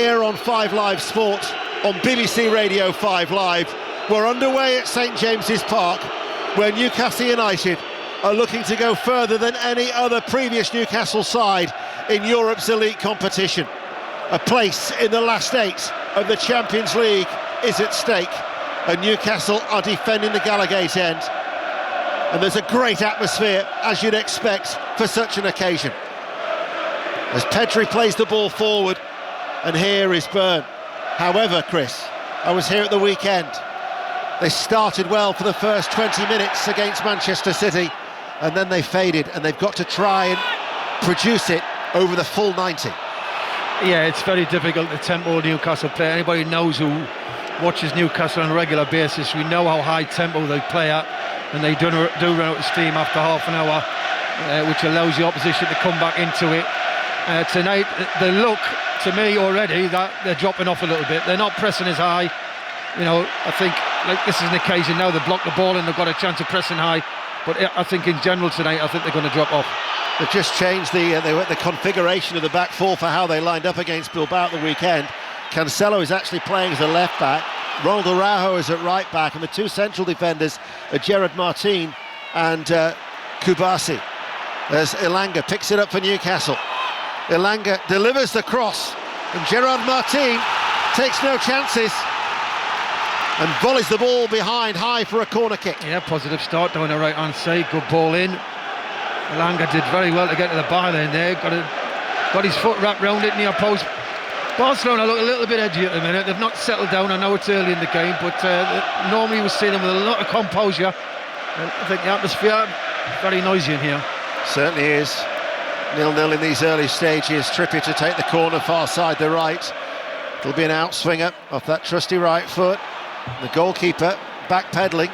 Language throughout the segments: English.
here on 5 Live Sport, on BBC Radio 5 Live. We're underway at St James's Park, where Newcastle United are looking to go further than any other previous Newcastle side in Europe's elite competition. A place in the last 8 of the Champions League is at stake, and Newcastle are defending the Gallowgate end. And there's a great atmosphere, as you'd expect, for such an occasion. As Pedri plays the ball forward, and here is Byrne. However, Chris, I was here at the weekend. They started well for the first 20 minutes against Manchester City, and then they faded, and they've got to try and produce it over the full 90. Yeah, it's very difficult, the tempo Newcastle play. Anybody knows who watches Newcastle on a regular basis, we know how high tempo they play at, and they do run out of steam after half an hour, which allows the opposition to come back into it. Tonight, they look to me already that they're dropping off a little bit. They're not pressing as high. You know, I think like this is an occasion now they've blocked the ball and they've got a chance of pressing high. But I think in general tonight, I think they're going to drop off. They've just changed the configuration of the back four for how they lined up against Bilbao at the weekend. Cancelo is actually playing as a left back. Ronald Araujo is at right back, and the two central defenders are Gerard Martin and Kubasi. As Elanga picks it up for Newcastle. Elanga delivers the cross, and Gerard Martin takes no chances and volleys the ball behind high for a corner kick. Yeah, positive start down the right hand side, good ball in. Elanga did very well to get to the byline there, got his foot wrapped round it near post. Barcelona look a little bit edgy at the minute. They've not settled down. I know it's early in the game, but normally we see them with a lot of composure. I think the atmosphere very noisy in here. Certainly is. 0-0 in these early stages. Trippier to take the corner far side the right. It'll be an outswinger off that trusty right foot. The goalkeeper backpedaling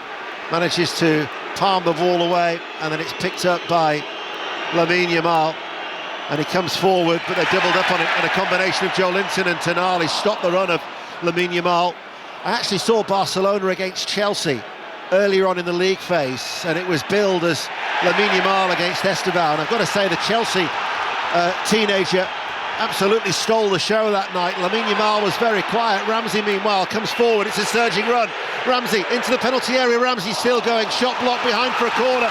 manages to palm the ball away, and then it's picked up by Lamine Yamal. And he comes forward, but they doubled up on it, and a combination of Joe Linton and Tonali stopped the run of Lamine Yamal. I actually saw Barcelona against Chelsea earlier on in the league phase, and it was billed as Lamine Yamal against Esteban. And I've got to say, the Chelsea teenager absolutely stole the show that night. Lamine Yamal was very quiet. Ramsey, meanwhile, comes forward. It's a surging run. Ramsey into the penalty area. Ramsey still going. Shot blocked behind for a corner.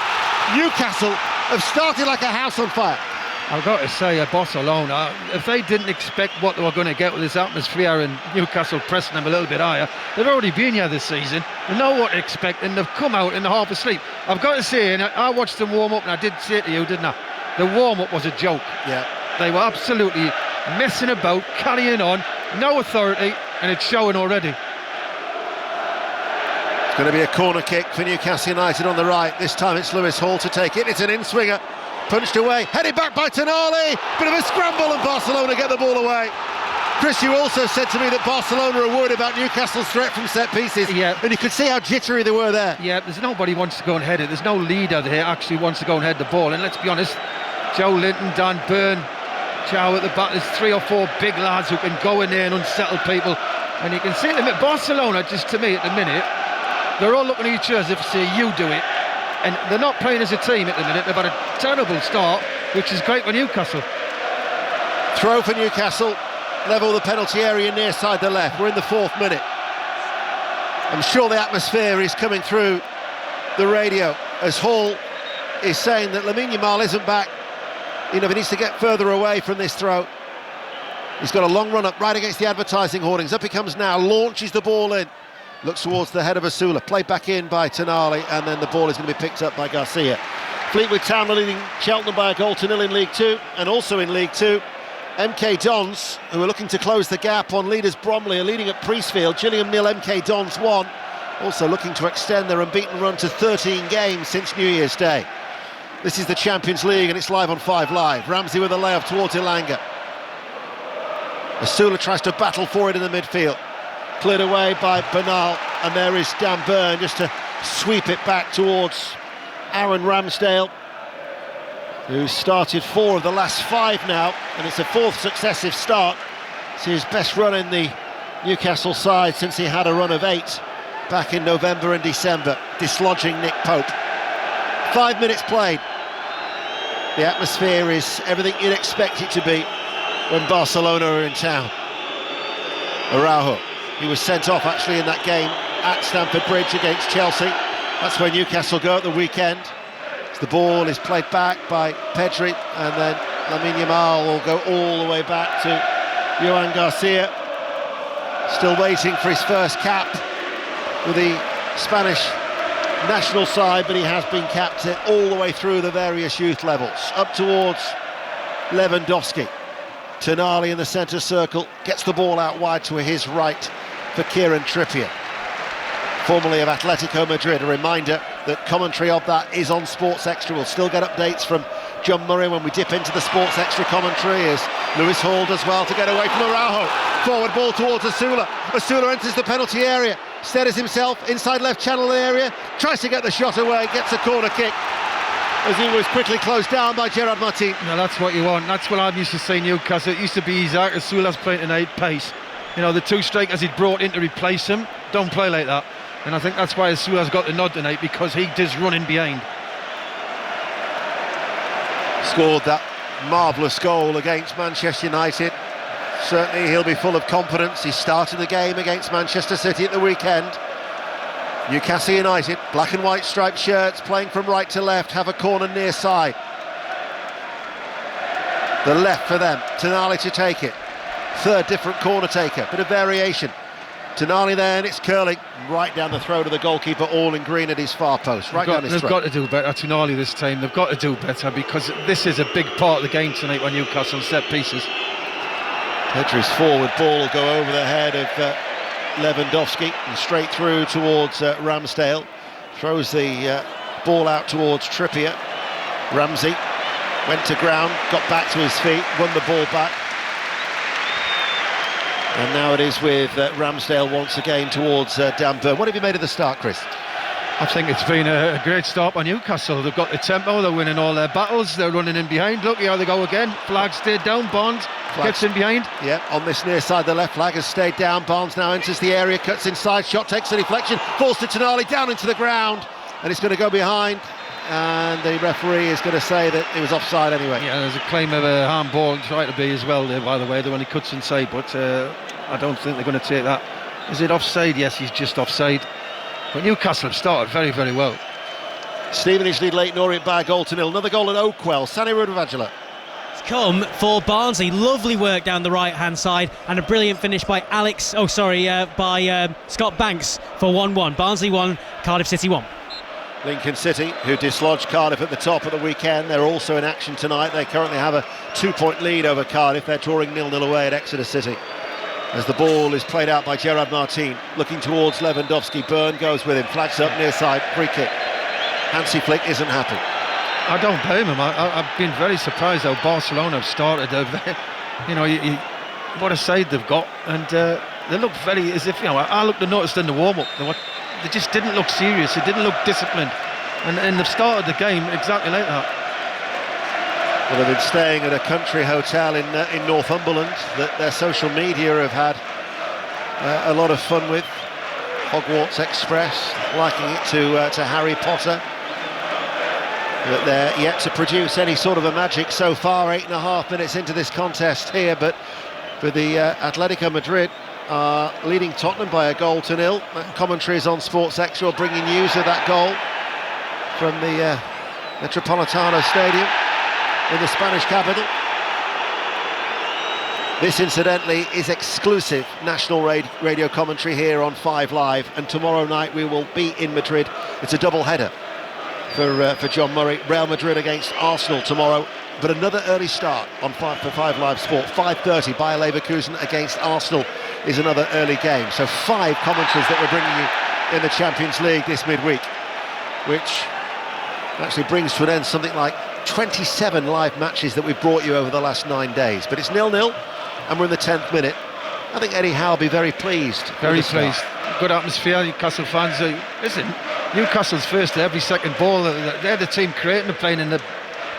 Newcastle have started like a house on fire. I've got to say, Barcelona, if they didn't expect what they were going to get with this atmosphere and Newcastle pressing them a little bit higher, they've already been here this season. They know what to expect, and they've come out in the half asleep. I've got to say, and I watched them warm up, and I did say to you, didn't I? The warm-up was a joke. Yeah. They were absolutely messing about, carrying on, no authority, and it's showing already. It's going to be a corner kick for Newcastle United on the right. This time it's Lewis Hall to take it. It's an in-swinger. Punched away, headed back by Tonali. Bit of a scramble, and Barcelona get the ball away. Chris, you also said to me that Barcelona are worried about Newcastle's threat from set pieces. Yeah. And you could see how jittery they were there. Yeah, there's nobody wants to go and head it. There's no leader here actually wants to go and head the ball. And let's be honest, Joe Linton, Dan Byrne, Chow at the back. There's 3 or 4 big lads who can go in there and unsettle people. And you can see them at Barcelona, just to me at the minute, they're all looking at each other as if to say, you do it. And they're not playing as a team at the minute. They've had a terrible start, which is great for Newcastle. Throw for Newcastle, level the penalty area near side the left. We're in the 4th minute. I'm sure the atmosphere is coming through the radio as Hall is saying that Lamine Yamal isn't back. You know, he needs to get further away from this throw. He's got a long run up right against the advertising hoardings. Up he comes now, launches the ball in. Looks towards the head of Asula, played back in by Tonali, and then the ball is going to be picked up by Garcia. Fleetwood Town are leading Cheltenham by a goal to 0 in League 2, and also in League 2, MK Dons, who are looking to close the gap on leaders Bromley, are leading at Priestfield. Gillingham 0, MK Dons 1, also looking to extend their unbeaten run to 13 games since New Year's Day. This is the Champions League, and it's live on 5 Live. Ramsey with a layup towards Elanga. Asula tries to battle for it in the midfield. Cleared away by Bernal, and there is Dan Byrne just to sweep it back towards Aaron Ramsdale, who's started 4 of the last 5 now, and it's a 4th successive start. It's his best run in the Newcastle side since he had a run of 8 back in November and December, dislodging Nick Pope. 5 minutes played. The atmosphere is everything you'd expect it to be when Barcelona are in town. Araujo. He was sent off actually in that game at Stamford Bridge against Chelsea. That's where Newcastle go at the weekend. The ball is played back by Pedri, and then Lamine Yamal will go all the way back to Johan Garcia. Still waiting for his first cap with the Spanish national side, but he has been capped all the way through the various youth levels. Up towards Lewandowski. Tonali in the centre circle, gets the ball out wide to his right for Kieran Trippier, formerly of Atletico Madrid. A reminder that commentary of that is on Sports Extra. We'll still get updates from John Murray when we dip into the Sports Extra commentary, as Lewis Hall does well to get away from Araujo. Forward ball towards Asula. Asula enters the penalty area, steadies himself inside left channel area, tries to get the shot away, gets a corner kick as he was quickly closed down by Gerard Martin. Now that's what you want. That's what I used to say Newcastle. It used to be Isaac Asula's playing tonight, pace. You know, the two strikers he'd brought in to replace him don't play like that. And I think that's why Asula's got the nod tonight, because he does run in behind. Scored that marvellous goal against Manchester United. Certainly he'll be full of confidence. He started the game against Manchester City at the weekend. Newcastle United, black and white striped shirts, playing from right to left, have a corner near side. The left for them, Tonali to take it. Third different corner taker, bit of variation. Tonali then, it's curling right down the throat of the goalkeeper, all in green at his far post, right down his throat. They've got to do better, Tonali this time. They've got to do better, because this is a big part of the game tonight when Newcastle set pieces. Pedri's forward ball will go over the head of Lewandowski and straight through towards Ramsdale. Throws the ball out towards Trippier. Ramsey went to ground, got back to his feet, won the ball back. And now it is with Ramsdale once again towards Dan Burn. What have you made of the start, Chris? I think it's been a great start by Newcastle. They've got the tempo, they're winning all their battles, they're running in behind. Look, here they go again. Flag stayed down, Barnes gets in behind. Yeah, on this near side, the left flag has stayed down. Barnes now enters the area, cuts inside, shot takes a deflection, falls to Tonali, down into the ground, and it's going to go behind. And the referee is going to say that it was offside anyway. Yeah, there's a claim of a handball, and try to be as well there, by the way, when he cuts inside, but I don't think they're going to take that. Is it offside? Yes, he's just offside. But Newcastle have started very, very well. Stevenage lead Leyton Orient by a goal to nil. Another goal at Oakwell. Sani Rudavagila. It's come for Barnsley. Lovely work down the right-hand side, and a brilliant finish by Scott Banks for 1-1. Barnsley 1, Cardiff City 1. Lincoln City, who dislodged Cardiff at the top of the weekend, they're also in action tonight. They currently have a 2-point lead over Cardiff. They're drawing 0-0 away at Exeter City. As the ball is played out by Gerard Martin, looking towards Lewandowski. Byrne goes with him, flags up near side, free kick. Hansi Flick isn't happy. I don't blame him. I've been very surprised how Barcelona have started. What a side they've got, and they look very, as if, I looked and noticed in the warm-up, they just didn't look serious, they didn't look disciplined, and they've started the game exactly like that. Well, they've been staying at a country hotel in Northumberland that their social media have had a lot of fun with. Hogwarts Express, liking it to Harry Potter. But they're yet to produce any sort of a magic so far, 8.5 minutes into this contest here. But for the Atletico Madrid are leading Tottenham by a goal to nil. Commentary is on Sports Extra, bringing news of that goal from the Metropolitano Stadium in the Spanish capital. This, incidentally, is exclusive national radio commentary here on 5 Live, and tomorrow night we will be in Madrid. It's a double header for John Murray. Real Madrid against Arsenal tomorrow, but another early start on for 5 Live Sport. 5:30, Bayer Leverkusen against Arsenal is another early game. So 5 commentaries that we're bringing you in the Champions League this midweek, which actually brings to an end something like 27 live matches that we've brought you over the last 9 days. But it's 0-0 and we're in the 10th minute. I think Eddie Howe will be very pleased. Very pleased. Good atmosphere. Newcastle fans, listen, Newcastle's first to every second ball. They're the team creating and playing in the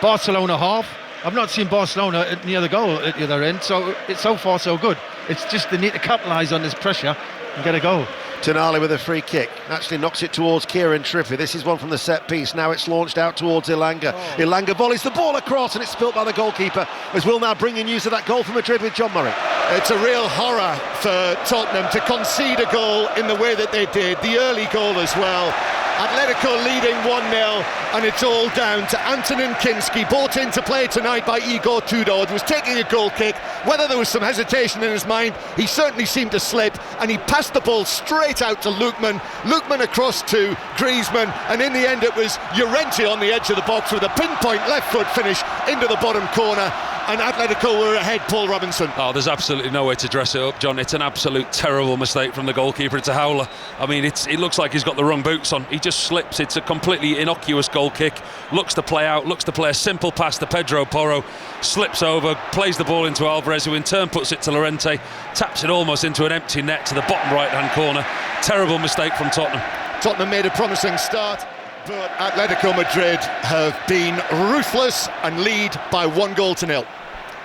Barcelona half. I've not seen Barcelona near the goal at the other end, so it's so far so good. It's just they need to capitalise on this pressure and get a goal. Tonali with a free kick, actually knocks it towards Kieran Trippier. This is one from the set piece, now it's launched out towards Ilanga. Ilanga volleys the ball across and it's spilt by the goalkeeper, as we'll now bring in news of that goal from Madrid with John Murray. It's a real horror for Tottenham to concede a goal in the way that they did, the early goal as well. Atletico leading 1-0, and it's all down to Antonin Kinski, brought into play tonight by Igor Tudor, was taking a goal kick. Whether there was some hesitation in his mind, he certainly seemed to slip, and he passed the ball straight out to Lookman across to Griezmann, and in the end it was Llorente on the edge of the box with a pinpoint left foot finish into the bottom corner, and Atletico were ahead. Paul Robinson. Oh, there's absolutely no way to dress it up, John. It's an absolute terrible mistake from the goalkeeper. It's a howler. I mean, it looks like he's got the wrong boots on. He just slips. It's a completely innocuous goal kick. Looks to play out, looks to play a simple pass to Pedro Porro, slips over, plays the ball into Alvarez, who in turn puts it to Llorente, taps it almost into an empty net to the bottom right-hand corner. Terrible mistake from Tottenham. Tottenham made a promising start, but Atletico Madrid have been ruthless and lead by 1-0.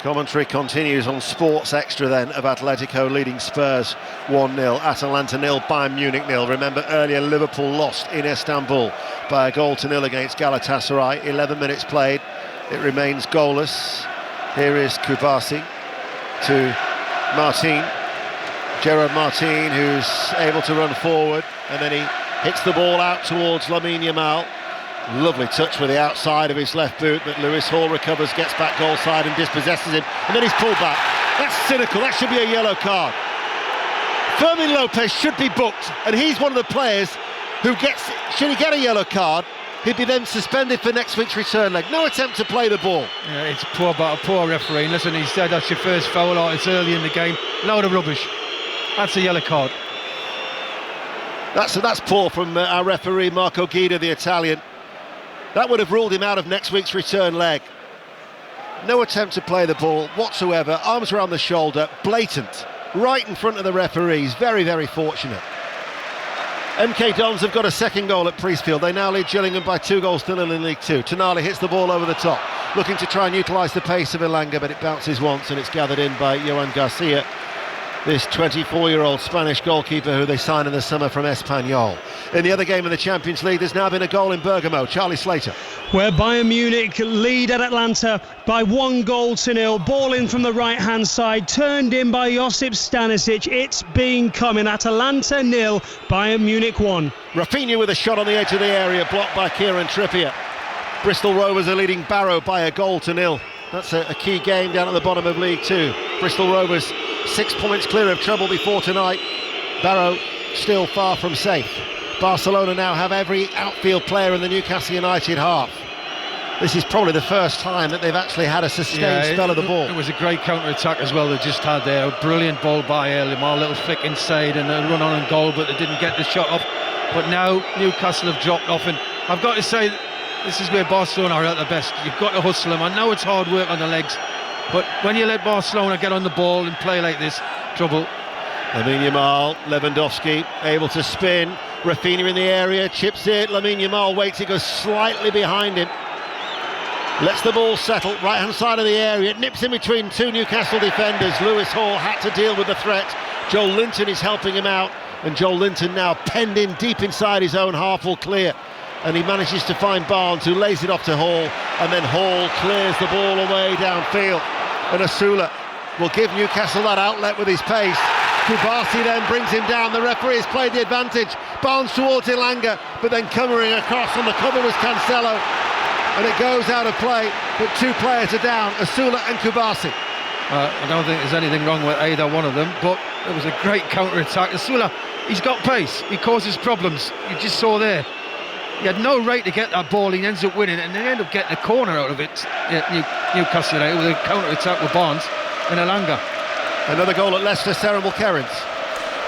Commentary continues on Sports Extra then of Atletico leading Spurs 1-0, Atalanta 0, Bayern Munich 0. Remember earlier Liverpool lost in Istanbul by 1-0 against Galatasaray. 11 minutes played, it remains goalless. Here is Kubasi to Martin, Gerard Martin, who's able to run forward, and then he hits the ball out towards Lamine Yamal. Lovely touch with the outside of his left boot, but Lewis Hall recovers, gets back goal side and dispossesses him, and then he's pulled back. That's cynical, that should be a yellow card. Fermin Lopez should be booked, and he's one of the players who gets, should he get a yellow card, he'd be then suspended for next week's return leg. No attempt to play the ball. Yeah, it's poor, but a poor referee. Listen, he said that's your first foul, or it's early in the game. Load of rubbish. That's a yellow card. That's poor from our referee Marco Guida, the Italian. That would have ruled him out of next week's return leg. No attempt to play the ball whatsoever, arms around the shoulder, blatant, right in front of the referees. Very, very fortunate. MK Dons have got a second goal at Priestfield. They now lead Gillingham by 2-0 in League Two. Tonali hits the ball over the top, looking to try and utilise the pace of Ilanga, but it bounces once and it's gathered in by Johan Garcia, this 24-year-old Spanish goalkeeper who they signed in the summer from Espanyol. In the other game in the Champions League, there's now been a goal in Bergamo. Charlie Slater. Where Bayern Munich lead at Atlanta by 1-0. Ball in from the right-hand side, turned in by Josip Stanisic. It's been coming. Atalanta 0, Bayern Munich 1. Rafinha with a shot on the edge of the area, blocked by Kieran Trippier. Bristol Rovers are leading Barrow by 1-0. That's a key game down at the bottom of League Two. Bristol Rovers 6 points clear of trouble before tonight. Barrow still far from safe. Barcelona now have every outfield player in the Newcastle United half. This is probably the first time that they've actually had a sustained spell of the ball. It was a great counter-attack as well they just had there. A brilliant ball by Lemar, a little flick inside and a run on and goal, but they didn't get the shot off. But now Newcastle have dropped off, and I've got to say, this is where Barcelona are at their best. You've got to hustle them. I know it's hard work on the legs, but when you let Barcelona get on the ball and play like this, trouble. Lamine Yamal, Lewandowski able to spin. Rafinha in the area, chips it. Lamine Yamal waits, it goes slightly behind him. Lets the ball settle, right hand side of the area. It nips in between two Newcastle defenders. Lewis Hall had to deal with the threat. Joel Linton is helping him out, and Joel Linton now penned in deep inside his own half will clear. And he manages to find Barnes, who lays it off to Hall, and then Hall clears the ball away downfield. And Asula will give Newcastle that outlet with his pace. Kubasi then brings him down. The referee has played the advantage. Barnes towards Ilanga, but then covering across on the cover was Cancelo. And it goes out of play, but two players are down, Asula and Kubasi. I don't think there's anything wrong with either one of them, but it was a great counter-attack. Asula, he's got pace, he causes problems. You just saw there. He had no right to get that ball, he ends up winning, and they end up getting a corner out of it. Newcastle United with a counter-attack with Barnes and Ilanga. Another goal at Leicester, Sarah Mulkerrins.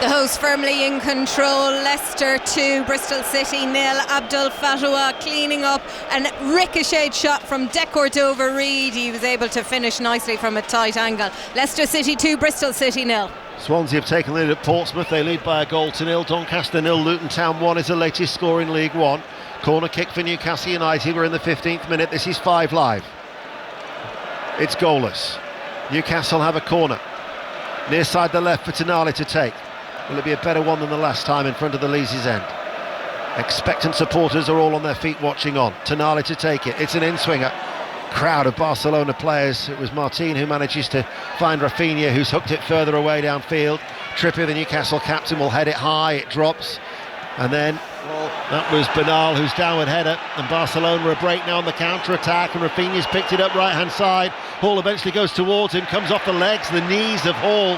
The hosts firmly in control. Leicester 2, Bristol City 0. Abdul Fatah cleaning up and ricocheted shot from De Cordova-Reid. He was able to finish nicely from a tight angle. Leicester City 2, Bristol City 0. Swansea have taken the lead at Portsmouth. They lead by 1-0. Doncaster 0, Luton Town 1 is the latest score in League One. Corner kick for Newcastle United. We're in the 15th minute. This is 5 Live. It's goalless. Newcastle have a corner. Near side the left for Tonali to take. Will it be a better one than the last time in front of the Leesy's end? Expectant supporters are all on their feet watching on. Tonali to take it. It's an in-swinger. Crowd of Barcelona players. It was Martin who manages to find Rafinha, who's hooked it further away downfield. Trippier, the Newcastle captain, will head it high. It drops. And then that was Bernal who's downward header, and Barcelona a break now on the counter-attack, and Rafinha's picked it up right-hand side. Hall eventually goes towards him, comes off the legs, the knees of Hall.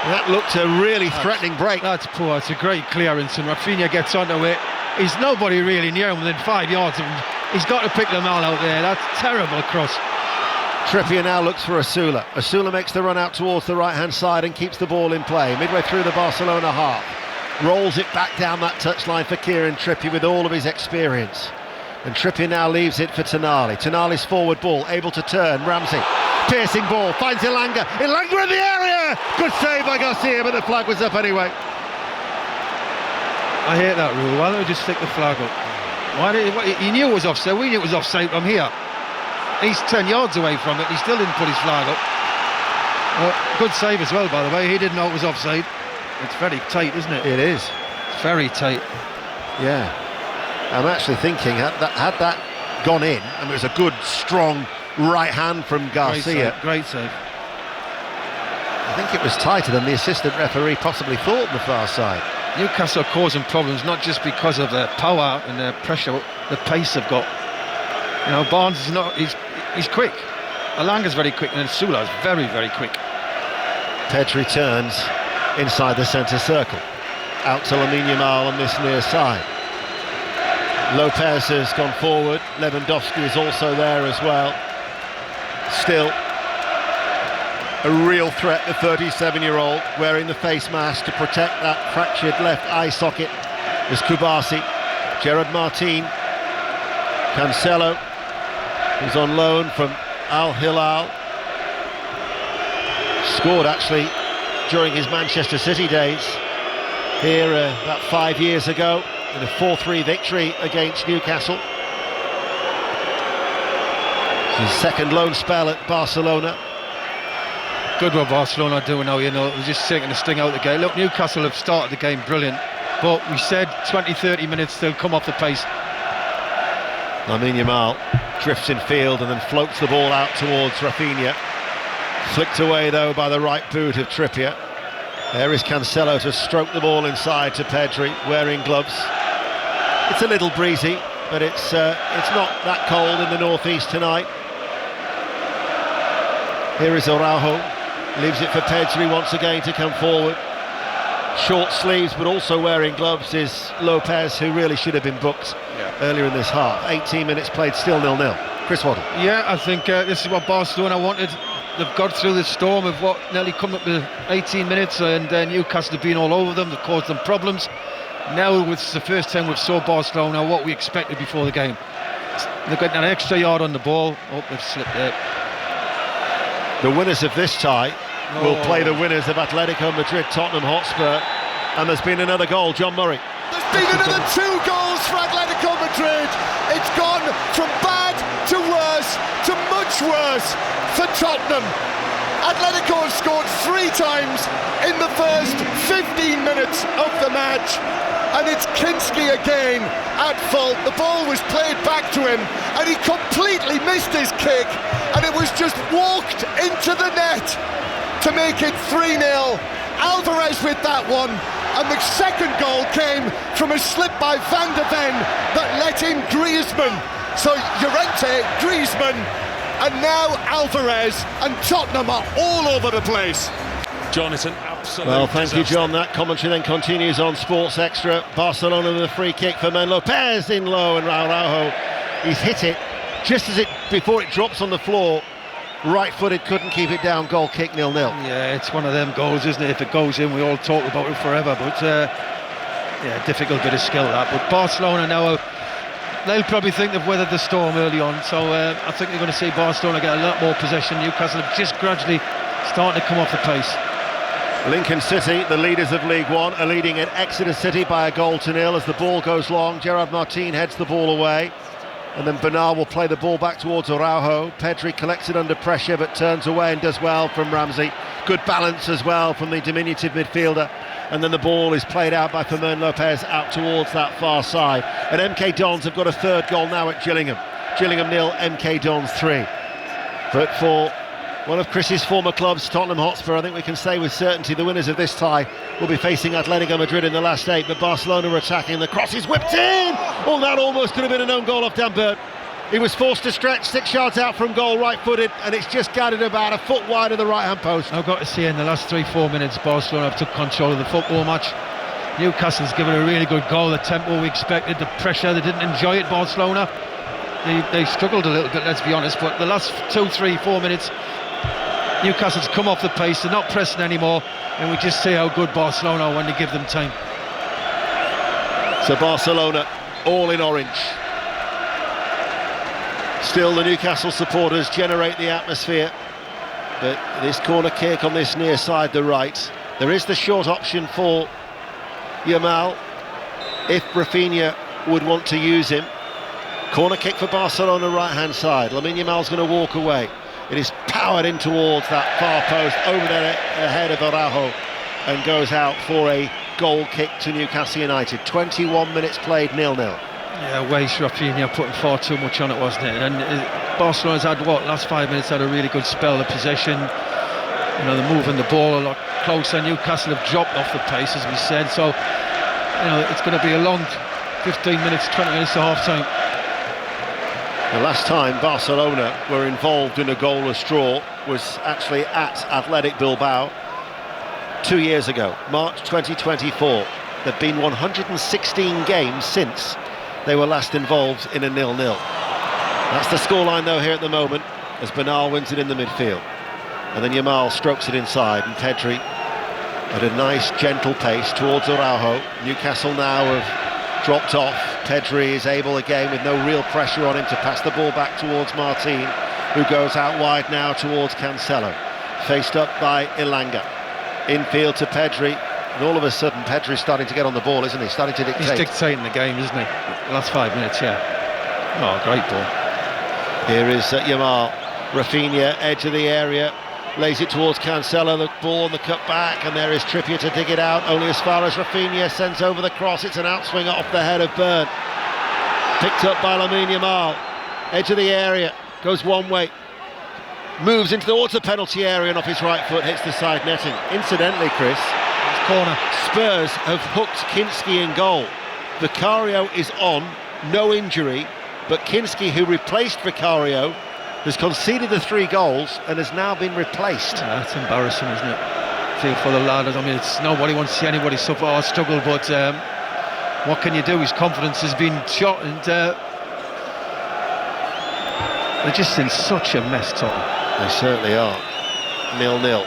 That looked a really threatening break. That's poor. It's a great clearance, and Rafinha gets onto it. He's nobody really near him within 5 yards of him. He's got to pick them all out there. That's terrible cross. Trippier now looks for Asula. Asula makes the run out towards the right-hand side and keeps the ball in play. Midway through the Barcelona half. Rolls it back down that touchline for Kieran Trippier with all of his experience. And Trippier now leaves it for Tonali. Tonali's forward ball, able to turn. Ramsey, piercing ball, finds Ilanga. Ilanga in the area! Good save by Garcia, but the flag was up anyway. I hate that rule. Why don't we just stick the flag up? He knew it was offside. We knew it was offside from here. He's 10 yards away from it. He still didn't put his flag up. Good save as well, by the way. He didn't know it was offside. It's very tight, isn't it? It is. It's very tight. Yeah. I'm actually thinking, had that gone in, and it was a good, strong right hand from Garcia. Great save. I think it was tighter than the assistant referee possibly thought on the far side. Newcastle are causing problems not just because of their power and their pressure, the pace they've got. You know, Barnes is not. He's quick. Alanga's very quick, and Sula's very, very quick. Pedri turns inside the centre circle. Out to Lamine Yamal on this near side. Lopez has gone forward. Lewandowski is also there as well. Still a real threat, the 37-year-old, wearing the face mask to protect that fractured left eye socket, is Kubasi. Gerard Martin. Cancelo, who's on loan from Al Hilal. Scored actually during his Manchester City days here about 5 years ago in a 4-3 victory against Newcastle. His second loan spell at Barcelona. Good what Barcelona are doing now, you know, they're just taking the sting out of the game. Look, Newcastle have started the game brilliant, but we said 20-30 minutes they'll come off the pace. Lamine Yamal drifts in field and then floats the ball out towards Rafinha. Flicked away though by the right boot of Trippier. There is Cancelo to stroke the ball inside to Pedri, wearing gloves. It's a little breezy, but it's not that cold in the northeast tonight. Here is Araujo, leaves it for Pedri once again to come forward. Short sleeves but also wearing gloves is Lopez, who really should have been booked earlier in this half. 18 minutes played, still 0-0. Chris Waddle. Yeah, I think this is what Barcelona wanted. They've got through the storm of what nearly come up to 18 minutes, and Newcastle have been all over them. They've caused them problems. Now it's the first time we've saw Barcelona what we expected before the game. They've got an extra yard on the ball. Oh, they've slipped there. The winners of this tie will play the winners of Atletico Madrid, Tottenham Hotspur, and there's been another goal. John Murray. There's been another 2 goals for Atletico Madrid. It's gone from bad to worse to much worse for Tottenham. Atletico have scored 3 times in the first 15 minutes of the match, and it's Kinski again at fault. The ball was played back to him and he completely missed his kick, and it was just walked into the net to make it 3-0. Alvarez with that one, and the second goal came from a slip by Van de Ven that let in Griezmann. So Llorente, Griezmann, and now Alvarez, and Tottenham are all over the place. John, it's an absolute Well, thank you, disaster. John. That commentary then continues on Sports Extra. Barcelona with a free kick for Men Lopez in low, and Araujo, he's hit it just as before it drops on the floor. Right-footed, couldn't keep it down. Goal kick, 0-0. Yeah, it's one of them goals, isn't it? If it goes in, we all talk about it forever. But yeah, difficult bit of skill that. But Barcelona now, they'll probably think they've weathered the storm early on. So I think they're going to see Barcelona get a lot more possession. Newcastle have just gradually starting to come off the pace. Lincoln City, the leaders of League One, are leading at Exeter City by 1-0 as the ball goes long. Gerard Martin heads the ball away, and then Bernal will play the ball back towards Araujo. Pedri collects it under pressure but turns away and does well from Ramsey. Good balance as well from the diminutive midfielder, and then the ball is played out by Fermin Lopez out towards that far side. And MK Dons have got a third goal now at Gillingham. Gillingham 0, MK Dons 3. But for one of Chris's former clubs, Tottenham Hotspur, I think we can say with certainty the winners of this tie will be facing Atletico Madrid in the last 8, but Barcelona are attacking. The cross is whipped in! Oh, that almost could have been an own goal off Dan Burn. He was forced to stretch 6 yards out from goal, right-footed, and it's just guided about a foot wide of the right-hand post. I've got to say, in the last 3-4 minutes, Barcelona have took control of the football match. Newcastle's given a really good goal, the tempo we expected, the pressure, they didn't enjoy it, Barcelona. They struggled a little bit, let's be honest, but the last 2, 3, 4 minutes, Newcastle's come off the pace, they're not pressing anymore, and we just see how good Barcelona are when they give them time. So Barcelona, all in orange. Still the Newcastle supporters generate the atmosphere, but this corner kick on this near side, the right, there is the short option for Yamal, if Rafinha would want to use him. Corner kick for Barcelona, right-hand side. Lamine Yamal's going to walk away. It is powered in towards that far post, over the head of Araujo, and goes out for a goal kick to Newcastle United. 21 minutes played, 0-0. Yeah, waste Rafinha putting far too much on it, wasn't it? And Barcelona's had, last 5 minutes had a really good spell of possession. You know, they're moving the ball a lot closer. Newcastle have dropped off the pace, as we said. So, you know, it's going to be a long 15 minutes, 20 minutes to half-time. The last time Barcelona were involved in a goalless draw was actually at Athletic Bilbao 2 years ago, March 2024. There've been 116 games since they were last involved in a 0-0. That's the scoreline though here at the moment, as Bernal wins it in the midfield. And then Yamal strokes it inside, and Pedri at a nice gentle pace towards Araujo. Newcastle now have dropped off. Pedri is able again, with no real pressure on him, to pass the ball back towards Martin, who goes out wide now towards Cancelo. Faced up by Elanga. Infield to Pedri. And all of a sudden, Pedri's starting to get on the ball, isn't he? Starting to dictate. He's dictating the game, isn't he? The last 5 minutes, yeah. Oh, great ball. Here is Yamal. Rafinha, edge of the area, lays it towards Cancelo. The ball on the cut back, and there is Trippier to dig it out. Only as far as Rafinha sends over the cross. It's an outswinger off the head of Byrne. Picked up by Lamine Yamal. Edge of the area, goes one way. Moves into towards the penalty area, and off his right foot hits the side netting. Incidentally, Chris, corner. Spurs have hooked Kinski in goal. Vicario is on, no injury, but Kinski, who replaced Vicario, has conceded the 3 goals and has now been replaced. Yeah, that's embarrassing, isn't it? Feel for the lad. I mean, it's nobody wants to see anybody suffer or struggle, but what can you do? His confidence has been shot, and they're just in such a mess, Tottenham. They certainly are. 0-0.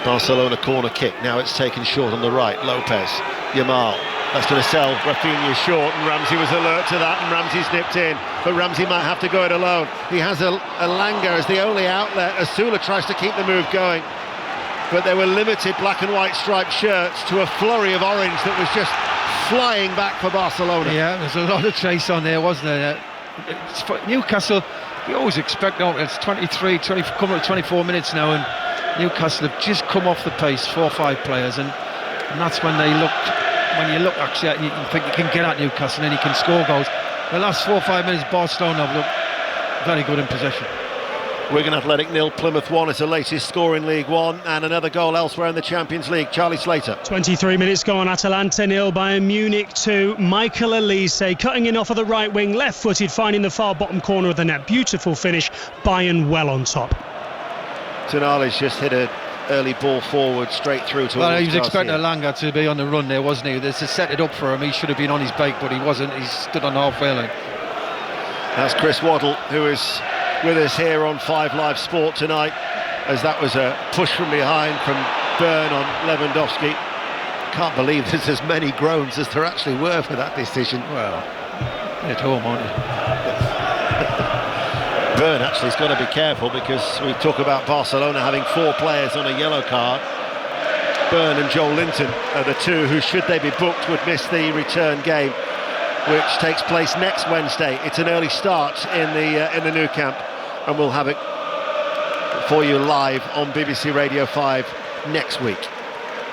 Barcelona corner kick, now it's taken short on the right. Lopez, Yamal, that's going to sell Rafinha short, and Ramsey was alert to that, and Ramsey's nipped in, but Ramsey might have to go it alone. He has Elanga as the only outlet as Sula tries to keep the move going, but there were limited black and white striped shirts to a flurry of orange that was just flying back for Barcelona. Yeah, there's a lot of chase on there, wasn't there? Newcastle, we always expect, it's 23, coming up to 24 minutes now, and Newcastle have just come off the pace, 4 or 5 players, and that's when you look actually at, you think you can get at Newcastle and you can score goals. The last 4 or 5 minutes, Barcelona have looked very good in possession. Wigan Athletic 0, Plymouth 1 is the latest score in League One, and another goal elsewhere in the Champions League. Charlie Slater. 23 minutes gone, Atalanta 0, Bayern Munich 2. Michael Elise cutting in off of the right wing, left-footed, finding the far bottom corner of the net. Beautiful finish, Bayern well on top. Tonali's just hit an early ball forward straight through to. Well, he was expecting Elanga to be on the run there, wasn't he? This to set it up for him. He should have been on his bike, but he wasn't. He stood on the halfway line. That's Chris Waddle, who is with us here on 5 Live Sport tonight, as that was a push from behind from Byrne on Lewandowski. Can't believe there's as many groans as there actually were for that decision. Well, at home, aren't you? Byrne actually has got to be careful, because we talk about Barcelona having 4 players on a yellow card. Byrne and Joel Linton are the 2 who, should they be booked, would miss the return game, which takes place next Wednesday. It's an early start in the Nou Camp, and we'll have it for you live on BBC Radio 5 next week.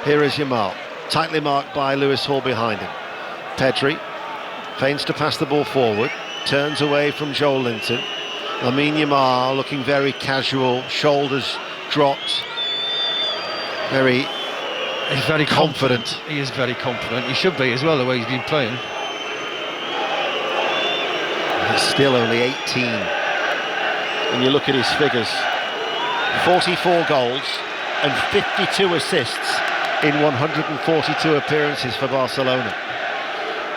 Here is Yamal, tightly marked by Lewis Hall behind him. Pedri feigns to pass the ball forward, turns away from Joel Linton. Lamine Yamal looking very casual, shoulders dropped, he's very confident. He is very confident. He should be as well, the way he's been playing. He's still only 18. When you look at his figures, 44 goals and 52 assists in 142 appearances for Barcelona.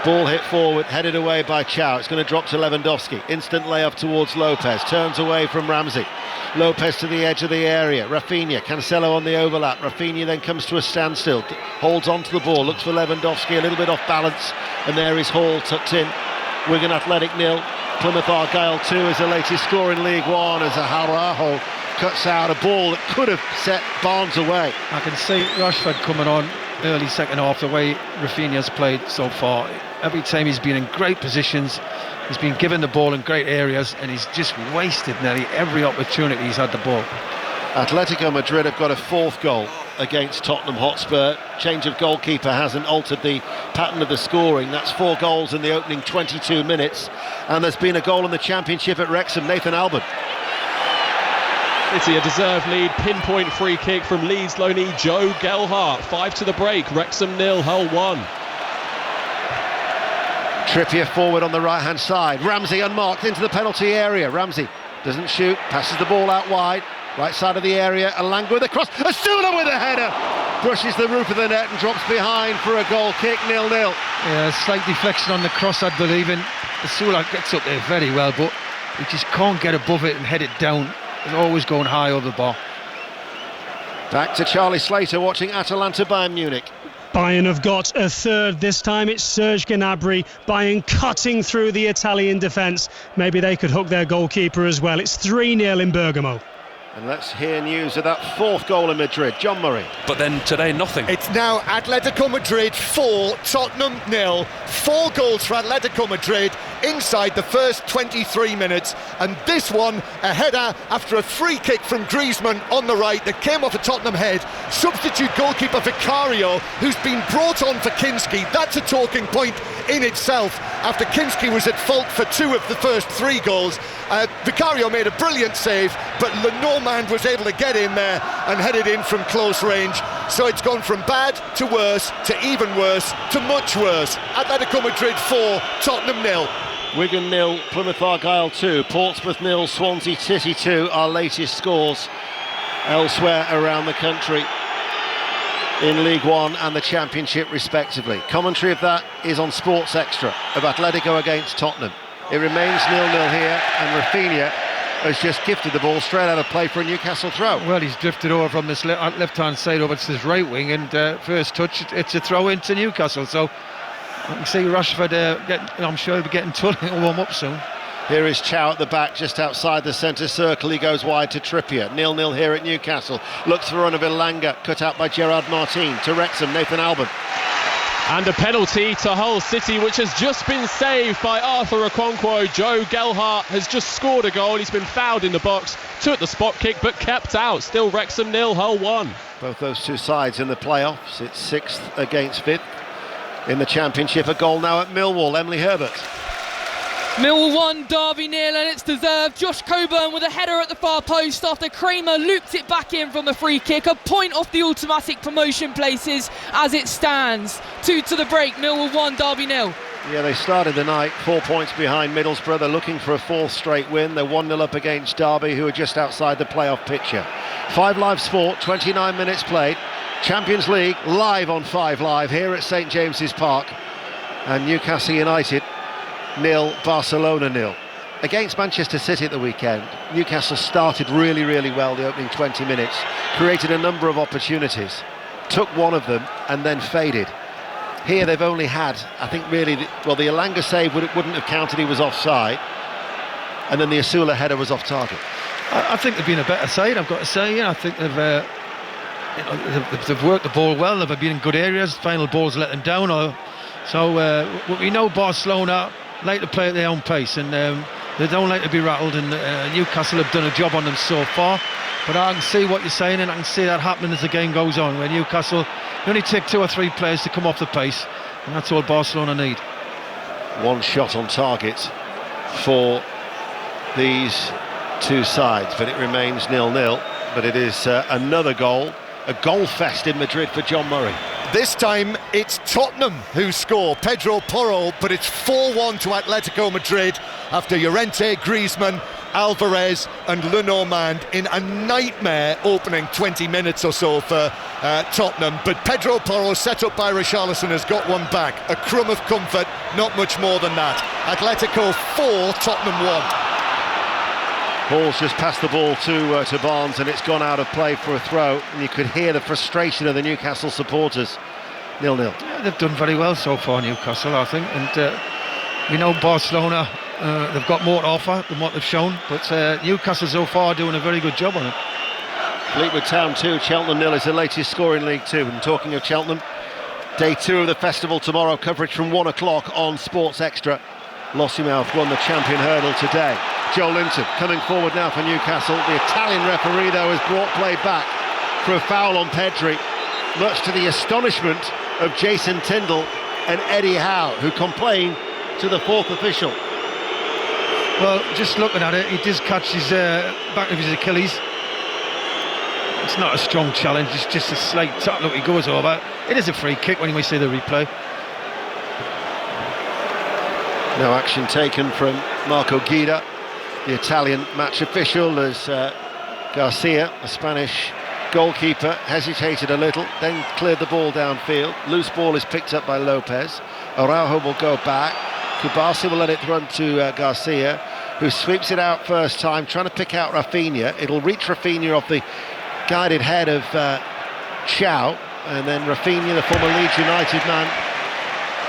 Ball hit forward, headed away by Chow. It's going to drop to Lewandowski. Instant layup towards Lopez. Turns away from Ramsey. Lopez to the edge of the area. Rafinha, Cancelo on the overlap. Rafinha then comes to a standstill. Holds onto the ball, looks for Lewandowski, a little bit off balance. And there is Hall tucked in. Wigan Athletic 0, Plymouth Argyle 2 is the latest score in League One as Araujo cuts out a ball that could have set Barnes away. I can see Rashford coming on early second half, the way Rafinha's played so far. Every time he's been in great positions, he's been given the ball in great areas, and he's just wasted nearly every opportunity he's had the ball. Atletico Madrid have got a fourth goal against Tottenham Hotspur. Change of goalkeeper hasn't altered the pattern of the scoring. That's 4 goals in the opening 22 minutes, and there's been a goal in the Championship at Wrexham. Nathan Albon. It's a deserved lead, pinpoint free kick from Leeds loanee Joe Gelhardt. 5 to the break, Wrexham 0, Hull 1. Trippier forward on the right hand side. Ramsey unmarked into the penalty area. Ramsey doesn't shoot, passes the ball out wide. Right side of the area, Alanga with a cross. Asula with a header. Brushes the roof of the net and drops behind for a goal kick, 0-0. Yeah, slight deflection on the cross, I believe, and Asula gets up there very well, but he just can't get above it and head it down. He's always going high over the bar. Back to Charlie Slater watching Atalanta Bayern Munich. Bayern have got a third. This time it's Serge Gnabry. Bayern cutting through the Italian defence. Maybe they could hook their goalkeeper as well. It's 3-0 in Bergamo. And let's hear news of that fourth goal in Madrid. John Murray. But then today, nothing. It's now Atletico Madrid 4, Tottenham 0. 4 goals for Atletico Madrid inside the first 23 minutes. And this one, a header after a free kick from Griezmann on the right that came off a Tottenham head. Substitute goalkeeper Vicario, who's been brought on for Kinski. That's a talking point in itself after Kinski was at fault for 2 of the first 3 goals. Vicario made a brilliant save, but Lenormand was able to get in there and head it in from close range. So it's gone from bad to worse to even worse to much worse. Atletico Madrid 4, Tottenham 0. Wigan 0, Plymouth Argyle 2, Portsmouth 0, Swansea City 2, our latest scores elsewhere around the country in League One and the Championship respectively. Commentary of that is on Sports Extra of Atletico against Tottenham. It remains 0-0 here, and Rafinha has just gifted the ball straight out of play for a Newcastle throw. Well, he's drifted over from this left-hand side over to his right wing, and first touch, it's a throw into Newcastle. So I can see Rashford I'm sure he'll be getting to warm up soon. Here is Chow at the back, just outside the centre circle. He goes wide to Trippier. 0-0 here at Newcastle. Looks for run of Ilanga, cut out by Gerard Martin. To Wrexham, Nathan Albon. And a penalty to Hull City, which has just been saved by Arthur Okonkwo. Joe Gelhardt has just scored a goal. He's been fouled in the box, took the spot kick but kept out. Still Wrexham 0, Hull 1. Both those two sides in the playoffs. It's 6th against 5th in the Championship. A goal now at Millwall. Emily Herbert. Millwall 1, Derby 0, and it's deserved. Josh Coburn with a header at the far post after Kramer looped it back in from a free kick. A point off the automatic promotion places as it stands. 2 to the break, Millwall 1, Derby 0. Yeah, they started the night 4 points behind Middlesbrough. They're looking for a 4th straight win. They're 1-0 up against Derby, who are just outside the playoff picture. 5 Live Sport, 29 minutes played. Champions League live on 5 Live here at St James's Park. And Newcastle United 0, Barcelona 0. Against Manchester City at the weekend, Newcastle started really well the opening 20 minutes, created a number of opportunities, took one of them and then faded. Here they've only had, I think really, the Ilanga save wouldn't have counted, he was offside, and then the Asula header was off target. I think they've been a better side, I've got to say. I think they've worked the ball well, they've been in good areas, final balls let them down. So we know Barcelona like to play at their own pace, and they don't like to be rattled, and Newcastle have done a job on them so far. But I can see what you're saying, and I can see that happening as the game goes on, where Newcastle only take 2 or 3 players to come off the pace, and that's all Barcelona need. One shot on target for these two sides, but it remains 0-0. But it is another goal, a goal fest in Madrid for John Murray. This time it's Tottenham who score, Pedro Porro, but it's 4-1 to Atletico Madrid after Llorente, Griezmann, Alvarez and Lenormand in a nightmare opening 20 minutes or so for Tottenham. But Pedro Porro, set up by Richarlison, has got one back. A crumb of comfort, not much more than that. Atletico 4, Tottenham 1. Paul's just passed the ball to Barnes, and it's gone out of play for a throw, and you could hear the frustration of the Newcastle supporters. 0-0. Yeah, they've done very well so far, Newcastle, I think, and we know Barcelona, they've got more to offer than what they've shown, but Newcastle so far are doing a very good job on it. Fleetwood Town 2, Cheltenham 0 is the latest score in League 2. And talking of Cheltenham, day 2 of the festival tomorrow, coverage from 1 o'clock on Sports Extra. Lossiemouth won the champion hurdle today. Joe Linton coming forward now for Newcastle. The Italian referee, though, has brought play back for a foul on Pedri, much to the astonishment of Jason Tindall and Eddie Howe, who complained to the 4th official. Well, just looking at it, he does catch his back of his Achilles. It's not a strong challenge, it's just a slight tap. Look, he goes over. It is a free kick when we see the replay. No action taken from Marco Guida, the Italian match official, as Garcia, the Spanish goalkeeper, hesitated a little, then cleared the ball downfield. Loose ball is picked up by Lopez. Araujo will go back. Kubasi will let it run to Garcia, who sweeps it out first time, trying to pick out Rafinha. It'll reach Rafinha off the guided head of Chow, and then Rafinha, the former Leeds United man,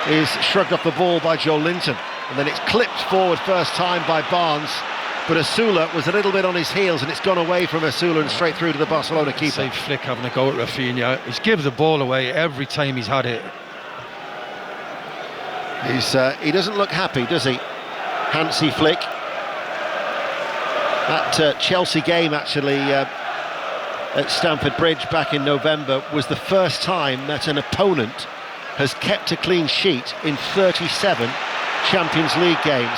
is shrugged off the ball by Joe Linton. And then it's clipped forward first time by Barnes, but Asula was a little bit on his heels, and it's gone away from Asula and straight through to the Barcelona keeper. Safe flick having a go at Rafinha. He's given the ball away every time he's had it. He doesn't look happy, does he? Hansi Flick. That Chelsea game, actually, at Stamford Bridge back in November, was the first time that an opponent has kept a clean sheet in 37 Champions League games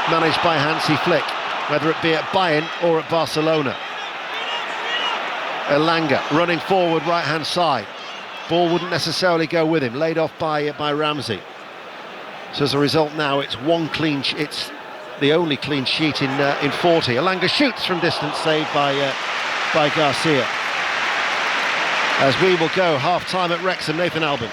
managed by Hansi Flick, whether it be at Bayern or at Barcelona. Elanga running forward right hand side, ball wouldn't necessarily go with him, laid off by Ramsey. So as a result now it's it's the only clean sheet in 40. Elanga shoots from distance, saved by Garcia. As we will go half time at Wrexham. Nathan Albin.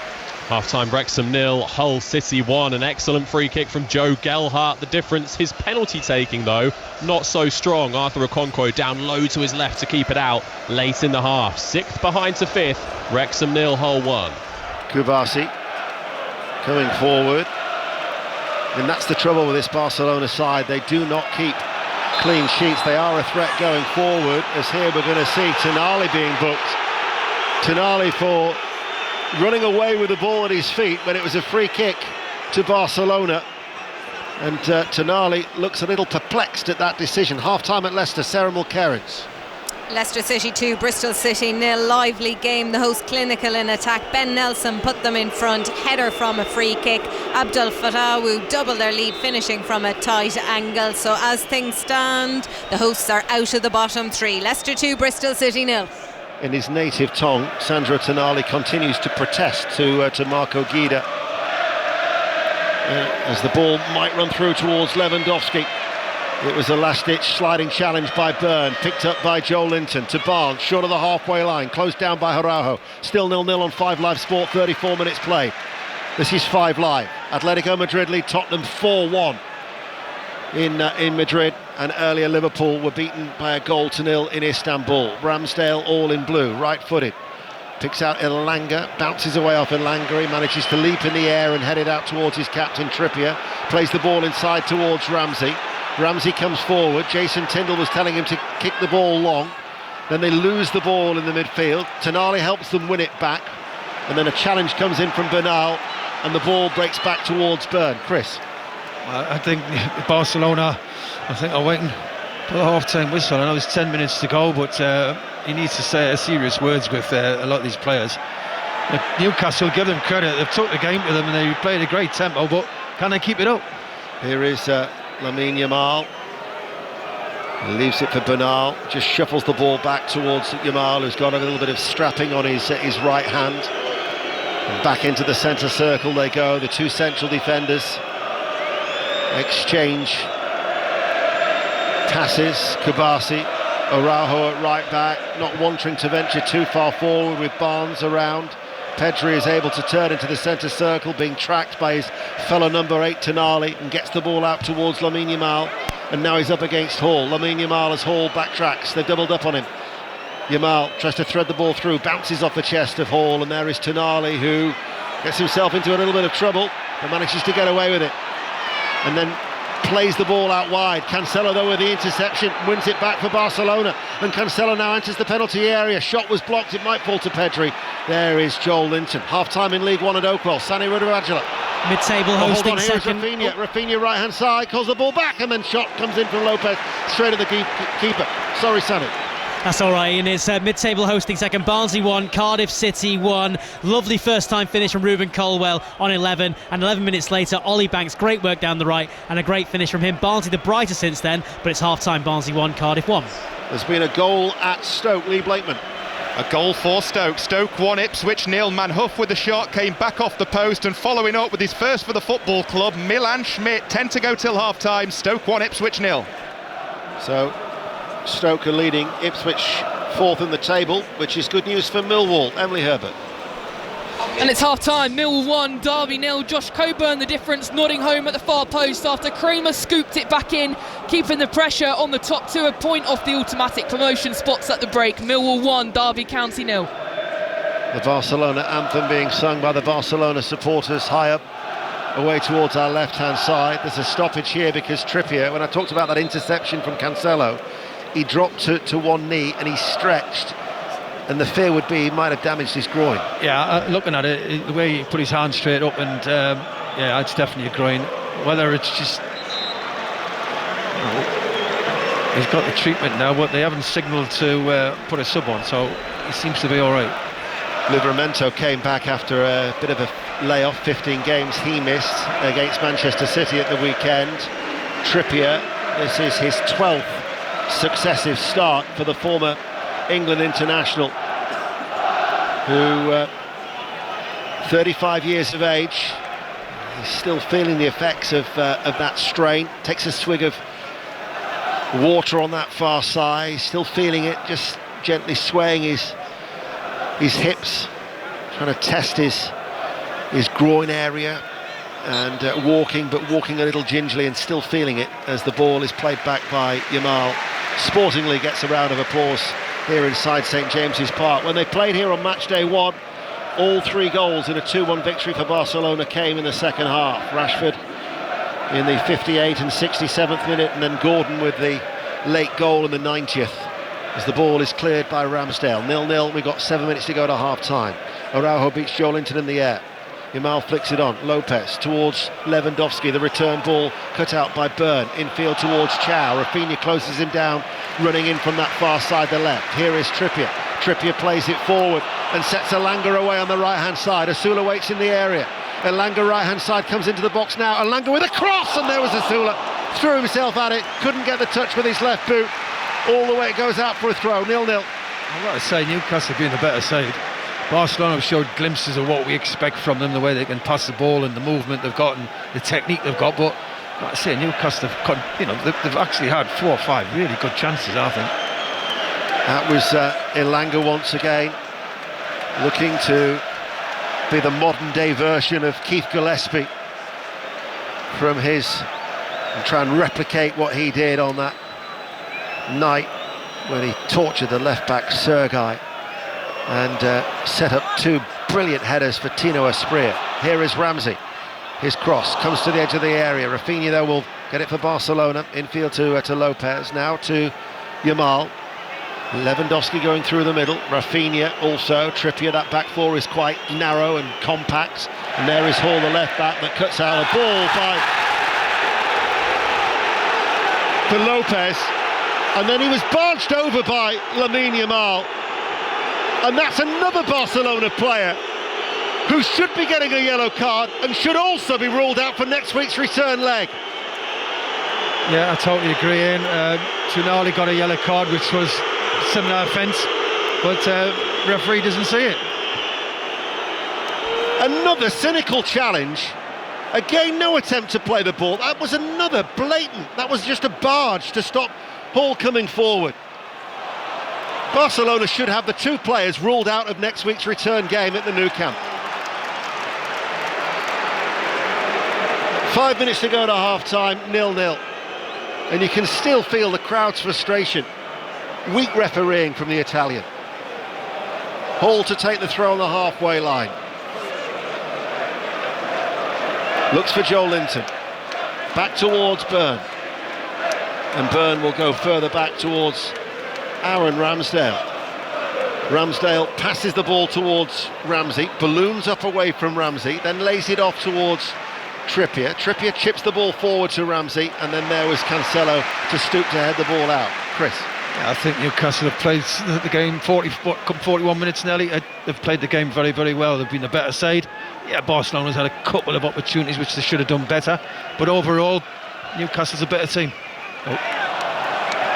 Half-time Wrexham 0, Hull City 1. An excellent free kick from Joe Gelhardt. The difference, his penalty taking though, not so strong. Arthur Okonkwo down low to his left to keep it out late in the half. 6th behind to 5th. Wrexham 0, Hull 1. Kubasi coming forward. And that's the trouble with this Barcelona side. They do not keep clean sheets. They are a threat going forward, as here we're going to see Tonali being booked. Tonali for running away with the ball at his feet when it was a free kick to Barcelona, and Tonali looks a little perplexed at that decision. Half-time at Leicester. Sarah Mulkerins. Leicester City 2, Bristol City 0. Lively game, the host clinical in attack. Ben Nelson put them in front, header from a free kick. Abdul Fatawu doubled their lead, finishing from a tight angle. So as things stand, the hosts are out of the bottom 3. Leicester 2, Bristol City 0. In his native tongue, Sandro Tonali continues to protest to Marco Guida as the ball might run through towards Lewandowski. It was a last-ditch sliding challenge by Byrne, picked up by Joe Linton to Barnes, short of the halfway line, closed down by Araujo. Still 0-0 on 5 Live Sport, 34 minutes played. This is 5 Live. Atletico Madrid lead Tottenham 4-1 in Madrid, and earlier Liverpool were beaten by 1-0 in Istanbul. Ramsdale all in blue, right-footed. Picks out Elanga, bounces away off Elanga. He manages to leap in the air and head it out towards his captain Trippier. Plays the ball inside towards Ramsey. Ramsey comes forward. Jason Tindall was telling him to kick the ball long. Then they lose the ball in the midfield. Tonali helps them win it back, and then a challenge comes in from Bernal, and the ball breaks back towards Byrne. Chris? I think Barcelona, are waiting The half-time whistle. I know it's 10 minutes to go, but he needs to say serious words with a lot of these players. Newcastle, give them credit. They've took the game to them and they played a great tempo, but can they keep it up? Here is Lamine Yamal. He leaves it for Bernal. Just shuffles the ball back towards Yamal, who's got a little bit of strapping on his right hand. And back into the centre circle they go. The two central defenders exchange passes. Kabasi, Araujo at right back, not wanting to venture too far forward with Barnes around. Pedri is able to turn into the centre circle, being tracked by his fellow number 8 Tonali, and gets the ball out towards Lamine Yamal. And now he's up against Hall. Lamine Yamal as Hall backtracks. They've doubled up on him. Yamal tries to thread the ball through, bounces off the chest of Hall, and there is Tonali, who gets himself into a little bit of trouble, but manages to get away with it. And then plays the ball out wide. Cancelo, though, with the interception, wins it back for Barcelona, and Cancelo now enters the penalty area. Shot was blocked, it might fall to Pedri. There is Joel Linton. Half-time in League One at Oakwell. Sani Rudavagila. Mid-table hosting second. Rafinha right hand side, calls the ball back, and then shot comes in from Lopez straight at the keeper. Sorry, Sani. That's all right, and it's mid-table hosting second. Barnsley 1, Cardiff City 1. Lovely first-time finish from Ruben Colwell on 11, and 11 minutes later, Ollie Banks, great work down the right, and a great finish from him. Barnsley the brighter since then, but it's half-time. Barnsley 1, Cardiff 1. There's been a goal at Stoke. Lee Blakeman. A goal for Stoke. Stoke 1, Ipswich 0. Manhuff with the shot, came back off the post, and following up with his first for the football club, Milan Schmidt. 10 to go till half-time. Stoke 1, Ipswich 0. So Stoke are leading, Ipswich fourth in the table, which is good news for Millwall. Emily Herbert. And it's half-time, Millwall 1, Derby 0. Josh Coburn the difference, nodding home at the far post after Kramer scooped it back in, keeping the pressure on the top two, a point off the automatic promotion spots at the break. Millwall 1, Derby County 0. The Barcelona anthem being sung by the Barcelona supporters high up away towards our left-hand side. There's a stoppage here because Trippier, when I talked about that interception from Cancelo, he dropped to one knee and he stretched, and the fear would be he might have damaged his groin. Yeah, looking at it, the way he put his hand straight up, and yeah, it's definitely a groin. Whether it's just, you know, he's got the treatment now, but they haven't signalled to put a sub on, so he seems to be all right. Livramento came back after a bit of a layoff. 15 games he missed against Manchester City at the weekend. Trippier, this is his 12th successive start for the former England international, who 35 years of age. He's still feeling the effects of that strain. Takes a swig of water on that far side, still feeling it, just gently swaying his hips, trying to test his groin area, and walking a little gingerly, and still feeling it as the ball is played back by Yamal. Sportingly gets a round of applause here inside St James's Park. When they played here on match day 1, all 3 goals in a 2-1 victory for Barcelona came in the second half. Rashford in the 58th and 67th minute, and then Gordon with the late goal in the 90th as the ball is cleared by Ramsdale. 0-0, we've got 7 minutes to go to half-time. Araujo beats Joe Linton in the air. Yamal flicks it on, Lopez towards Lewandowski, the return ball cut out by Byrne, infield towards Chow. Rafinha closes him down, running in from that far side, the left. Here is Trippier. Trippier plays it forward and sets Elanga away on the right-hand side. Asula waits in the area. Elanga right-hand side comes into the box now. Elanga with a cross, and there was Asula. Threw himself at it, couldn't get the touch with his left boot. All the way it goes out for a throw, 0-0. I've got to say, Newcastle being the better side. Barcelona have showed glimpses of what we expect from them, the way they can pass the ball and the movement they've got and the technique they've got. But like I say, Newcastle they've actually had 4 or 5 really good chances, I think. That was Elanga once again, looking to be the modern day version of Keith Gillespie from his, and try and replicate what he did on that night when he tortured the left back Sergei and set up 2 brilliant headers for Tino Asprilla. Here is Ramsey. His cross comes to the edge of the area. Rafinha though will get it for Barcelona. Infield to Lopez, now to Yamal. Lewandowski going through the middle. Rafinha also. Trippier, that back four is quite narrow and compact. And there is Hall, the left back, that cuts out a ball for Lopez. And then he was barged over by Lamine Yamal. And that's another Barcelona player who should be getting a yellow card and should also be ruled out for next week's return leg. Yeah, I totally agree, Ian. Tonali got a yellow card, which was similar offence, but referee doesn't see it. Another cynical challenge. Again, no attempt to play the ball. That was another blatant. That was just a barge to stop Hall coming forward. Barcelona should have the two players ruled out of next week's return game at the Nou Camp. 5 minutes to go to half-time, 0-0. And you can still feel the crowd's frustration. Weak refereeing from the Italian. Hall to take the throw on the halfway line. Looks for Joe Linton. Back towards Byrne. And Byrne will go further back towards Aaron Ramsdale. Ramsdale passes the ball towards Ramsey, balloons up away from Ramsey, then lays it off towards Trippier. Trippier chips the ball forward to Ramsey, and then there was Cancelo to stoop to head the ball out. Chris? I think Newcastle have played the game 41 minutes nearly. They've played the game very, very well. They've been the better side. Yeah, Barcelona's had a couple of opportunities which they should have done better, but overall Newcastle's a better team.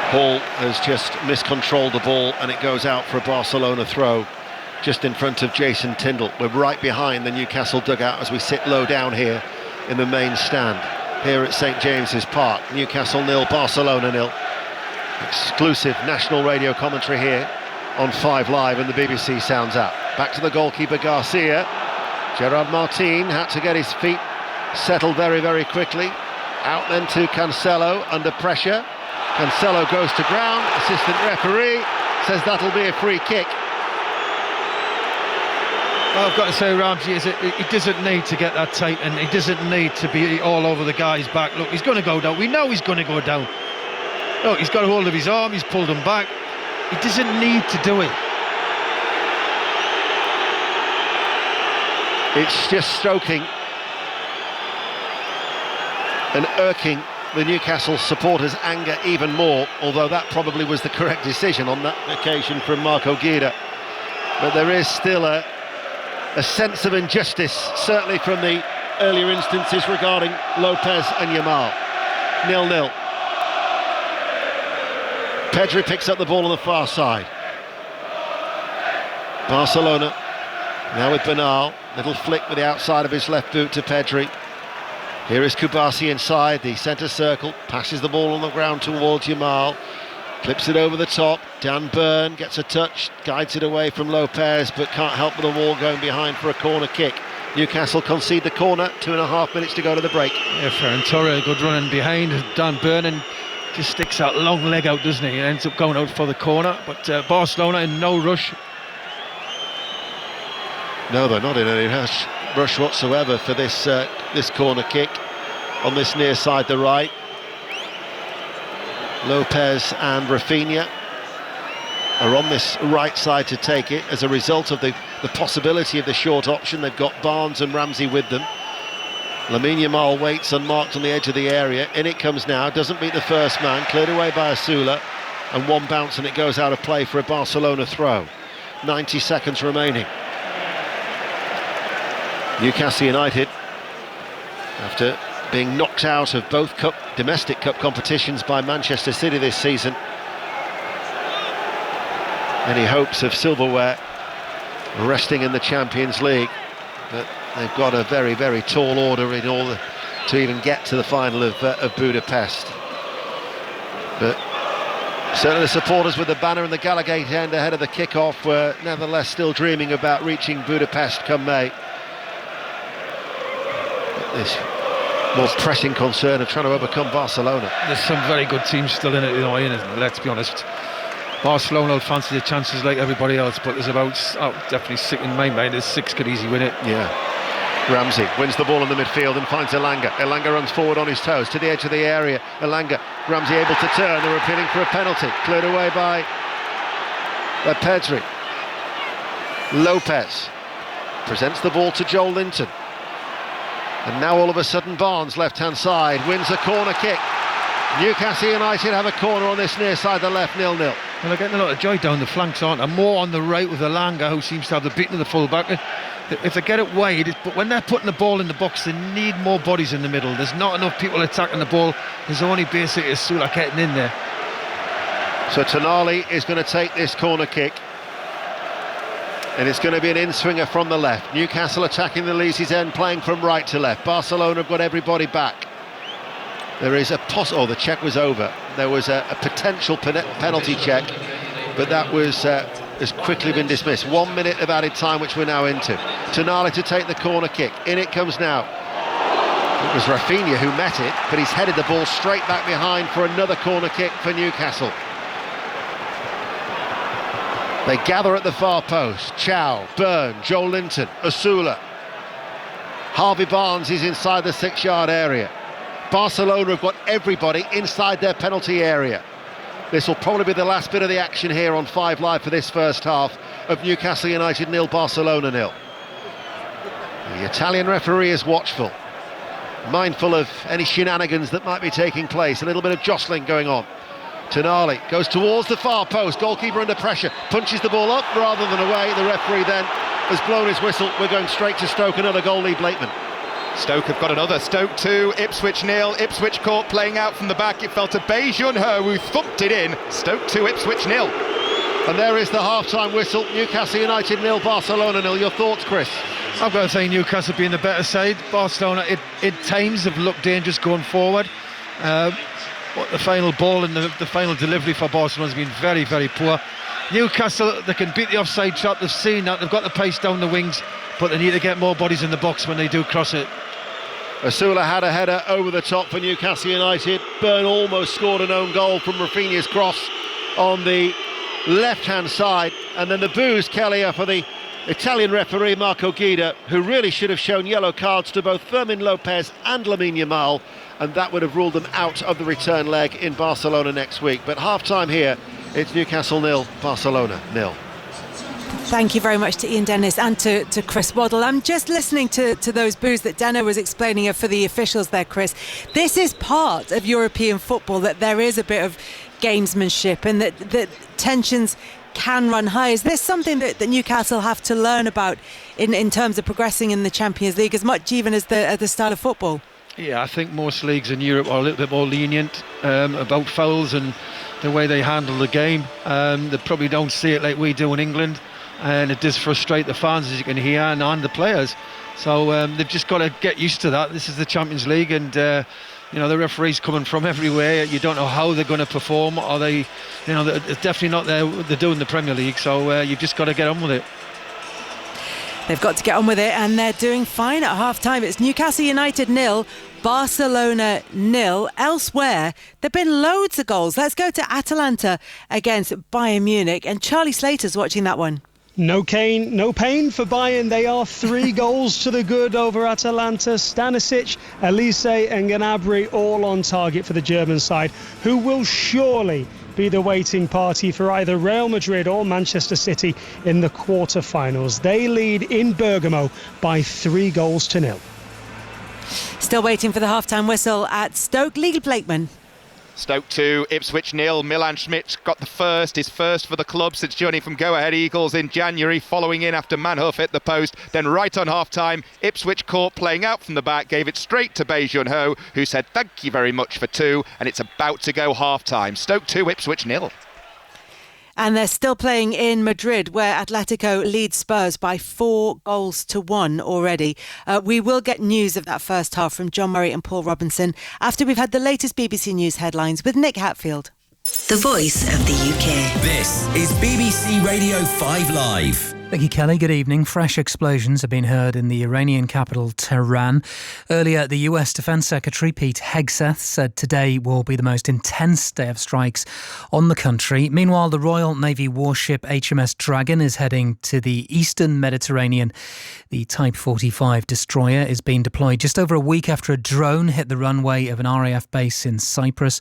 Hall has just miscontrolled the ball and it goes out for a Barcelona throw just in front of Jason Tindall. We're right behind the Newcastle dugout as we sit low down here in the main stand here at St James's Park. Newcastle 0, Barcelona 0. Exclusive national radio commentary here on 5 Live, and the BBC sounds out. Back to the goalkeeper Garcia. Gerard Martin had to get his feet settled very, very quickly. Out then to Cancelo under pressure. Cancelo goes to ground. Assistant referee says that'll be a free kick. Well, I've got to say, Ramsey, he doesn't need to get that tight, and he doesn't need to be all over the guy's back. Look, he's going to go down. We know he's going to go down. Look, he's got a hold of his arm, he's pulled him back. He doesn't need to do it. It's just stoking and irking the Newcastle supporters' anger even more, although that probably was the correct decision on that occasion from Marco Guida. But there is still a sense of injustice, certainly from the earlier instances regarding Lopez and Yamal. 0-0. Pedri picks up the ball on the far side. Barcelona now with Bernal. Little flick with the outside of his left boot to Pedri. Here is Kubasi inside the centre circle. Passes the ball on the ground towards Yamal. Clips it over the top. Dan Burn gets a touch, guides it away from Lopez, but can't help with the wall going behind for a corner kick. Newcastle concede the corner. 2.5 minutes to go to the break. Yeah, Ferran Torres, good running behind. Dan Burn and just sticks that long leg out, doesn't he? He ends up going out for the corner, but Barcelona in no rush. No, they're not in any rush whatsoever for this this corner kick on this near side, the right. Lopez and Rafinha are on this right side to take it as a result of the possibility of the short option. They've got Barnes and Ramsey with them. Lamine Yamal waits unmarked on the edge of the area. In it comes now, doesn't beat the first man, cleared away by Asula, and one bounce and it goes out of play for a Barcelona throw. 90 seconds remaining. Newcastle United, after being knocked out of both domestic cup competitions by Manchester City this season, any hopes of silverware resting in the Champions League, but they've got a very, very tall order in order to even get to the final of Budapest. But certainly the supporters with the banner and the Gallagher end ahead of the kick-off were nevertheless still dreaming about reaching Budapest come May. This more pressing concern of trying to overcome Barcelona. There's some very good teams still in it, Ian, isn't it? Let's be honest. Barcelona will fancy the chances like everybody else, but there's about, definitely six in my mind, there's 6 could easily win it. Yeah. Ramsey wins the ball in the midfield and finds Elanga. Elanga runs forward on his toes to the edge of the area. Elanga, Ramsey able to turn. They're appealing for a penalty. Cleared away by Pedri. Lopez presents the ball to Joel Linton. And now all of a sudden Barnes, left-hand side, wins a corner kick. Newcastle United have a corner on this near side, the left, 0-0. Well, they're getting a lot of joy down the flanks, aren't they? More on the right with Alanga, who seems to have the beating of the full-back. If they get it wide, but when they're putting the ball in the box, they need more bodies in the middle. There's not enough people attacking the ball. There's only basically Asula getting in there. So Tonali is going to take this corner kick. And it's going to be an in-swinger from the left. Newcastle attacking the Leesy's end, playing from right to left. Barcelona have got everybody back. There is a the check was over. There was a potential penalty check, but that was has quickly been dismissed. 1 minute of added time, which we're now into. Tonali to take the corner kick. In it comes now. It was Rafinha who met it, but he's headed the ball straight back behind for another corner kick for Newcastle. They gather at the far post. Chow, Byrne, Joel Linton, Asula. Harvey Barnes is inside the 6-yard area. Barcelona have got everybody inside their penalty area. This will probably be the last bit of the action here on 5 Live for this first half of Newcastle United 0, Barcelona 0. The Italian referee is watchful, mindful of any shenanigans that might be taking place. A little bit of jostling going on. Tonali goes towards the far post, goalkeeper under pressure, punches the ball up rather than away. The referee then has blown his whistle. We're going straight to Stoke, another goal, Lee Blakeman. Stoke have got another. Stoke 2, Ipswich 0. Ipswich caught playing out from the back. It fell to Bae Jun-ho, who thumped it in. Stoke 2, Ipswich 0. And there is the half-time whistle. Newcastle United 0, Barcelona 0. Your thoughts, Chris? I've got to say Newcastle being the better side. Barcelona at times have looked dangerous going forward. But the final ball and the final delivery for Barcelona has been very, very poor. Newcastle, they can beat the offside trap. They've seen that. They've got the pace down the wings, but they need to get more bodies in the box when they do cross it. Asula had a header over the top for Newcastle United. Byrne almost scored an own goal from Rafinha's cross on the left-hand side. And then the boos, Kelly, are for the Italian referee Marco Guida, who really should have shown yellow cards to both Fermin Lopez and Lamine Yamal, and that would have ruled them out of the return leg in Barcelona next week. But half-time here, it's Newcastle 0, Barcelona 0. Thank you very much to Ian Dennis and to Chris Waddle. I'm just listening to those boos that Deno was explaining for the officials there, Chris. This is part of European football, that there is a bit of gamesmanship and that tensions can run high. Is this something that Newcastle have to learn about in terms of progressing in the Champions League, as much even as the style of football? Yeah, I think most leagues in Europe are a little bit more lenient about fouls and the way they handle the game. They probably don't see it like we do in England, and it does frustrate the fans, as you can hear, and the players. So they've just got to get used to that. This is the Champions League, and the referees coming from everywhere. You don't know how they're going to perform. Are they, they're definitely not there. They're doing the Premier League, so you've just got to get on with it. They've got to get on with it, and they're doing fine at half-time. It's Newcastle United 0, Barcelona 0. Elsewhere, there have been loads of goals. Let's go to Atalanta against Bayern Munich, and Charlie Slater's watching that one. No pain for Bayern. They are 3 goals to the good over Atalanta. Stanisic, Elise and Gnabry all on target for the German side, who will surely be the waiting party for either Real Madrid or Manchester City in the quarter-finals. They lead in Bergamo by 3 goals to 0. Still waiting for the half-time whistle at Stoke. Lee Blakeman. Stoke 2, Ipswich 0. Milan Schmidt got his first for the club since joining from Go Ahead Eagles in January, following in after Manhoef hit the post. Then right on half-time, Ipswich caught playing out from the back, gave it straight to Bae Jun-ho, who said thank you very much for 2, and it's about to go half-time. Stoke 2, Ipswich 0. And they're still playing in Madrid, where Atletico leads Spurs by 4 goals to 1 already. We will get news of that first half from John Murray and Paul Robinson after we've had the latest BBC News headlines with Nick Hatfield. The voice of the UK. This is BBC Radio 5 Live. Vicky Kelly, good evening. Fresh explosions have been heard in the Iranian capital, Tehran. Earlier, the US Defence Secretary Pete Hegseth said today will be the most intense day of strikes on the country. Meanwhile, the Royal Navy warship HMS Dragon is heading to the eastern Mediterranean. The Type 45 destroyer is being deployed just over a week after a drone hit the runway of an RAF base in Cyprus.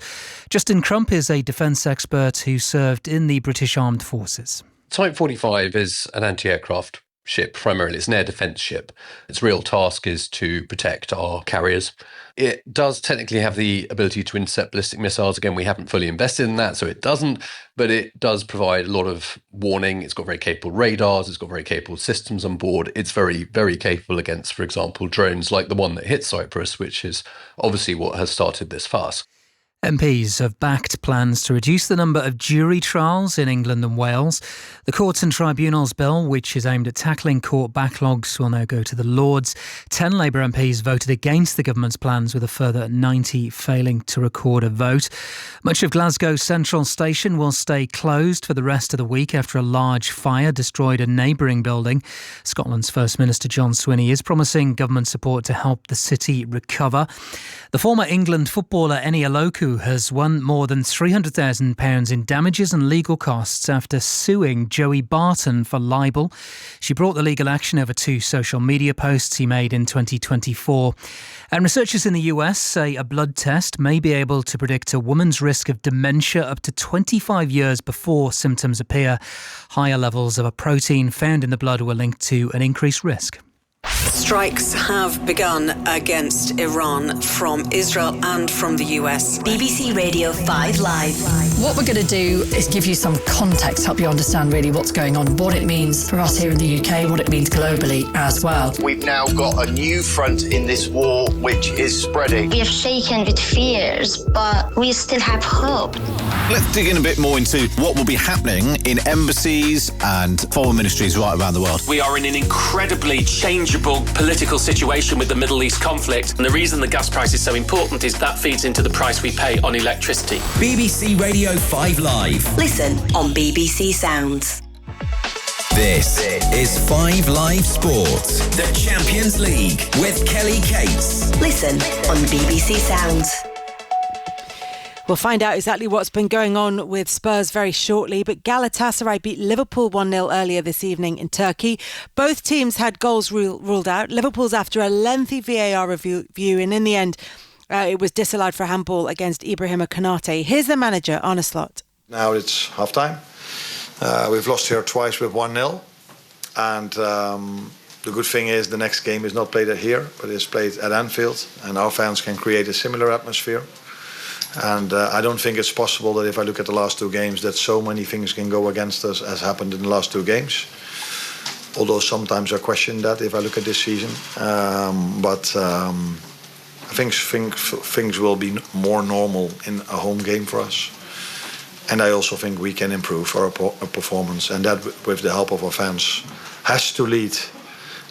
Justin Crump is a defence expert who served in the British Armed Forces. Type 45 is an anti-aircraft ship primarily. It's an air defence ship. Its real task is to protect our carriers. It does technically have the ability to intercept ballistic missiles. Again, we haven't fully invested in that, so it doesn't, but it does provide a lot of warning. It's got very capable radars. It's got very capable systems on board. It's very, very capable against, for example, drones like the one that hit Cyprus, which is obviously what has started this farce. MPs have backed plans to reduce the number of jury trials in England and Wales. The Courts and Tribunals Bill, which is aimed at tackling court backlogs, will now go to the Lords. 10 Labour MPs voted against the government's plans, with a further 90 failing to record a vote. Much of Glasgow Central Station will stay closed for the rest of the week after a large fire destroyed a neighbouring building. Scotland's First Minister John Swinney is promising government support to help the city recover. The former England footballer Eni Aloku has won more than £300,000 in damages and legal costs after suing Joey Barton for libel. She brought the legal action over 2 social media posts he made in 2024. And researchers in the US say a blood test may be able to predict a woman's risk of dementia up to 25 years before symptoms appear. Higher levels of a protein found in the blood were linked to an increased risk. Strikes have begun against Iran from Israel and from the US. BBC Radio 5 Live. What we're going to do is give you some context, help you understand really what's going on, what it means for us here in the UK, what it means globally as well. We've now got a new front in this war which is spreading. We are shaken with fears, but we still have hope. Let's dig in a bit more into what will be happening in embassies and foreign ministries right around the world. We are in an incredibly changeable political situation with the Middle East conflict, and the reason the gas price is so important is that feeds into the price we pay on electricity. BBC Radio 5 Live. Listen on BBC Sounds. This is 5 Live Sports, the Champions League with Kelly Cates. Listen on BBC Sounds. We'll find out exactly what's been going on with Spurs very shortly, but Galatasaray beat Liverpool 1-0 earlier this evening in Turkey. Both teams had goals ruled out. Liverpool's after a lengthy VAR review, and in the end, it was disallowed for handball against Ibrahima Konate. Here's the manager, Arne Slot. Now it's half-time. We've lost here twice with 1-0. And the good thing is the next game is not played here, but it's played at Anfield. And our fans can create a similar atmosphere. And I don't think it's possible that if I look at the last 2 games that so many things can go against us as happened in the last 2 games. Although sometimes I question that if I look at this season. But I think things will be more normal in a home game for us. And I also think we can improve our performance. And that, with the help of our fans, has to lead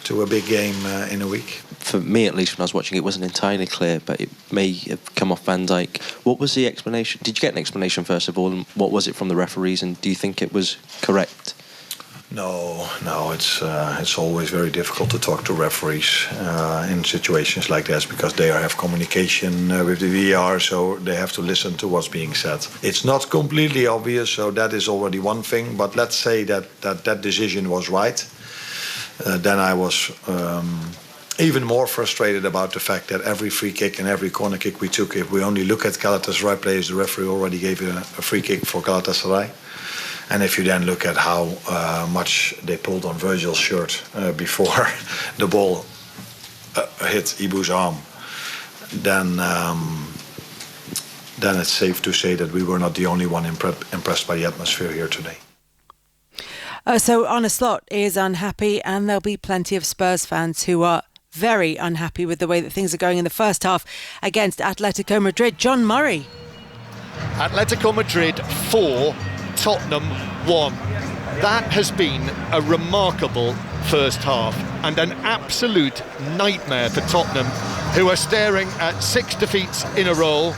to a big game in a week. For me, at least, when I was watching, it wasn't entirely clear, but it may have come off Van Dijk. What was the explanation? Did you get an explanation, first of all, and what was it from the referees, and do you think it was correct? No, it's always very difficult to talk to referees in situations like this because they have communication with the VAR, so they have to listen to what's being said. It's not completely obvious, so that is already one thing, but let's say that decision was right. Then I was even more frustrated about the fact that every free kick and every corner kick we took, if we only look at Galatasaray players, the referee already gave a free kick for Galatasaray. And if you then look at how much they pulled on Virgil's shirt before the ball hit Ibu's arm, then it's safe to say that we were not the only one impressed by the atmosphere here today. So Arne Slot is unhappy, and there'll be plenty of Spurs fans who are very unhappy with the way that things are going in the first half against Atletico Madrid. John Murray. Atletico Madrid 4, Tottenham 1. That has been a remarkable first half and an absolute nightmare for Tottenham, who are staring at 6 defeats in a row,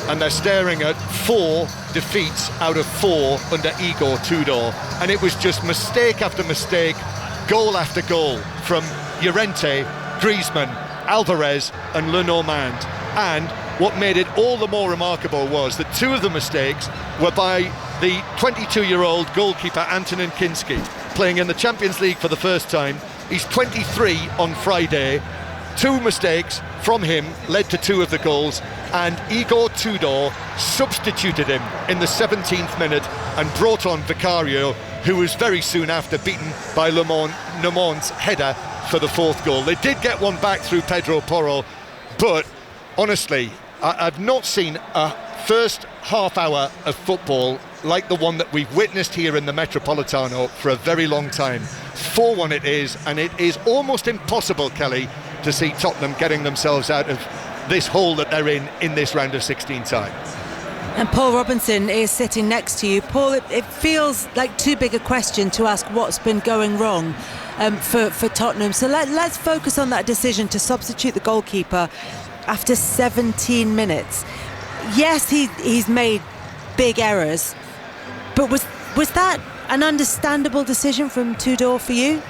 and they're staring at 4 defeats out of 4 under Igor Tudor. And it was just mistake after mistake, goal after goal from Llorente, Griezmann, Alvarez and Lenormand. And what made it all the more remarkable was that 2 of the mistakes were by the 22-year-old goalkeeper Antonin Kinski, playing in the Champions League for the first time. He's 23 on Friday. 2 mistakes from him led to 2 of the goals, and Igor Tudor substituted him in the 17th minute and brought on Vicario, who was very soon after beaten by Nemont's header for the fourth goal. They did get one back through Pedro Porro, but honestly, I've not seen a first half hour of football like the one that we've witnessed here in the Metropolitano for a very long time. 4-1 it is, and it is almost impossible, Kelly, to see Tottenham getting themselves out of this hole that they're in this round of 16 time. And Paul Robinson is sitting next to you. Paul, it feels like too big a question to ask what's been going wrong for Tottenham. So let's focus on that decision to substitute the goalkeeper after 17 minutes. Yes, he's made big errors, but was that an understandable decision from Tudor for you?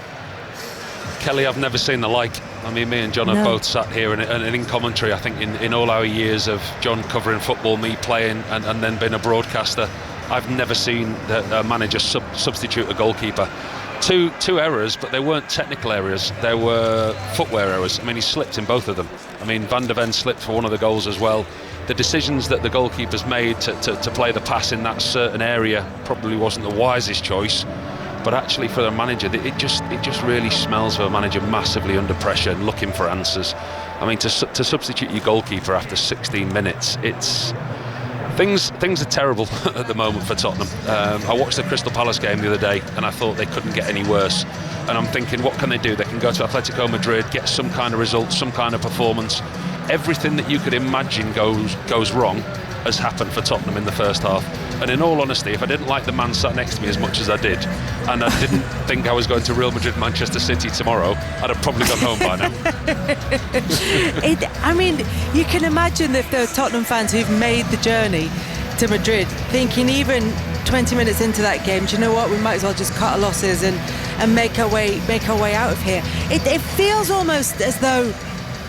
Kelly, I've never seen the like. I mean, me and John have both sat here and in commentary, I think in all our years of John covering football, me playing and then being a broadcaster, I've never seen a manager substitute a goalkeeper. Two errors, but they weren't technical errors, they were footwear errors. I mean, he slipped in both of them. I mean, Van de Ven slipped for one of the goals as well. The decisions that the goalkeepers made to play the pass in that certain area probably wasn't the wisest choice. But actually, for the manager, it just really smells of a manager massively under pressure and looking for answers. I mean, to substitute your goalkeeper after 16 minutes, things are terrible at the moment for Tottenham. I watched the Crystal Palace game the other day, and I thought they couldn't get any worse. And I'm thinking, what can they do? They can go to Atletico Madrid, get some kind of result, some kind of performance. Everything that you could imagine goes wrong has happened for Tottenham in the first half. And in all honesty, if I didn't like the man sat next to me as much as I did, and I didn't think I was going to Real Madrid, Manchester City tomorrow, I'd have probably gone home by now. I mean, you can imagine if there are Tottenham fans who've made the journey to Madrid thinking even 20 minutes into that game, do you know what, we might as well just cut our losses and make our way out of here. It feels almost as though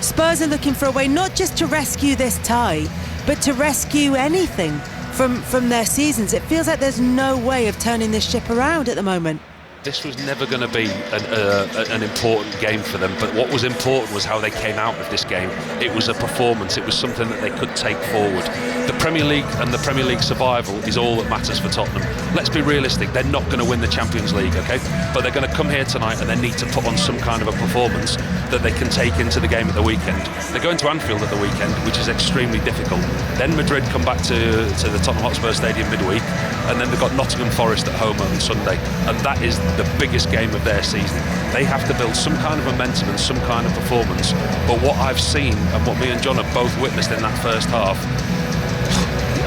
Spurs are looking for a way not just to rescue this tie, but to rescue anything from their seasons. It feels like there's no way of turning this ship around at the moment. This was never going to be an important game for them, but what was important was how they came out of this game. It was a performance, it was something that they could take forward. The Premier League and the Premier League survival is all that matters for Tottenham. Let's be realistic, they're not going to win the Champions League, okay? But they're going to come here tonight and they need to put on some kind of a performance that they can take into the game at the weekend. They're going to Anfield at the weekend, which is extremely difficult. Then Madrid come back to the Tottenham Hotspur Stadium midweek, and then they've got Nottingham Forest at home on Sunday, and that is the biggest game of their season. They have to build some kind of momentum and some kind of performance, but what I've seen and what me and John have both witnessed in that first half,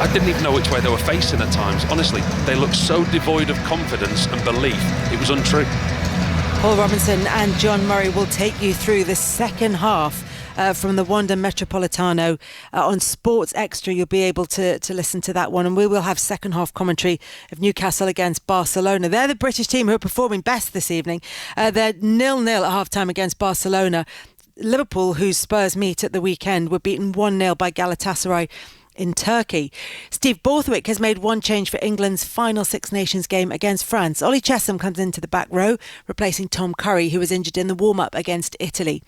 I didn't even know which way they were facing at times. Honestly, they looked so devoid of confidence and belief, it was untrue. Paul Robinson and John Murray will take you through the second half from the Wanda Metropolitano on Sports Extra. You'll be able to listen to that one, and we will have second half commentary of Newcastle against Barcelona. They're the British team who are performing best this evening. They're 0-0 at half-time against Barcelona. Liverpool, whose Spurs meet at the weekend, were beaten 1-0 by Galatasaray in Turkey. Steve Borthwick has made one change for England's final Six Nations game against France. Ollie Chesham comes into the back row, replacing Tom Curry, who was injured in the warm-up against Italy.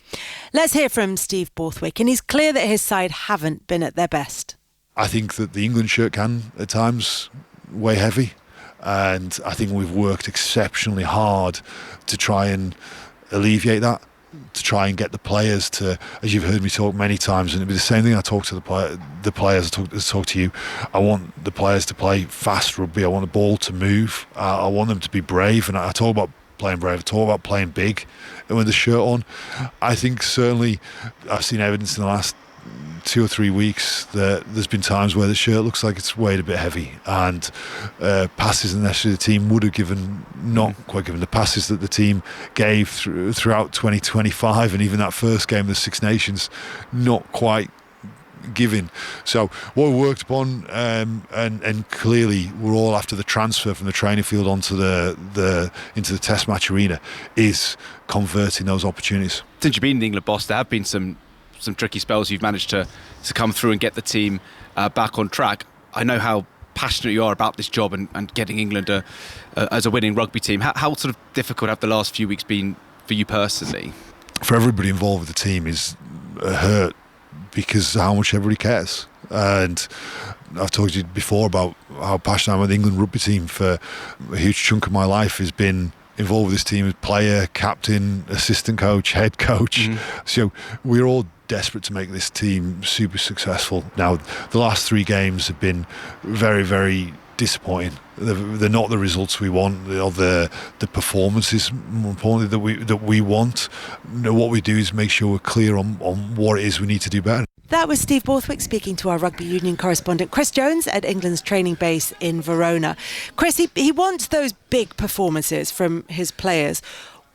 Let's hear from Steve Borthwick, and he's clear that his side haven't been at their best. I think that the England shirt can, at times, weigh heavy, and I think we've worked exceptionally hard to try and alleviate that, to try and get the players to, as you've heard me talk many times, and it'd be the same thing I talk to the players, I talk to you. I want the players to play fast rugby. I want the ball to move. I want them to be brave, and I talk about playing brave, I talk about playing big and with the shirt on. I think certainly I've seen evidence in the last 2 or 3 weeks that there's been times where the shirt looks like it's weighed a bit heavy, and passes that necessarily the team would have not quite given, the passes that the team gave throughout 2025 and even that first game of the Six Nations, not quite giving. So what we worked upon, and clearly we're all after the transfer from the training field onto the into the test match arena, is converting those opportunities. Since you've been in the England boss, there have been some tricky spells. You've managed to come through and get the team back on track. I know how passionate you are about this job and getting England as a winning rugby team. How sort of difficult have the last few weeks been for you personally? For everybody involved with the team is hurt, because how much everybody cares. And I've told you before about how passionate I am with the England rugby team. For a huge chunk of my life has been involved with this team as player, captain, assistant coach, head coach. So we're all desperate to make this team super successful. Now, the last 3 games have been very, very disappointing. They're not the results we want, or the performances, more importantly, that we want. What we do is make sure we're clear on what it is we need to do better. That was Steve Borthwick speaking to our rugby union correspondent Chris Jones at England's training base in Verona. Chris, he wants those big performances from his players.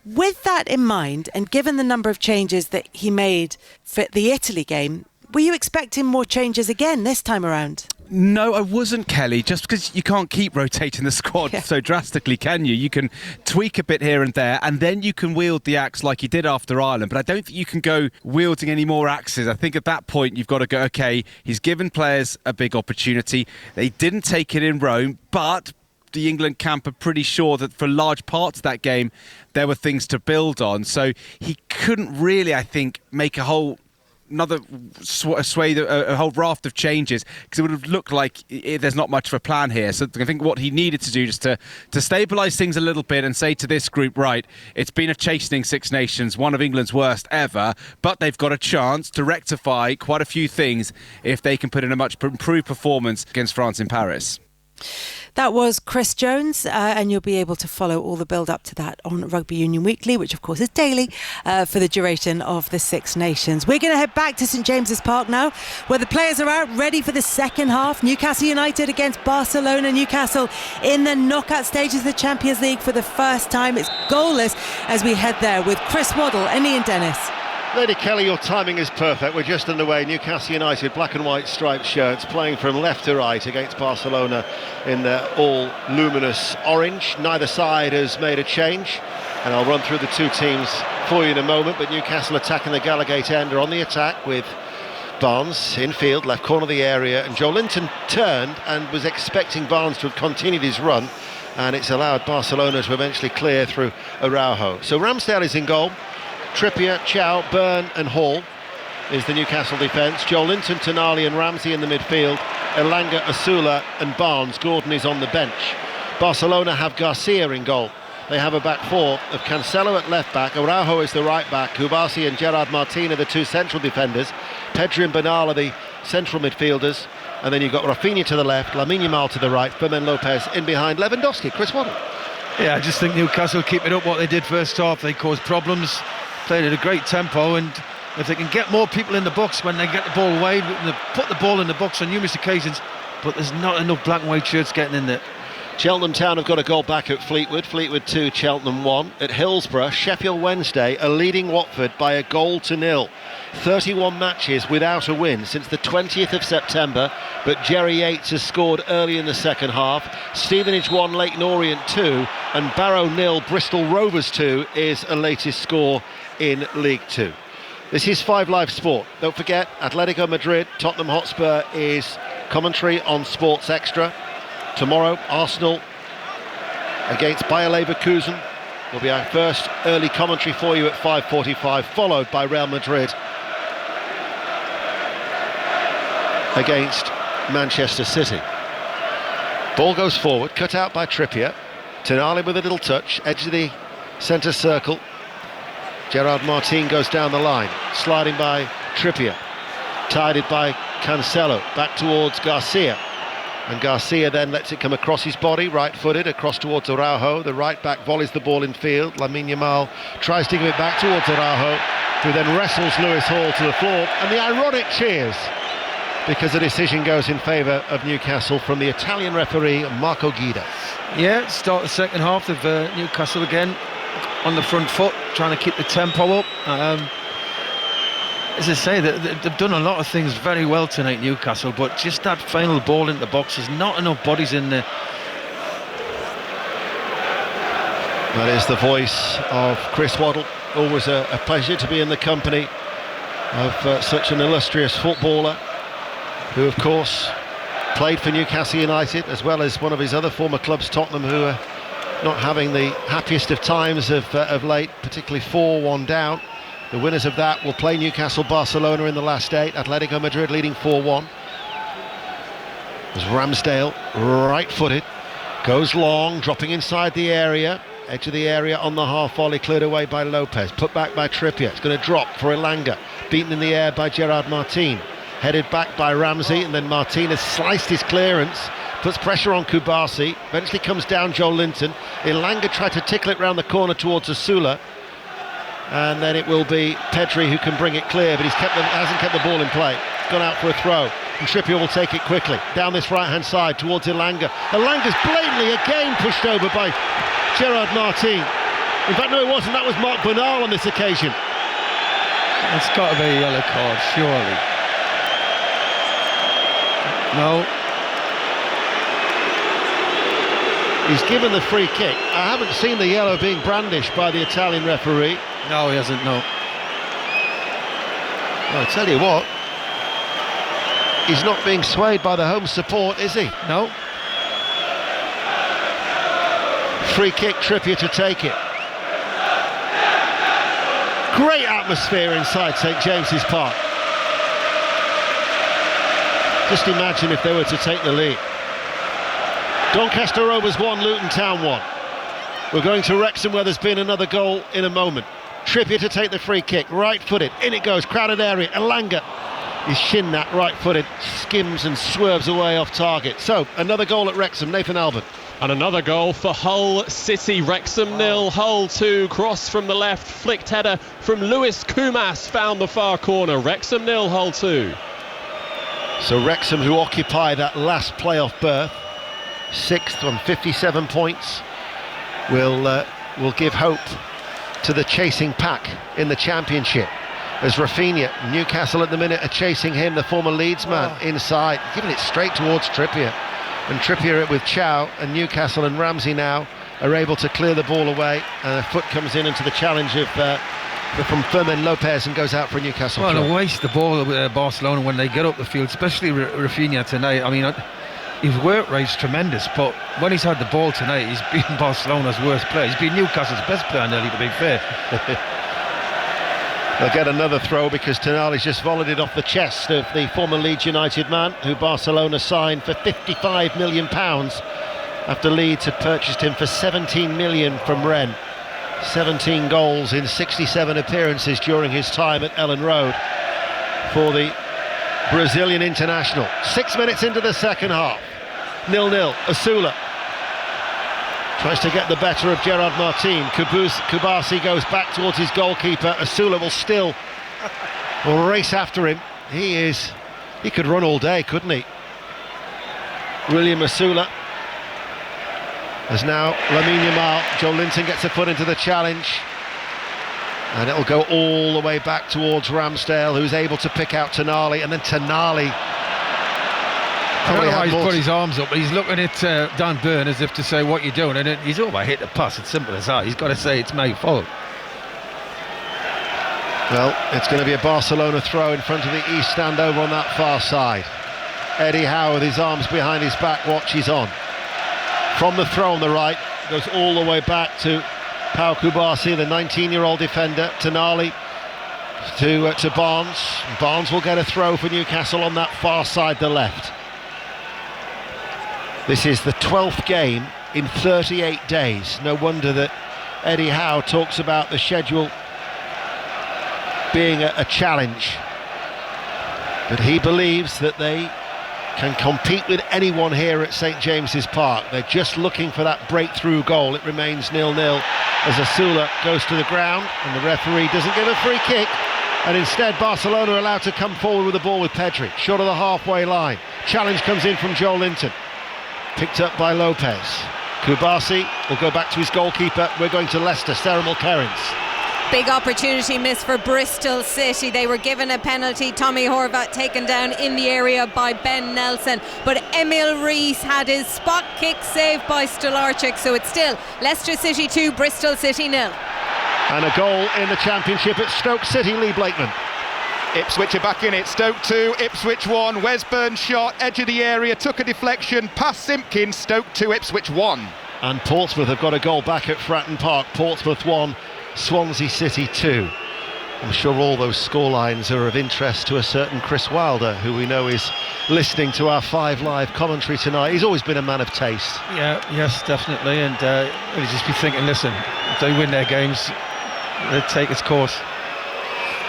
With that in mind, and given the number of changes that he made for the Italy game, were you expecting more changes again this time around? No, I wasn't, Kelly, just because you can't keep rotating the squad so drastically, can you? You can tweak a bit here and there, and then you can wield the axe like you did after Ireland, but I don't think you can go wielding any more axes. I think at that point you've got to go, OK, he's given players a big opportunity. They didn't take it in Rome, but the England camp are pretty sure that for large parts of that game there were things to build on. So he couldn't really, I think, make a whole raft of changes, because it would have looked like there's not much of a plan here. So I think what he needed to do just to stabilise things a little bit and say to this group, right, it's been a chastening Six Nations, one of England's worst ever, but they've got a chance to rectify quite a few things if they can put in a much improved performance against France in Paris. That was Chris Jones, and you'll be able to follow all the build-up to that on Rugby Union Weekly, which of course is daily for the duration of the Six Nations. We're going to head back to St James's Park now, where the players are out ready for the second half. Newcastle United against Barcelona. Newcastle in the knockout stages of the Champions League for the first time. It's goalless as we head there with Chris Waddle and Ian Dennis. Lady Kelly, your timing is perfect. We're just underway. Newcastle United, black and white striped shirts, playing from left to right against Barcelona in their all luminous orange. Neither side has made a change, and I'll run through the two teams for you in a moment. But Newcastle attacking the Gallagate end are on the attack with Barnes infield, left corner of the area, and Joe Linton turned and was expecting Barnes to have continued his run, and it's allowed Barcelona to eventually clear through Araujo. So Ramsdale is in goal. Trippier, Chow, Byrne and Hall is the Newcastle defence. Joe Linton, Tonali and Ramsey in the midfield. Elanga, Asula and Barnes. Gordon is on the bench. Barcelona have Garcia in goal. They have a back four of Cancelo at left back. Araujo is the right back. Kubasi and Gerard Martin are the two central defenders. Pedri and Bernal are the central midfielders. And then you've got Rafinha to the left, Lamine Yamal to the right, Fermin Lopez in behind Lewandowski. Chris Waddle. Yeah, I just think Newcastle keep it up what they did first half. They caused problems, played at a great tempo, and if they can get more people in the box when they get the ball away, they put the ball in the box on numerous occasions, but there's not enough black and white shirts getting in there. Cheltenham Town have got a goal back at Fleetwood. Fleetwood 2, Cheltenham 1. At Hillsborough, Sheffield Wednesday are leading Watford by a 1-0. 31 matches without a win since the 20th of September, but Jerry Yates has scored early in the second half. Stevenage 1, Leyton Orient 2, and Barrow 0, Bristol Rovers 2 is a latest score in League 2. This is 5 Live Sport. Don't forget, Atletico Madrid, Tottenham Hotspur is commentary on Sports Extra. Tomorrow, Arsenal against Bayer Leverkusen will be our first early commentary for you at 5:45, followed by Real Madrid against Manchester City. Ball goes forward, cut out by Trippier. Tonali with a little touch, edge of the centre circle. Gerard Martin goes down the line, sliding by Trippier, tidied by Cancelo, back towards Garcia. And Garcia then lets it come across his body, right-footed, across towards Araujo. The right-back volleys the ball in field. Lamine Yamal tries to give it back towards Araujo, who then wrestles Lewis Hall to the floor. And the ironic cheers, because the decision goes in favour of Newcastle from the Italian referee, Marco Guida. Yeah, start the second half of Newcastle again on the front foot, trying to keep the tempo up. As I say, they've done a lot of things very well tonight, Newcastle, but just that final ball into the box, there's not enough bodies in there. That is the voice of Chris Waddle. Always a pleasure to be in the company of such an illustrious footballer, who of course played for Newcastle United, as well as one of his other former clubs, Tottenham, who are not having the happiest of times of late, particularly 4-1 down. The winners of that will play Newcastle Barcelona in the last 8. Atletico Madrid leading 4-1. As Ramsdale, right-footed, goes long, dropping inside the area, edge of the area on the half volley, cleared away by Lopez, put back by Trippier. It's going to drop for Elanga, beaten in the air by Gerard Martin, headed back by Ramsey, and then Martin has sliced his clearance, puts pressure on Kubasi, eventually comes down Joe Linton. Elanga tried to tickle it round the corner towards Asula, and then it will be Pedri who can bring it clear, but hasn't kept the ball in play. Gone out for a throw, and Trippier will take it quickly down this right-hand side towards Elanga. Elanga's blatantly again pushed over by Gerard Martin. In fact, no, it wasn't. That was Marc Bernal on this occasion. It's got to be a yellow card, surely. No. He's given the free kick. I haven't seen the yellow being brandished by the Italian referee. No, he hasn't, no. Well, I tell you what, he's not being swayed by the home support, is he? No. Free kick, Trippier to take it. Great atmosphere inside St James's Park. Just imagine if they were to take the lead. Doncaster Rovers 1, Luton Town 1. We're going to Wrexham, where there's been another goal in a moment. Trippier to take the free kick, right-footed, in it goes, crowded area, Elanga. His shin that right-footed, skims and swerves away off target. So, another goal at Wrexham, Nathan Albert. And another goal for Hull City. Wrexham 0, Hull 2. Cross from the left, flicked header from Lewis Kumas found the far corner. Wrexham 0, Hull 2. So Wrexham, who occupy that last playoff berth, 6th on 57 points, will give hope to the chasing pack in the Championship. As Rafinha, Newcastle at the minute are chasing him, the former Leeds man, inside, giving it straight towards Trippier. And Trippier with Chow, and Newcastle and Ramsey now are able to clear the ball away, and a foot comes in into the challenge from Fermin Lopez and goes out for Newcastle. Well, a waste the ball with Barcelona when they get up the field, especially Rafinha tonight. I mean, his work rate's tremendous, but when he's had the ball tonight, he's been Barcelona's worst player. He's been Newcastle's best player nearly, to be fair. They'll get another throw because Tonali's just volleyed it off the chest of the former Leeds United man, who Barcelona signed for £55 million after Leeds had purchased him for 17 million from Rennes. 17 goals in 67 appearances during his time at Ellen Road for the Brazilian international. 6 minutes into the second half, 0-0. Asula tries to get the better of Gerard Martin. Kubasi goes back towards his goalkeeper. Asula will still race after him. He could run all day, couldn't he? William Asula. As now Lamine Yamal, Joe Linton gets a foot into the challenge, and it'll go all the way back towards Ramsdale, who's able to pick out Tonali, and then Tonali. I don't know why he's put his arms up. He's looking at Dan Burn as if to say, what you doing? And he's hit the pass. It's simple as that. He's got to say it's my fault. Well, it's going to be a Barcelona throw in front of the East stand over on that far side. Eddie Howe with his arms behind his back watches on. From the throw on the right, goes all the way back to Pau Kubasi, the 19-year-old defender. Tonali to Barnes. Barnes will get a throw for Newcastle on that far side, the left. This is the 12th game in 38 days. No wonder that Eddie Howe talks about the schedule being a challenge. But he believes that they can compete with anyone here at St James's Park. They're just looking for that breakthrough goal. It remains 0-0 as Asula goes to the ground, and the referee doesn't give a free kick, and instead Barcelona are allowed to come forward with the ball with Pedri, short of the halfway line. Challenge comes in from Joe Linton, picked up by Lopez. Kubasi will go back to his goalkeeper. We're going to Leicester, Sarah Mulkerins. Big opportunity missed for Bristol City. They were given a penalty. Tommy Horvath taken down in the area by Ben Nelson, but Emil Rees had his spot kick saved by Stolarczyk, so it's still Leicester City 2, Bristol City 0. And a goal in the Championship at Stoke City, Lee Blakeman. Ipswich are back in it. Stoke 2, Ipswich 1. Wes Burns shot, edge of the area, took a deflection, past Simpkins. Stoke 2, Ipswich 1. And Portsmouth have got a goal back at Fratton Park. Portsmouth 1, Swansea City 2. I'm sure all those scorelines are of interest to a certain Chris Wilder, who we know is listening to our 5 Live commentary tonight. He's always been a man of taste. Yes, definitely. And he'll just be thinking, listen, if they win their games, they'll take its course.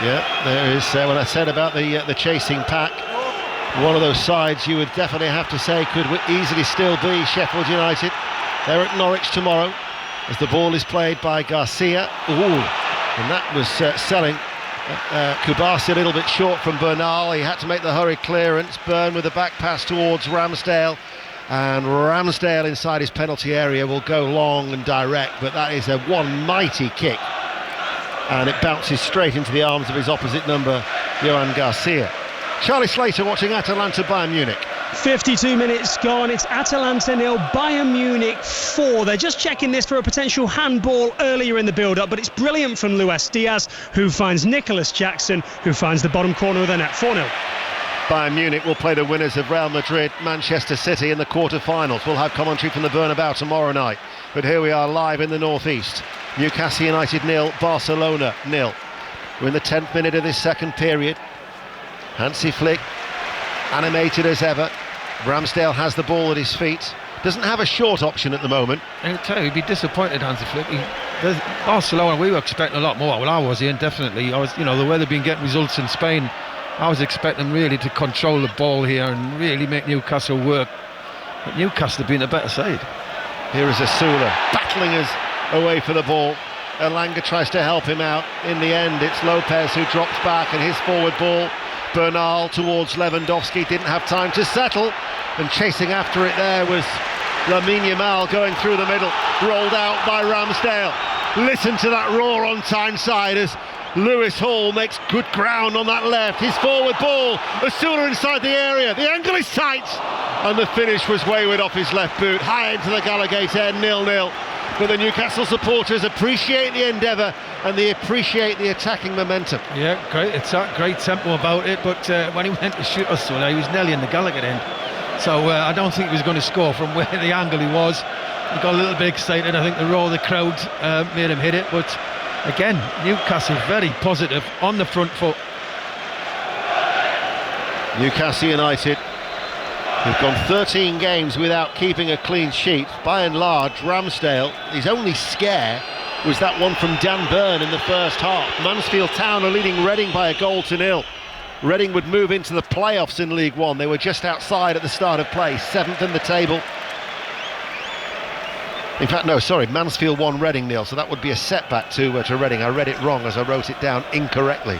Yeah, there is, when I said about the chasing pack, one of those sides you would definitely have to say could easily still be Sheffield United. They're at Norwich tomorrow as the ball is played by Garcia. And that was selling Kubasi a little bit short from Bernal. He had to make the hurry clearance. Byrne with a back pass towards Ramsdale, and Ramsdale inside his penalty area will go long and direct, but that is one mighty kick, and it bounces straight into the arms of his opposite number, Johan Garcia. Charlie Slater watching Atalanta Bayern Munich. 52 minutes gone, it's Atalanta 0, Bayern Munich 4. They're just checking this for a potential handball earlier in the build-up, but it's brilliant from Luis Diaz, who finds Nicholas Jackson, who finds the bottom corner of the net. 4-0. Bayern Munich will play the winners of Real Madrid, Manchester City in the quarter-finals. We'll have commentary from the Bernabeu tomorrow night, but here we are live in the northeast. Newcastle United 0, Barcelona 0. We're in the 10th minute of this second period. Hansi Flick, animated as ever. Ramsdale has the ball at his feet. Doesn't have a short option at the moment. I'll tell you, he'd be disappointed, Hansi Flick. Barcelona, we were expecting a lot more. Well, I was, Ian, definitely. I was, the way they've been getting results in Spain, I was expecting them really to control the ball here and really make Newcastle work. But Newcastle have been a better side. Here is Asula battling us away for the ball. Elanga tries to help him out. In the end, it's Lopez who drops back, and his forward ball. Bernal towards Lewandowski, didn't have time to settle, and chasing after it there was Lamine Yamal going through the middle, rolled out by Ramsdale. Listen to that roar on Tyneside as Lewis Hall makes good ground on that left. His forward ball, Asula inside the area, the angle is tight, and the finish was wayward off his left boot, high into the Gallowgate end, 0-0. But the Newcastle supporters appreciate the endeavour and they appreciate the attacking momentum. Yeah, great tempo about it, but when he went to shoot Asula, he was nearly in the Gallowgate end. So I don't think he was going to score from where the angle he was. He got a little bit excited. I think the roar of the crowd made him hit it, but again, Newcastle very positive on the front foot. Newcastle United, who've gone 13 games without keeping a clean sheet. By and large, Ramsdale, his only scare was that one from Dan Burn in the first half. Mansfield Town are leading Reading by 1-0. Reading would move into the playoffs in League One. They were just outside at the start of play, 7th in the table. In fact, no, sorry, Mansfield 1, Reading 0, so that would be a setback to Reading. I read it wrong as I wrote it down incorrectly.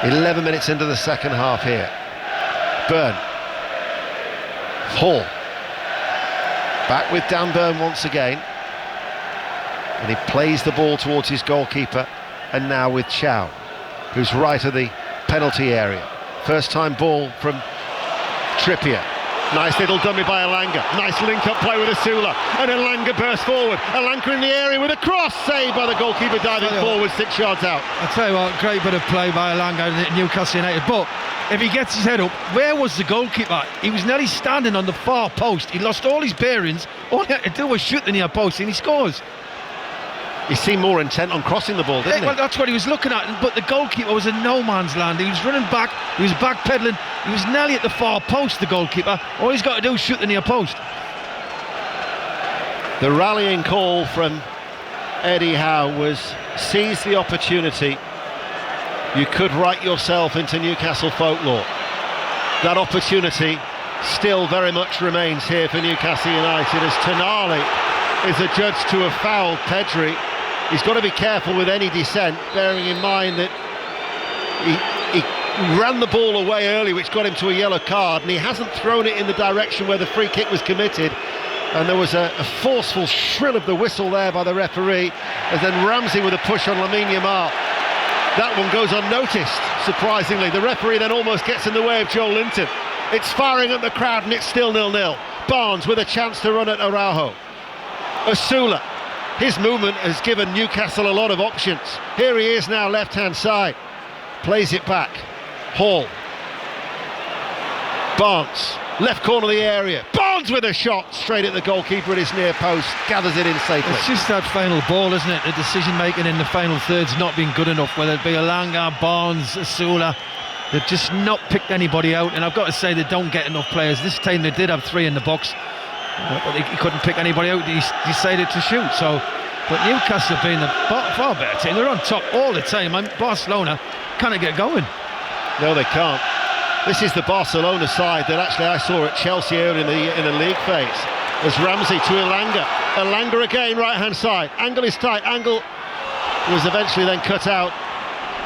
11 minutes into the second half here. Burn. Hall. Back with Dan Burn once again. And he plays the ball towards his goalkeeper, and now with Chow, who's right of the penalty area. First time ball from Trippier. Nice little dummy by Elanga. Nice link-up play with Asula, and Elanga bursts forward. Elanga in the area with a cross, saved by the goalkeeper diving forward 6 yards out. I'll tell you what, great bit of play by Elanga at Newcastle United, but if he gets his head up, where was the goalkeeper? He was nearly standing on the far post. He lost all his bearings. All he had to do was shoot the near post, and he scores. He seemed more intent on crossing the ball, didn't he? Well, that's what he was looking at, but the goalkeeper was in no man's land. He was running back, he was backpedaling, he was nearly at the far post, the goalkeeper. All he's got to do is shoot the near post. The rallying call from Eddie Howe was seize the opportunity. You could write yourself into Newcastle folklore. That opportunity still very much remains here for Newcastle United as Tonali is adjudged to have fouled Pedri. He's got to be careful with any dissent, bearing in mind that he ran the ball away early, which got him to a yellow card, and he hasn't thrown it in the direction where the free kick was committed. And there was a forceful shrill of the whistle there by the referee, as then Ramsey with a push on Lamine Yamal. That one goes unnoticed, surprisingly. The referee then almost gets in the way of Joe Linton. It's firing at the crowd, and it's still 0-0. Barnes with a chance to run at Araujo. Asula, his movement has given Newcastle a lot of options. Here he is now, left-hand side. Plays it back. Hall. Barnes, left corner of the area. Barnes Burns with a shot straight at the goalkeeper at his near post, gathers it in safely. It's just that final ball, isn't it? The decision making in the final third's not been good enough, whether it be Elanga, Barnes, Asula. They've just not picked anybody out, and I've got to say they don't get enough players. This time they did have 3 in the box, but he couldn't pick anybody out. He decided to shoot. But Newcastle have been the far better team. They're on top all the time. Barcelona can't get going. No, they can't. This is the Barcelona side that actually I saw at Chelsea earlier in the league phase. There's Ramsey to Elanga. Elanga again, right-hand side. Angle is tight. Angle was eventually then cut out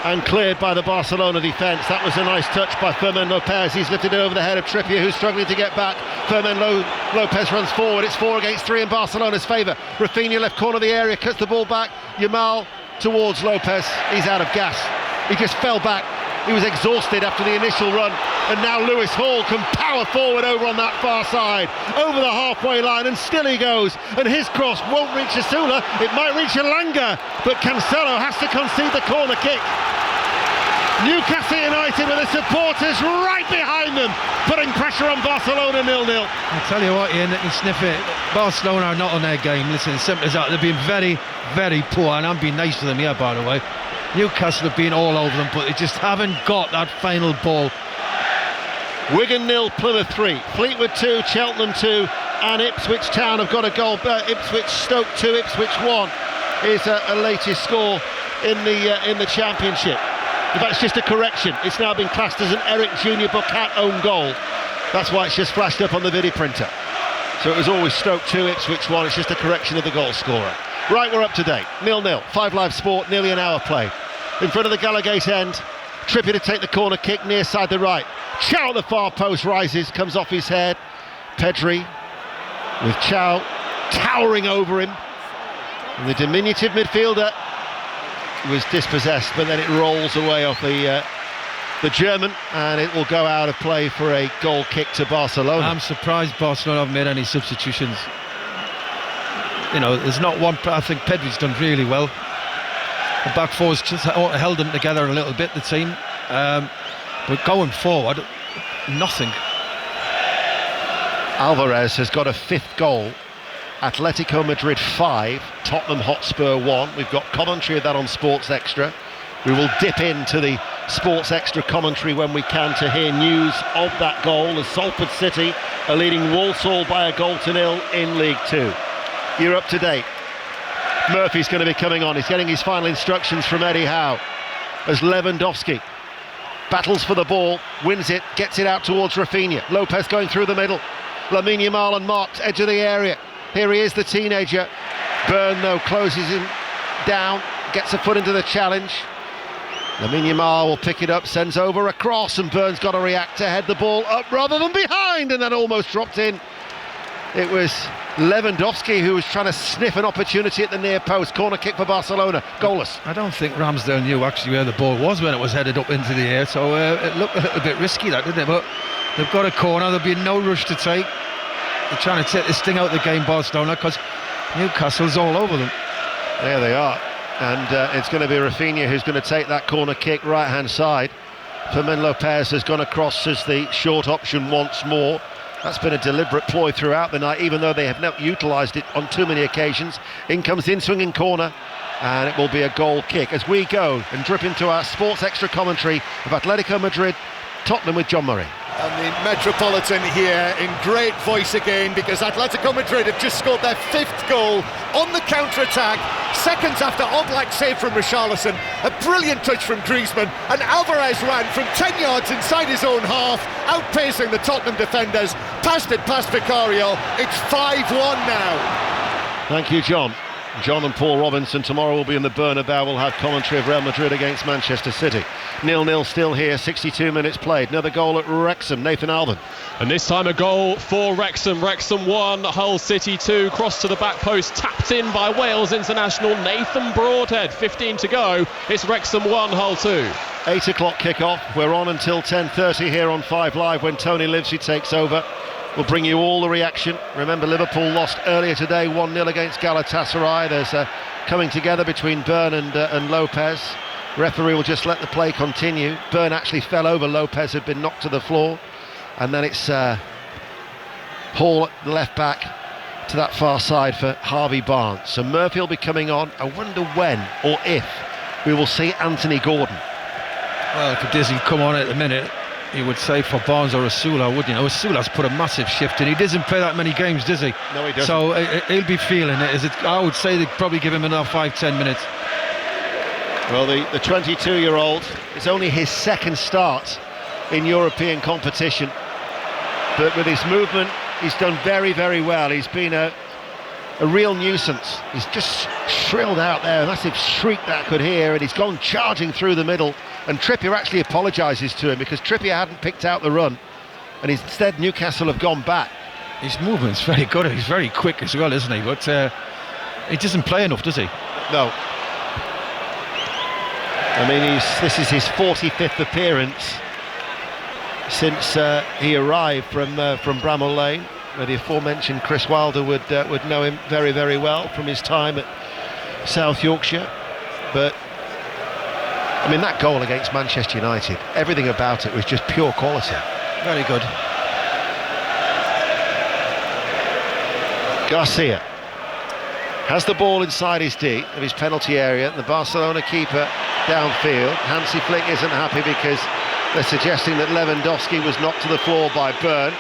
and cleared by the Barcelona defence. That was a nice touch by Fermin Lopez. He's lifted it over the head of Trippier, who's struggling to get back. Fermin Lopez runs forward. It's 4 against 3 in Barcelona's favour. Rafinha, left corner of the area, cuts the ball back. Yamal towards Lopez. He's out of gas. He just fell back. He was exhausted after the initial run, and now Lewis Hall can power forward over on that far side, over the halfway line, and still he goes, and his cross won't reach Asula. It might reach Elanga, but Cancelo has to concede the corner kick. Newcastle United with the supporters right behind them, putting pressure on Barcelona 0-0. I tell you what, Ian, you sniff it. Barcelona are not on their game. Listen, as simple as that. They've been very, very poor, and I'm being nice to them here, by the way. Newcastle have been all over them, but they just haven't got that final ball. Wigan 0, Plymouth 3, Fleetwood 2, Cheltenham 2, and Ipswich Town have got a goal. Ipswich Stoke 2, Ipswich 1 is a latest score in the Championship. In fact, it's just a correction. It's now been classed as an Eric Junior Bucat own goal. That's why it's just flashed up on the video printer. So it was always Stoke 2, Ipswich 1. It's just a correction of the goal scorer. Right, we're up to date. 0-0. 5 Live Sport, nearly an hour play. In front of the Gallagate end, Trippier to take the corner kick near side the right. Chow at the far post rises, comes off his head. Pedri with Chow towering over him. And the diminutive midfielder was dispossessed, but then it rolls away off the German, and it will go out of play for a goal kick to Barcelona. I'm surprised Barcelona haven't made any substitutions. You know, there's not one. I think Pedri's done really well. The back four's just held them together a little bit, the team. But going forward, nothing. Alvarez has got a 5th goal. Atletico Madrid 5, Tottenham Hotspur 1. We've got commentary of that on Sports Extra. We will dip into the Sports Extra commentary when we can to hear news of that goal, as Salford City are leading Walsall by 1-0 in League 2. You're up to date. Murphy's going to be coming on. He's getting his final instructions from Eddie Howe as Lewandowski battles for the ball, wins it, gets it out towards Rafinha. Lopez going through the middle. Lamine Yamal and Marks, edge of the area. Here he is, the teenager. Byrne, though, closes him down, gets a foot into the challenge. Lamine Yamal will pick it up, sends over a cross, and Byrne's got to react to head the ball up rather than behind, and then almost dropped in. It was Lewandowski who was trying to sniff an opportunity at the near post. Corner kick for Barcelona, goalless. I don't think Ramsdale knew actually where the ball was when it was headed up into the air, so it looked a little bit risky, that, didn't it? But they've got a corner, there'll be no rush to take. They're trying to take this thing out of the game, Barcelona, because Newcastle's all over them. There they are, and it's going to be Rafinha who's going to take that corner kick right-hand side. Fermin Lopez has gone across as the short option once more. That's been a deliberate ploy throughout the night, even though they have not utilised it on too many occasions. In comes the in-swinging corner, and it will be a goal kick as we go and drip into our Sports Extra commentary of Atletico Madrid, Tottenham with John Murray. And the Metropolitan here in great voice again, because Atletico Madrid have just scored their 5th goal on the counter-attack, seconds after Oblak save from Richarlison, a brilliant touch from Griezmann, and Alvarez ran from 10 yards inside his own half, outpacing the Tottenham defenders, passed it past Vicario. It's 5-1 now. Thank you, John. John and Paul Robinson tomorrow will be in the Bernabeu. We'll have commentary of Real Madrid against Manchester City. 0-0 still here, 62 minutes played. Another goal at Wrexham, Nathan Alban. And this time a goal for Wrexham. Wrexham 1, Hull City 2. Cross to the back post, tapped in by Wales international Nathan Broadhead. 15 to go. It's Wrexham 1, Hull 2. 8 o'clock kick-off. We're on until 10:30 here on 5 Live when Tony Livesey takes over. We'll bring you all the reaction. Remember, Liverpool lost earlier today 1-0 against Galatasaray. There's a coming together between Byrne and Lopez. Referee will just let the play continue. Byrne actually fell over. Lopez had been knocked to the floor. And then it's Hall at the left back to that far side for Harvey Barnes. So Murphy will be coming on. I wonder when or if we will see Anthony Gordon. Well, if it doesn't come on at the minute, you would say for Barnes or Asula, wouldn't you? Asula's put a massive shift in. He doesn't play that many games, does he? No, he doesn't. So he'll be feeling it. I would say they'd probably give him another 5-10 minutes. Well, the 22-year-old, it's only his second start in European competition, but with his movement, he's done very, very well. He's been a real nuisance. He's just shrilled out there, a massive shriek that I could hear, and he's gone charging through the middle. And Trippier actually apologises to him because Trippier hadn't picked out the run, and instead Newcastle have gone back. His movement's very good. He's very quick as well, isn't he? But he doesn't play enough, does he? No. I mean, this is his 45th appearance since he arrived from Bramall Lane, where the aforementioned Chris Wilder would know him very, very well from his time at South Yorkshire. But I mean, that goal against Manchester United, everything about it was just pure quality. Very good. Garcia has the ball inside his D of his penalty area. The Barcelona keeper downfield. Hansi Flick isn't happy because they're suggesting that Lewandowski was knocked to the floor by Byrne.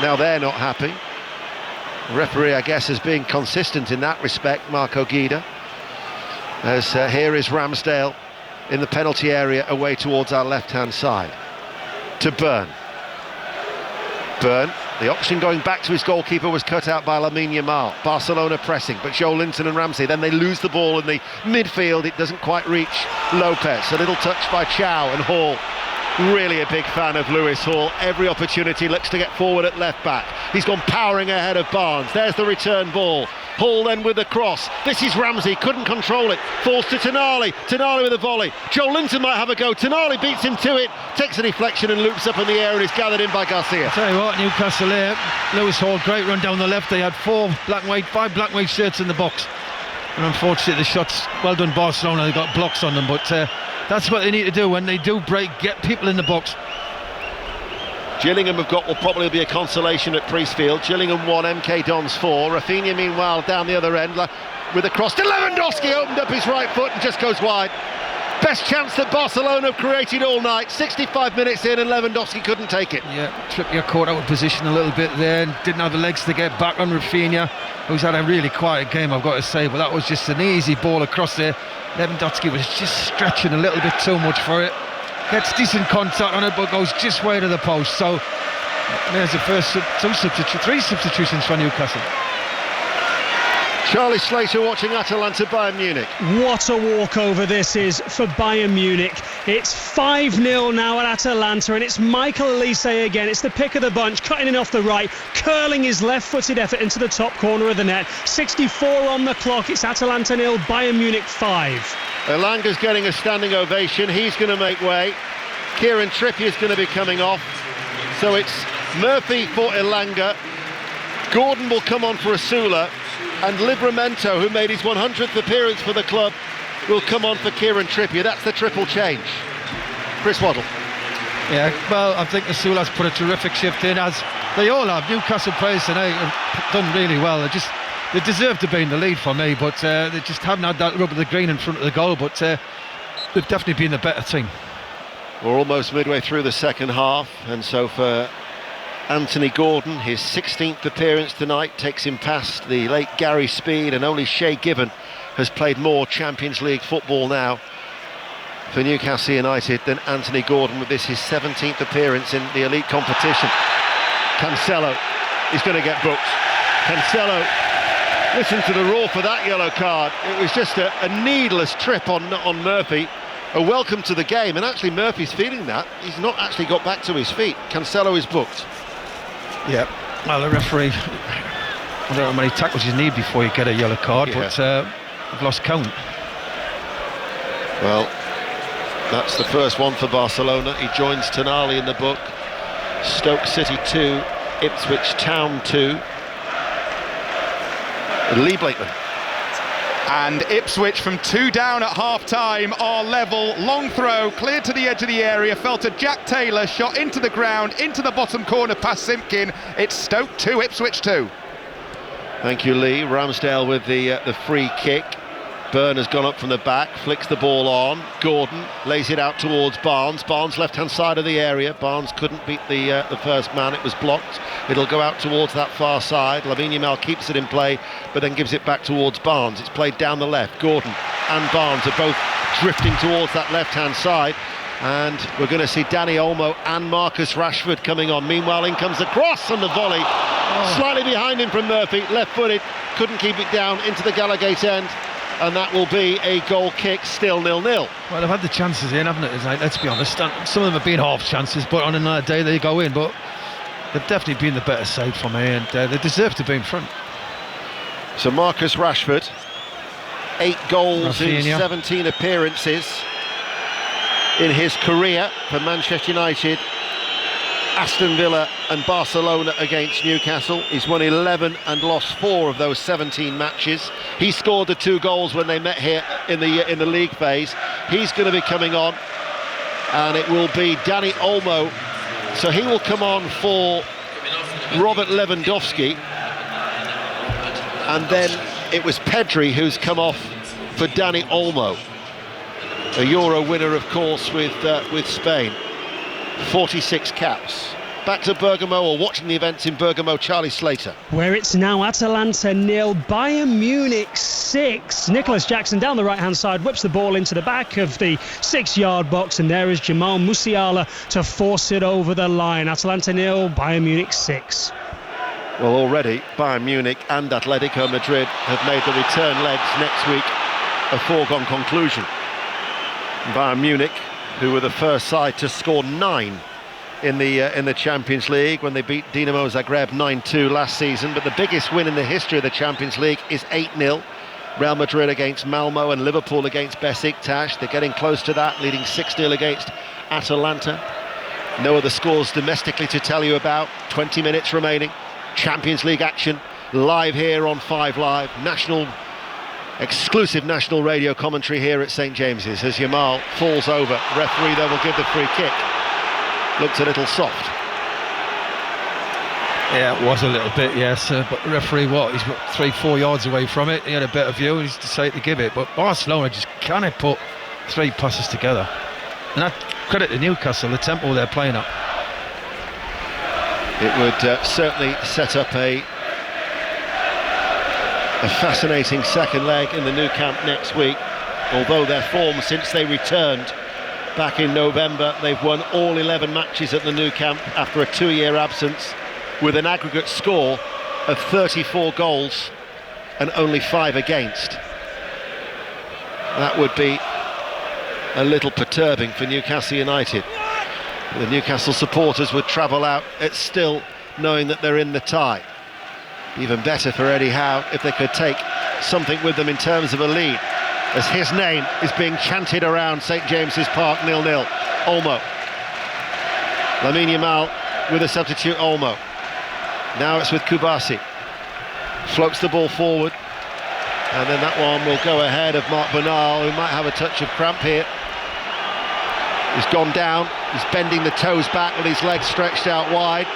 Now they're not happy. The referee, I guess, is being consistent in that respect, Marco Guida. As here is Ramsdale in the penalty area away towards our left-hand side. To Byrne. Byrne, the option going back to his goalkeeper was cut out by Lamine Yamal. Barcelona pressing, but Joe Linton and Ramsey, then they lose the ball in the midfield. It doesn't quite reach Lopez. A little touch by Chow and Hall. Really a big fan of Lewis Hall. Every opportunity looks to get forward at left back. He's gone powering ahead of Barnes. There's the return ball. Hall then with the cross. This is Ramsey, couldn't control it. Falls to Tonali. Tonali with a volley. Joe Linton might have a go. Tonali beats him to it. Takes a deflection and loops up in the air and is gathered in by Garcia. I'll tell you what, Newcastle here. Lewis Hall, great run down the left. They had five black and white shirts in the box. And unfortunately the shots, well done Barcelona, they got blocks on them. But that's what they need to do when they do break, get people in the box. Gillingham will probably be a consolation at Priestfield. Gillingham 1, MK Dons 4. Rafinha meanwhile down the other end with a cross to Lewandowski, opened up his right foot and just goes wide. Best chance that Barcelona have created all night. 65 minutes in and Lewandowski couldn't take it. Yeah, Trippier caught out of position a little bit there and didn't have the legs to get back on Rafinha, who's had a really quiet game, I've got to say, but that was just an easy ball across there. Lewandowski was just stretching a little bit too much for it. Gets decent contact on it, but goes just wide of the post. So there's the first three substitutions for Newcastle. Charlie Slater watching Atalanta Bayern Munich. What a walkover this is for Bayern Munich. It's 5-0 now at Atalanta, and it's Michael Elise again. It's the pick of the bunch, cutting in off the right, curling his left-footed effort into the top corner of the net. 64 on the clock. It's Atalanta 0, Bayern Munich 5. Elanga's getting a standing ovation. He's going to make way. Kieran Trippier's going to be coming off. So it's Murphy for Elanga. Gordon will come on for Asula. And Livramento, who made his 100th appearance for the club, will come on for Kieran Trippier. That's the triple change. Chris Waddle. Yeah, well, I think Asula's put a terrific shift in, as they all have. Newcastle players tonight have done really well. They deserve to be in the lead for me, but they just haven't had that rub of the green in front of the goal, but they've definitely been the better team. We're almost midway through the second half, and so for Anthony Gordon, his 16th appearance tonight takes him past the late Gary Speed, and only Shay Given has played more Champions League football now for Newcastle United than Anthony Gordon, with this his 17th appearance in the elite competition. Cancelo is going to get booked. Cancelo, listen to the roar for that yellow card. It was just a needless trip on Murphy. A welcome to the game, and actually Murphy's feeling that. He's not actually got back to his feet. Cancelo is booked. Yeah, well, the referee, I don't know how many tackles you need before you get a yellow card, but I've lost count. Well, that's the first one for Barcelona. He joins Tonali in the book. Stoke City 2, Ipswich Town 2. Lee Blakeman. And Ipswich, from 2 down at half-time, are level. Long throw, cleared to the edge of the area, fell to Jack Taylor, shot into the ground, into the bottom corner past Simpkin. It's Stoke 2, Ipswich 2. Thank you, Lee. Ramsdale with the free kick. Byrne has gone up from the back, flicks the ball on. Gordon lays it out towards Barnes. Barnes left-hand side of the area. Barnes couldn't beat the first man. It was blocked. It'll go out towards that far side. Lamine Yamal keeps it in play, but then gives it back towards Barnes. It's played down the left. Gordon and Barnes are both drifting towards that left-hand side. And we're going to see Danny Olmo and Marcus Rashford coming on. Meanwhile, in comes the cross and the volley. Slightly behind him from Murphy, left-footed. Couldn't keep it down into the Gallagate end. And that will be a goal kick, still 0-0. Well, they've had the chances in, haven't it? Like, let's be honest. Some of them have been half chances, but on another day they go in. But they've definitely been the better side for me, and they deserve to be in front. So Marcus Rashford, 8 goals in 17 appearances in his career for Manchester United, Aston Villa and Barcelona against Newcastle. He's won 11 and lost 4 of those 17 matches. He scored the 2 goals when they met here in the league phase. He's going to be coming on, and it will be Danny Olmo. So he will come on for Robert Lewandowski, and then it was Pedri who's come off for Danny Olmo, a Euro winner, of course, with Spain. 46 caps. Back to Bergamo, or watching the events in Bergamo, Charlie Slater. Where it's now Atalanta 0, Bayern Munich 6. Nicholas Jackson down the right-hand side whips the ball into the back of the 6-yard box, and there is Jamal Musiala to force it over the line. Atalanta 0, Bayern Munich 6. Well, already Bayern Munich and Atletico Madrid have made the return legs next week a foregone conclusion. Bayern Munich, who were the first side to score 9 in the Champions League when they beat Dinamo Zagreb 9-2 last season, but the biggest win in the history of the Champions League is 8-0. Real Madrid against Malmo and Liverpool against Besiktas. They're getting close to that, leading 6-0 against Atalanta. No other scores domestically to tell you about. 20 minutes remaining. Champions League action live here on 5 Live. Exclusive national radio commentary here at St James's as Yamal falls over. Referee though will give the free kick. Looked a little soft. Yeah, it was a little bit, yes. But the referee, he's 3-4 yards away from it. He had a better view, he's decided to give it. But Barcelona just cannot put 3 passes together. And that credit to Newcastle, the tempo they're playing up. It would certainly set up a fascinating second leg in the Nou Camp next week. Although their form since they returned back in November, they've won all 11 matches at the Nou Camp after a 2-year absence, with an aggregate score of 34 goals and only 5 against. That would be a little perturbing for Newcastle United. The Newcastle supporters would travel out at still knowing that they're in the tie. Even better for Eddie Howe if they could take something with them in terms of a lead, as his name is being chanted around St James's Park. 0-0. Olmo. Lamine Yamal with a substitute. Olmo. Now it's with Kubasi. Floats the ball forward, and then that one will go ahead of Marc Bernal, who might have a touch of cramp here. He's gone down, he's bending the toes back with his legs stretched out wide,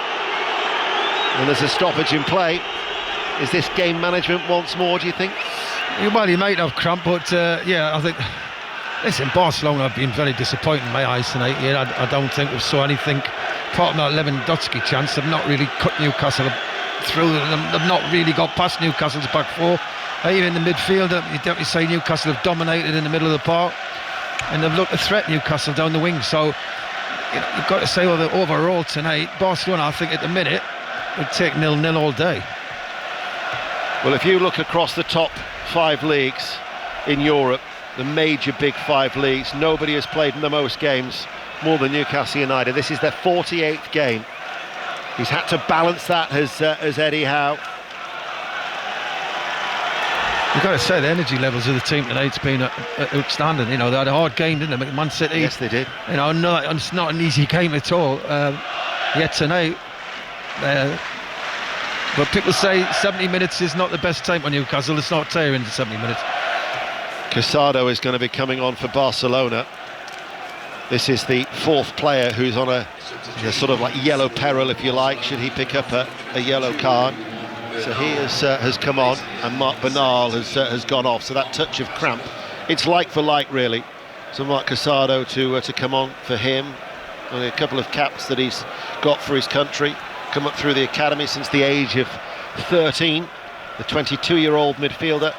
and there's a stoppage in play. Is this game management once more, do you think? Well, he might have cramp, but yeah, I think... Listen, Barcelona have been very disappointing in my eyes tonight. Yeah, I don't think we saw anything. Apart from that Lewandowski chance, they've not really cut Newcastle through. They've not really got past Newcastle's back four. Even in the midfield, you definitely say Newcastle have dominated in the middle of the park, and they've looked to threat Newcastle down the wing. So you've got to say, overall tonight, Barcelona, I think at the minute, would take 0-0 all day. Well, if you look across the top 5 leagues in Europe, the major big 5 leagues, nobody has played in the most games more than Newcastle United. This is their 48th game. He's had to balance that as Eddie Howe. You've got to say the energy levels of the team tonight's been outstanding. You know, they had a hard game, didn't they, Man City? Yes, they did. You know, it's not an easy game at all. Yet tonight, but people say 70 minutes is not the best time on Newcastle. It's not tiring in 70 minutes. Casado is going to be coming on for Barcelona. This is the fourth player who's on a sort of like yellow peril, if you like, should he pick up a yellow card. So he has come on, and Marc Bernal has gone off. So that touch of cramp, it's like for like really. So Marc Casado to come on for him. Only a couple of caps that he's got for his country. Come up through the academy since the age of 13. The 22-year-old midfielder.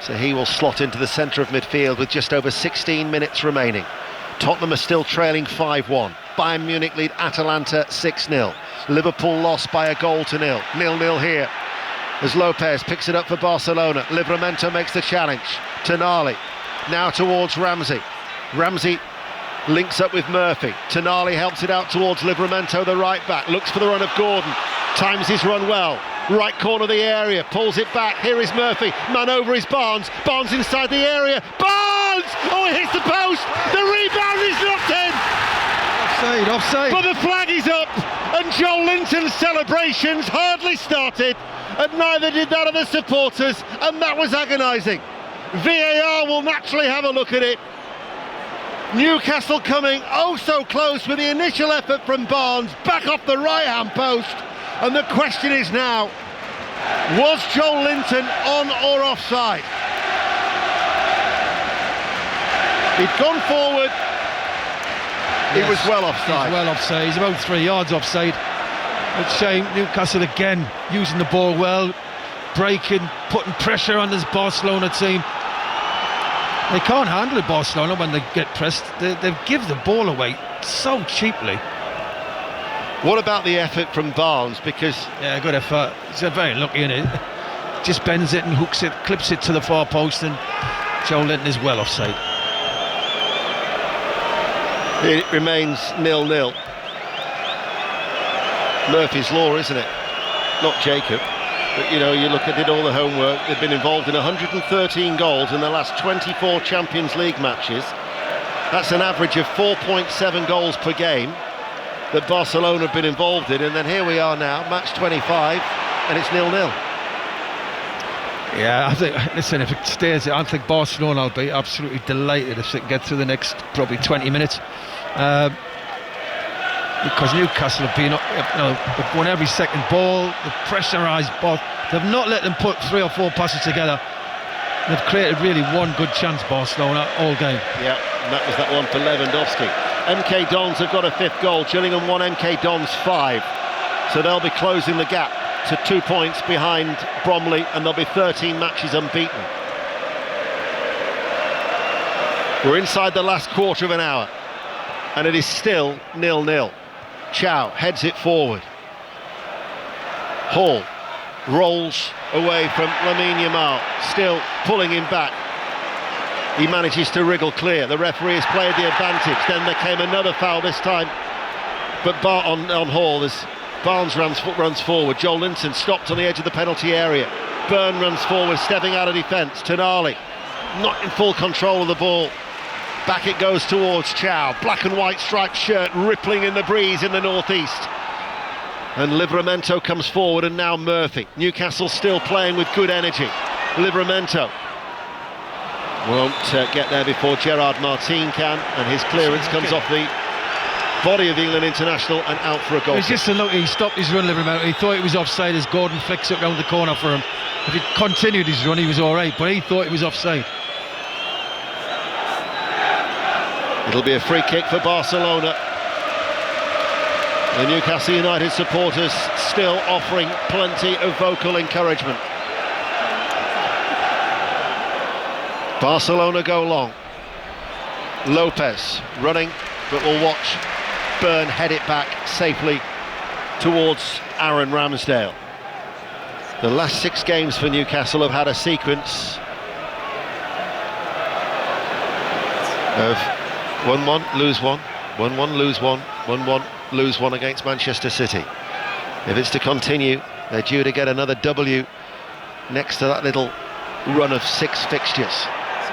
So he will slot into the centre of midfield with just over 16 minutes remaining. Tottenham are still trailing 5-1. Bayern Munich lead Atalanta 6-0. Liverpool lost by a goal to 0. 0-0 here as Lopez picks it up for Barcelona. Livramento makes the challenge. Tonali now towards Ramsey. Ramsey links up with Murphy. Tonali helps it out towards Livramento, the right back. Looks for the run of Gordon. Times his run well. Right corner of the area. Pulls it back. Here is Murphy. Man over is Barnes. Barnes inside the area. Barnes! Oh, it hits the post. The rebound is knocked in. Offside. But the flag is up. And Joel Linton's celebrations hardly started. And neither did that of the supporters. And that was agonising. VAR will naturally have a look at it. Newcastle coming oh so close with the initial effort from Barnes, back off the right-hand post, and the question is now, was Joel Linton on or offside? He'd gone forward, he was well offside. He's well offside, he's about 3 yards offside. It's shame. Newcastle again using the ball well, breaking, putting pressure on this Barcelona team. They can't handle it, Barcelona, when they get pressed. They give the ball away so cheaply. What about the effort from Barnes? Because good effort. He's very lucky, innit? Just bends it and hooks it, clips it to the far post, and Joel Linton is well offside. It remains 0-0. Murphy's Law, isn't it? Not Jacob. But you know, you look at, did all the homework. They've been involved in 113 goals in the last 24 Champions League matches. That's an average of 4.7 goals per game that Barcelona have been involved in. And then here we are now, match 25, and it's 0-0. Yeah, I think, listen, if it stays, I think Barcelona will be absolutely delighted if they can get through the next probably 20 minutes. Because Newcastle have been, they've won every second ball, they've pressurised ball, they've not let them put 3 or 4 passes together. They've created really one good chance, Barcelona, all game. Yeah, and that was that one for Lewandowski. MK Dons have got a 5th goal, Gillingham 1, MK Dons 5. So they'll be closing the gap to 2 points behind Bromley, and they'll be 13 matches unbeaten. We're inside the last quarter of an hour, and it is still 0-0. Chow heads it forward. Hall rolls away from Lamine Yamal, still pulling him back. He manages to wriggle clear. The referee has played the advantage. Then there came another foul this time, but on Hall as Barnes runs forward. Joel Linton stopped on the edge of the penalty area. Byrne runs forward, stepping out of defence. Tonali not in full control of the ball. Back it goes towards Chow. Black and white striped shirt rippling in the breeze in the northeast. And Livramento comes forward, and now Murphy. Newcastle still playing with good energy. Livramento won't get there before Gerard Martin can, and his clearance comes off the body of the England international and out for a goal. It's just a look, he stopped his run, Livramento. He thought it was offside as Gordon flicks it round the corner for him. If he'd continued his run, he was all right, but he thought it was offside. It'll be a free kick for Barcelona. The Newcastle United supporters still offering plenty of vocal encouragement. Barcelona go long. Lopez running, but we'll watch Byrne head it back safely towards Aaron Ramsdale. The last 6 games for Newcastle have had a sequence of 1-1, lose 1, 1-1, lose 1, 1-1, lose 1 against Manchester City. If it's to continue, they're due to get another W next to that little run of 6 fixtures.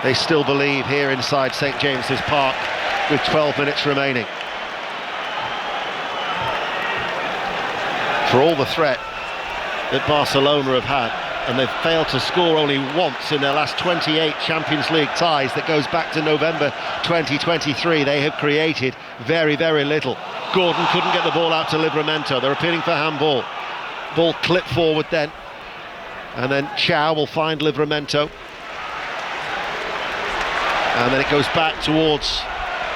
They still believe here inside St James's Park with 12 minutes remaining. For all the threat that Barcelona have had and they've failed to score only once in their last 28 Champions League ties. That goes back to November 2023. They have created very, very little. Gordon couldn't get the ball out to Livramento. They're appealing for handball. Ball clipped forward then, and then Chow will find Livramento, and then it goes back towards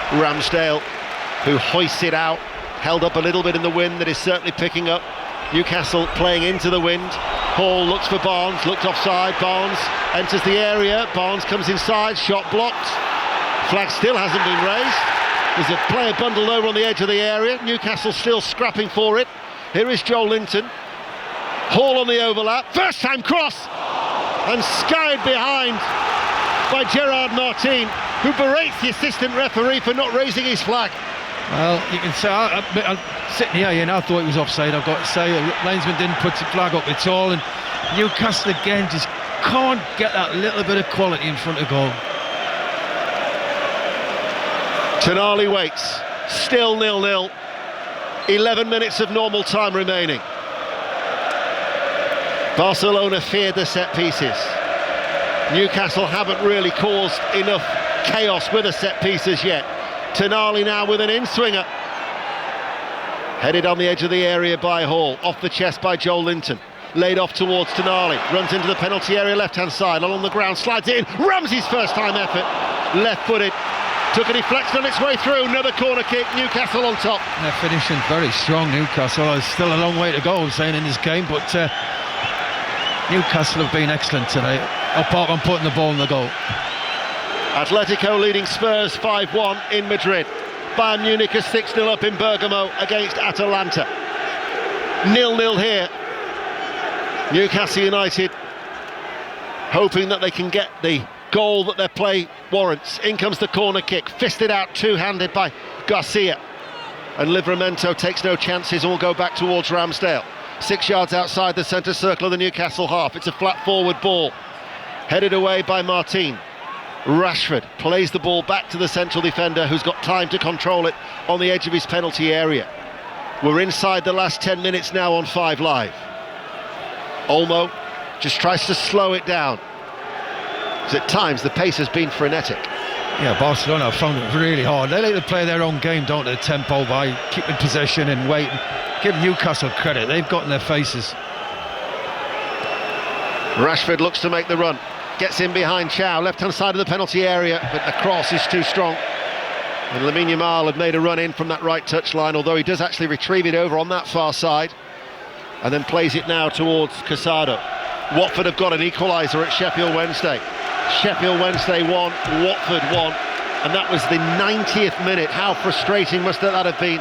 Ramsdale, who hoists it out, held up a little bit in the wind that is certainly picking up. Newcastle playing into the wind. Hall looks for Barnes, looked offside. Barnes enters the area. Barnes comes inside, shot blocked. Flag still hasn't been raised. There's a player bundled over on the edge of the area. Newcastle still scrapping for it. Here is Joe Linton. Hall on the overlap. First time cross, and skied behind by Gerard Martin, who berates the assistant referee for not raising his flag. Well, you can say, I'm sitting here, I thought it was offside. I've got to say, linesman didn't put the flag up at all, and Newcastle again just can't get that little bit of quality in front of goal. Tonali waits, still 0-0. 11 minutes of normal time remaining. Barcelona feared the set pieces. Newcastle haven't really caused enough chaos with the set pieces yet. Tonali now with an in-swinger. Headed on the edge of the area by Hall. Off the chest by Joe Linton. Laid off towards Tonali. Runs into the penalty area left-hand side. Along the ground, slides it in. Ramsey's first-time effort. Left-footed. Took a deflection on its way through. Another corner kick. Newcastle on top. They're finishing very strong, Newcastle. There's still a long way to go, I'm saying, in this game, but Newcastle have been excellent today, apart from putting the ball in the goal. Atletico leading Spurs 5-1 in Madrid. Bayern Munich is 6-0 up in Bergamo against Atalanta. 0-0 here. Newcastle United hoping that they can get the goal that their play warrants. In comes the corner kick, fisted out two-handed by Garcia. And Livramento takes no chances and will go back towards Ramsdale. 6 yards outside the centre circle of the Newcastle half. It's a flat forward ball. Headed away by Martin. Rashford plays the ball back to the central defender, who's got time to control it on the edge of his penalty area. We're inside the last 10 minutes now on 5 Live. Olmo just tries to slow it down, because at times the pace has been frenetic. Yeah, Barcelona have found it really hard. They like to play their own game, don't they, tempo, by keeping possession and waiting. Give Newcastle credit, they've got in their faces. Rashford looks to make the run. Gets in behind Chow, left-hand side of the penalty area, but the cross is too strong. And Lamine Yamal had made a run in from that right touchline, although he does actually retrieve it over on that far side, and then plays it now towards Casado. Watford have got an equaliser at Sheffield Wednesday. Sheffield Wednesday 1, Watford 1, and that was the 90th minute. How frustrating must that have been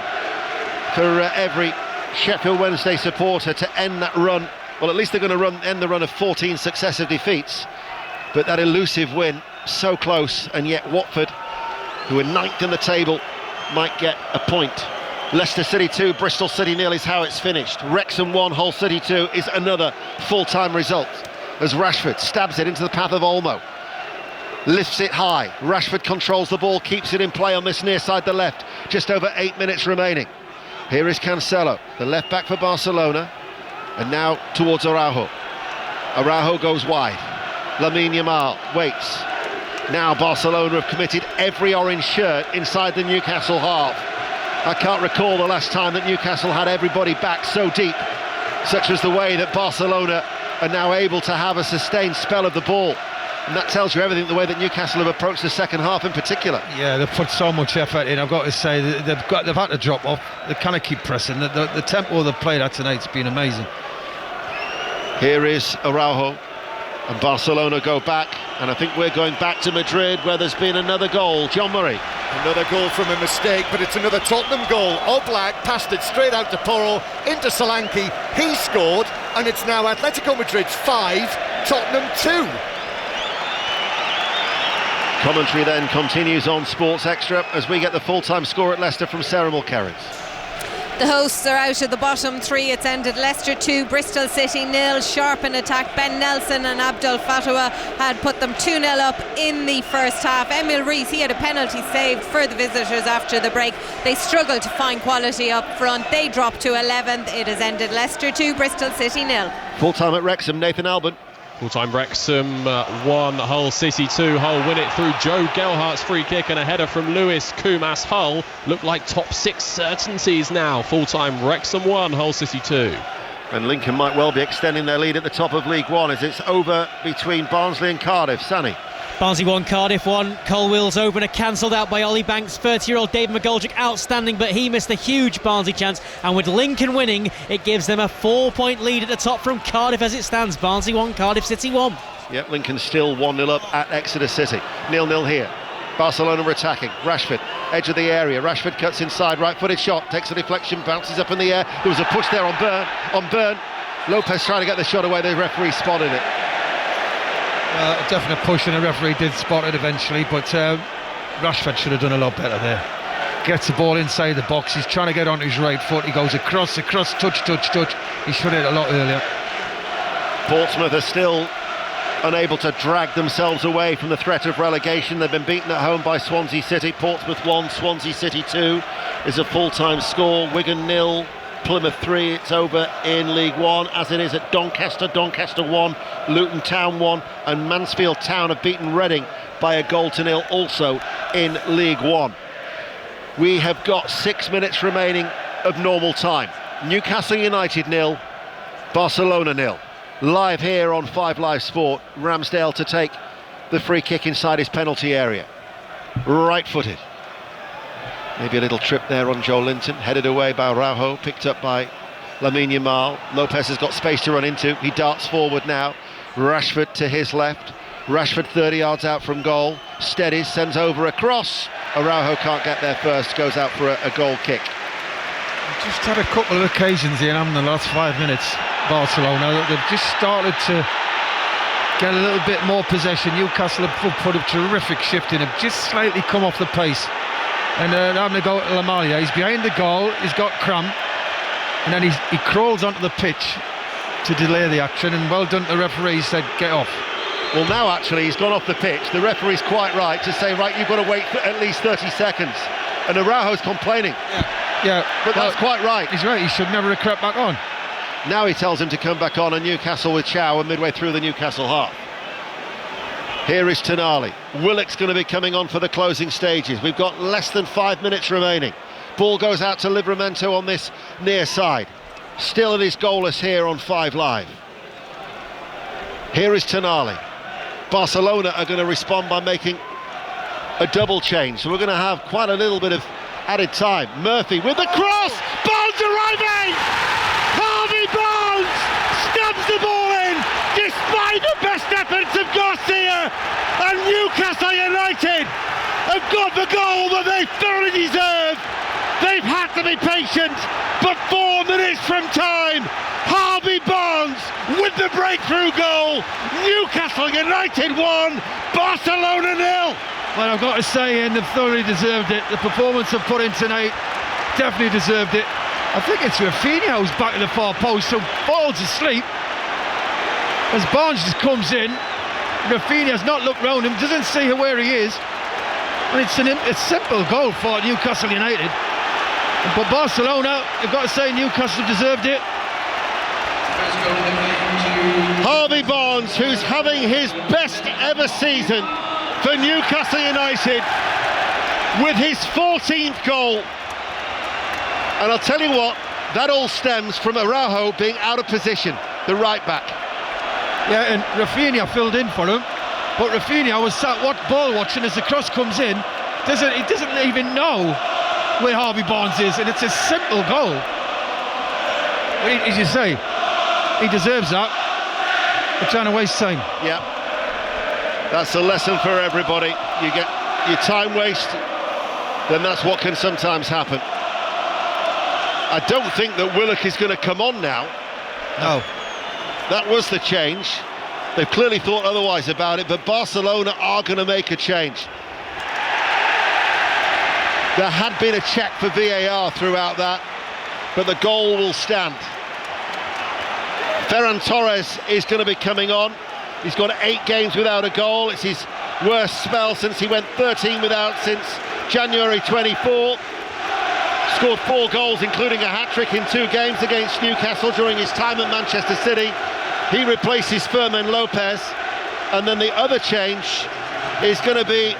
for every Sheffield Wednesday supporter to end that run. Well, at least they're going to end the run of 14 successive defeats. But that elusive win, so close, and yet Watford, who are 9th in the table, might get a point. Leicester City 2, Bristol City 0 is how it's finished. Wrexham 1, Hull City 2 is another full-time result, as Rashford stabs it into the path of Olmo. Lifts it high. Rashford controls the ball, keeps it in play on this near side, the left. Just over 8 minutes remaining. Here is Cancelo, the left back for Barcelona, and now towards Araujo. Araujo goes wide. Lamine Yamal waits. Now Barcelona have committed every orange shirt inside the Newcastle half. I can't recall the last time that Newcastle had everybody back so deep, such as the way that Barcelona are now able to have a sustained spell of the ball. And that tells you everything, the way that Newcastle have approached the second half in particular. Yeah, they've put so much effort in. I've got to say, they've had to drop off. They kind of keep pressing. The tempo they've played at tonight's been amazing. Here is Araujo, and Barcelona go back, and I think we're going back to Madrid, where there's been another goal. John Murray. Another goal from a mistake, but it's another Tottenham goal. Oblak passed it straight out to Porro, into Solanke. He scored, and it's now Atletico Madrid's 5, Tottenham 2. Commentary then continues on Sports Extra as we get the full-time score at Leicester from Sarah Mulkerrins. The hosts are out of the bottom 3. It's ended Leicester 2, Bristol City 0. Sharp in attack. Ben Nelson and Abdul Fatwa had put them 2-0 up in the first half. Emil Rees, he had a penalty saved for the visitors after the break. They struggled to find quality up front. They dropped to 11th. It has ended Leicester 2, Bristol City 0. Full-time at Wrexham, Nathan Albon. Full-time Wrexham 1, Hull City 2. Hull win it through Joe Gelhart's free kick and a header from Lewis Kumas. Hull look like top 6 certainties now. Full-time Wrexham 1, Hull City 2. And Lincoln might well be extending their lead at the top of League One as it's over between Barnsley and Cardiff. Sunny. Barnsley 1, Cardiff 1. Colwill's opener cancelled out by Ollie Banks. 30-year-old David McGoldrick outstanding, but he missed a huge Barnsley chance. And with Lincoln winning, it gives them a 4-point lead at the top from Cardiff as it stands. Barnsley 1, Cardiff City 1. Yep, Lincoln still 1-0 up at Exeter City. 0-0 here. Barcelona are attacking. Rashford, edge of the area. Rashford cuts inside, right-footed shot, takes a deflection, bounces up in the air. There was a push there on Byrne. Lopez trying to get the shot away. The referee spotted it. Definite push, and the referee did spot it eventually, but Rashford should have done a lot better there. Gets the ball inside the box, he's trying to get onto his right foot, he goes across, touch. He should have hit a lot earlier. Portsmouth are still unable to drag themselves away from the threat of relegation. They've been beaten at home by Swansea City. Portsmouth 1, Swansea City 2 is a full-time score. Wigan 0, Plymouth 3. It's over in League One, as it is at Doncaster. Doncaster 1, Luton Town 1, and Mansfield Town have beaten Reading by a 0-0 also in League One. We have got 6 minutes remaining of normal time. Newcastle United 0, Barcelona 0. Live here on 5 Live Sport. Ramsdale to take the free kick inside his penalty area. Right-footed. Maybe a little trip there on Joe Linton. Headed away by Araujo, picked up by Lamine Yamal. Lopez has got space to run into. He darts forward now. Rashford to his left. Rashford 30 yards out from goal. Steadies, sends over a cross. Araujo can't get there first, goes out for a goal kick. Just had a couple of occasions here in the last 5 minutes, Barcelona. They've just started to get a little bit more possession. Newcastle have put a terrific shift in, have just slightly come off the pace. And having to go to Lamalia, he's behind the goal, he's got cramp, and then he crawls onto the pitch to delay the action, and well done to the referee, he said get off. Well, now actually he's gone off the pitch. The referee's quite right to say, right, you've got to wait for at least 30 seconds. And Araujo's complaining. Yeah, but that's quite right. He's right, he should never have crept back on. Now he tells him to come back on, and Newcastle with Chow are midway through the Newcastle half. Here is Tonali. Willock's going to be coming on for the closing stages. We've got less than 5 minutes remaining. Ball goes out to Livramento on this near side. Still it is goalless here on 5 Live. Here is Tonali. Barcelona are going to respond by making a double change, so we're going to have quite a little bit of added time. Murphy with the cross. Barnes arriving. Harvey Barnes stabs the ball in despite the best efforts of Garcia, and Newcastle United have got the goal that they thoroughly deserve. They've had to be patient, but 4 minutes from time, Harvey Barnes with the breakthrough goal. Newcastle United 1, Barcelona 0. Well, I've got to say, and they've thoroughly deserved it. The performance they've put in tonight definitely deserved it. I think it's Rafinha who's back at the far post, so falls asleep as Barnes just comes in. Rafinha's not looked round him, doesn't see where he is, and it's a simple goal for Newcastle United. But Barcelona, I've got to say, Newcastle deserved it. Harvey Barnes, who's having his best ever season for Newcastle United with his 14th goal. And I'll tell you what, that all stems from Araujo being out of position, the right back. Yeah, and Rafinha filled in for him, but Rafinha was sat ball watching as the cross comes in. He doesn't even know where Harvey Barnes is, and it's a simple goal. But as you say, he deserves that. They're trying to waste time. Yeah, that's a lesson for everybody. You get your time waste, then that's what can sometimes happen. I don't think that Willock is going to come on now. No. That was the change. They've clearly thought otherwise about it, but Barcelona are going to make a change. There had been a check for VAR throughout that, but the goal will stand. Ferran Torres is going to be coming on. He's got 8 games without a goal. It's his worst spell since he went 13 without since January 24. Scored 4 goals, including a hat-trick in 2 games against Newcastle during his time at Manchester City. He replaces Fermin Lopez, and then the other change is going to be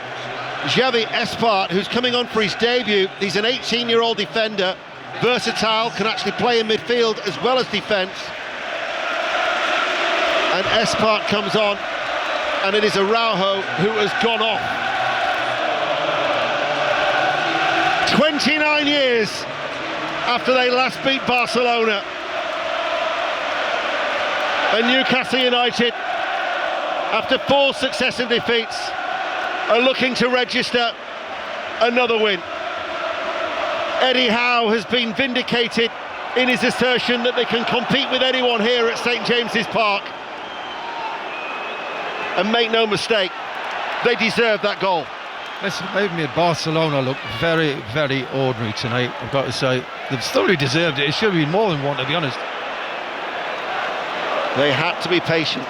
Xavi Espart, who's coming on for his debut. He's an 18-year-old defender, versatile, can actually play in midfield as well as defence. And Espart comes on, and it is Araujo who has gone off. 29 years after they last beat Barcelona, and Newcastle United, after 4 successive defeats, are looking to register another win. Eddie Howe has been vindicated in his assertion that they can compete with anyone here at St James's Park. And make no mistake, they deserve that goal. Listen, they've made Barcelona look very, very ordinary tonight, I've got to say. They've thoroughly deserved it. It should have been more than one, to be honest. They had to be patient.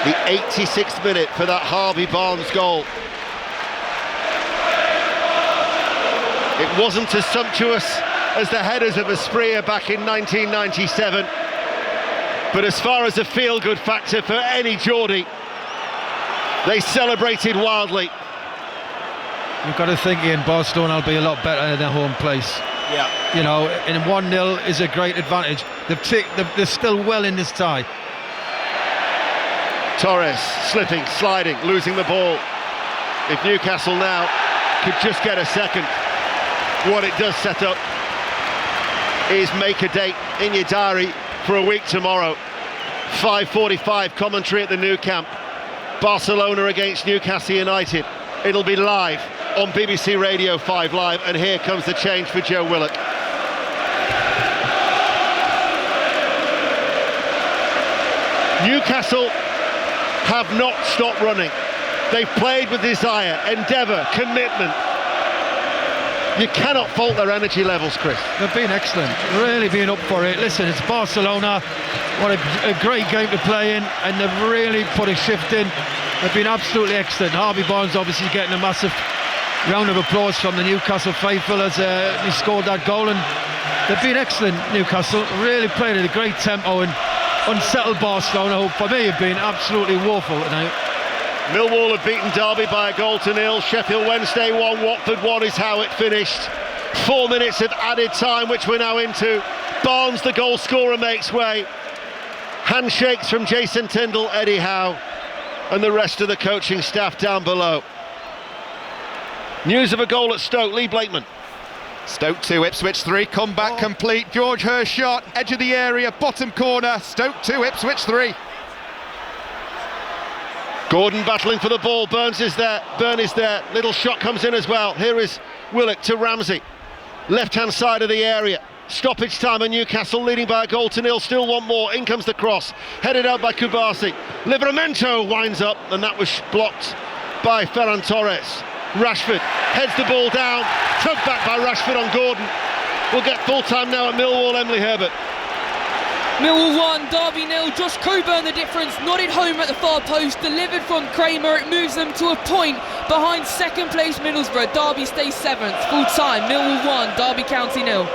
The 86th minute for that Harvey Barnes goal. It wasn't as sumptuous as the headers of Asprilla back in 1997, but as far as a feel-good factor for any Geordie, they celebrated wildly. You've got to think, Ian, Barcelona will be a lot better in their home place. Yeah. You know, and 1-0 is a great advantage. They're still well in this tie. Torres slipping, sliding, losing the ball. If Newcastle now could just get a second, what it does set up is make a date in your diary for a week tomorrow. 5:45 commentary at the Nou Camp. Barcelona against Newcastle United. It'll be live on BBC Radio 5 Live, and here comes the change for Joe Willock. Newcastle have not stopped running. They've played with desire, endeavour, commitment. You cannot fault their energy levels, Chris. They've been excellent, really been up for it. Listen, it's Barcelona, what a great game to play in, and they've really put a shift in. They've been absolutely excellent. Harvey Barnes obviously getting a massive round of applause from the Newcastle faithful as he scored that goal, and they've been excellent. Newcastle really played at a great tempo and unsettled Barcelona, who for me have been absolutely woeful tonight. Millwall have beaten Derby by 1-0. Sheffield Wednesday 1, Watford 1 is how it finished. 4 minutes of added time, which we're now into. Barnes, the goal scorer, makes way. Handshakes from Jason Tindall, Eddie Howe, and the rest of the coaching staff down below. News of a goal at Stoke, Lee Blakeman. Stoke 2, Ipswich 3, comeback complete. George Hurst shot, edge of the area, bottom corner. Stoke 2, Ipswich 3. Gordon battling for the ball, Byrne is there, little shot comes in as well. Here is Willock to Ramsey, left-hand side of the area. Stoppage time and Newcastle leading by 1-0, still want more, in comes the cross, headed out by Kubasi. Livramento winds up, and that was blocked by Ferran Torres. Rashford heads the ball down, tugged back by Rashford on Gordon. We'll get full time now at Millwall, Emily Herbert. Millwall 1, Derby 0. Josh Coburn the difference, nodded home at the far post, delivered from Kramer. It moves them to a point behind second place Middlesbrough. Derby stays 7th. Full time, Millwall 1, Derby County 0.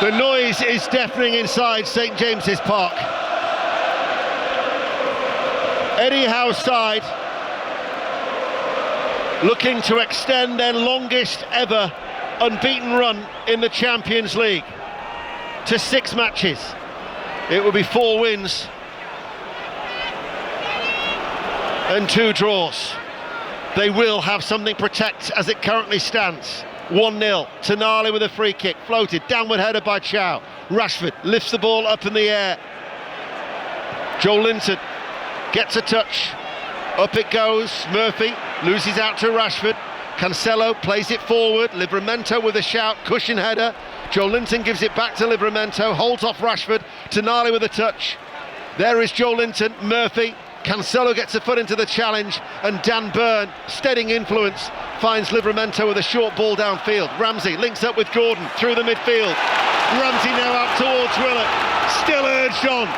The noise is deafening inside St James's Park. Eddie Howe's side looking to extend their longest ever unbeaten run in the Champions League to 6 matches. It will be 4 wins and 2 draws. They will have something protect as it currently stands. 1-0, Tonali with a free kick, floated, downward header by Chow. Rashford lifts the ball up in the air. Joe Linton gets a touch, up it goes, Murphy loses out to Rashford. Cancelo plays it forward, Livramento with a shout, cushion header. Joe Linton gives it back to Livramento, holds off Rashford, Tonali with a touch. There is Joe Linton, Murphy, Cancelo gets a foot into the challenge, and Dan Byrne, steadying influence, finds Livramento with a short ball downfield. Ramsey links up with Gordon through the midfield. Ramsey now out towards Willock, still urged on.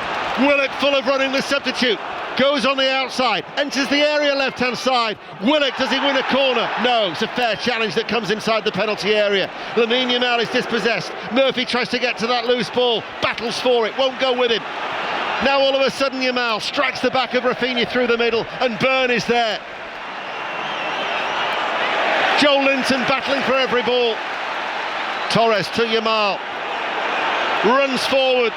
Willock full of running, the substitute. goes on the outside, enters the area left-hand side. Willock, does he win a corner? No, it's a fair challenge that comes inside the penalty area. Lamine Yamal is dispossessed. Murphy tries to get to that loose ball, battles for it, won't go with him. Now all of a sudden Yamal strikes the back of Rafinha through the middle, and Byrne is there. Joe Linton battling for every ball. Torres to Yamal, runs forward.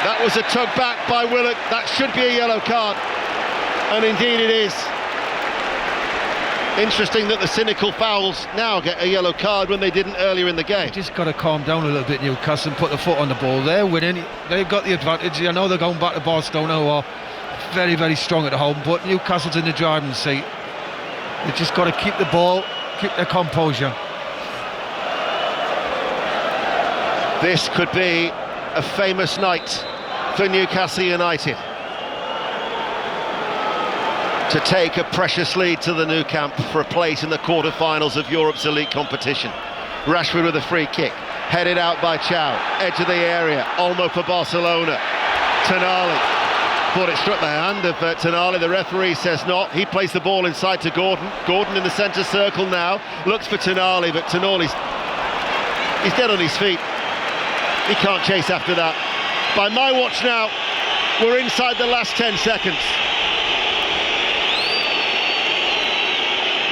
That was a tug back by Willock. That should be a yellow card, and indeed it is. Interesting that the cynical fouls now get a yellow card when they didn't earlier in the game. Just got to calm down a little bit, Newcastle, and put the foot on the ball. They're winning, they've got the advantage. I know they're going back to Barcelona, who are very, very strong at home, but Newcastle's in the driving seat. They've just got to keep the ball, keep their composure. This could be a famous night for Newcastle United, to take a precious lead to the Nou Camp for a place in the quarter-finals of Europe's elite competition. Rashford with a free kick, headed out by Chow, edge of the area, Olmo for Barcelona. Tonali thought it struck the hand of Tonali. The referee says not. He plays the ball inside to Gordon. Gordon in the centre circle now, looks for Tonali, but Tonali's dead on his feet. He can't chase after that. By my watch now, we're inside the last 10 seconds.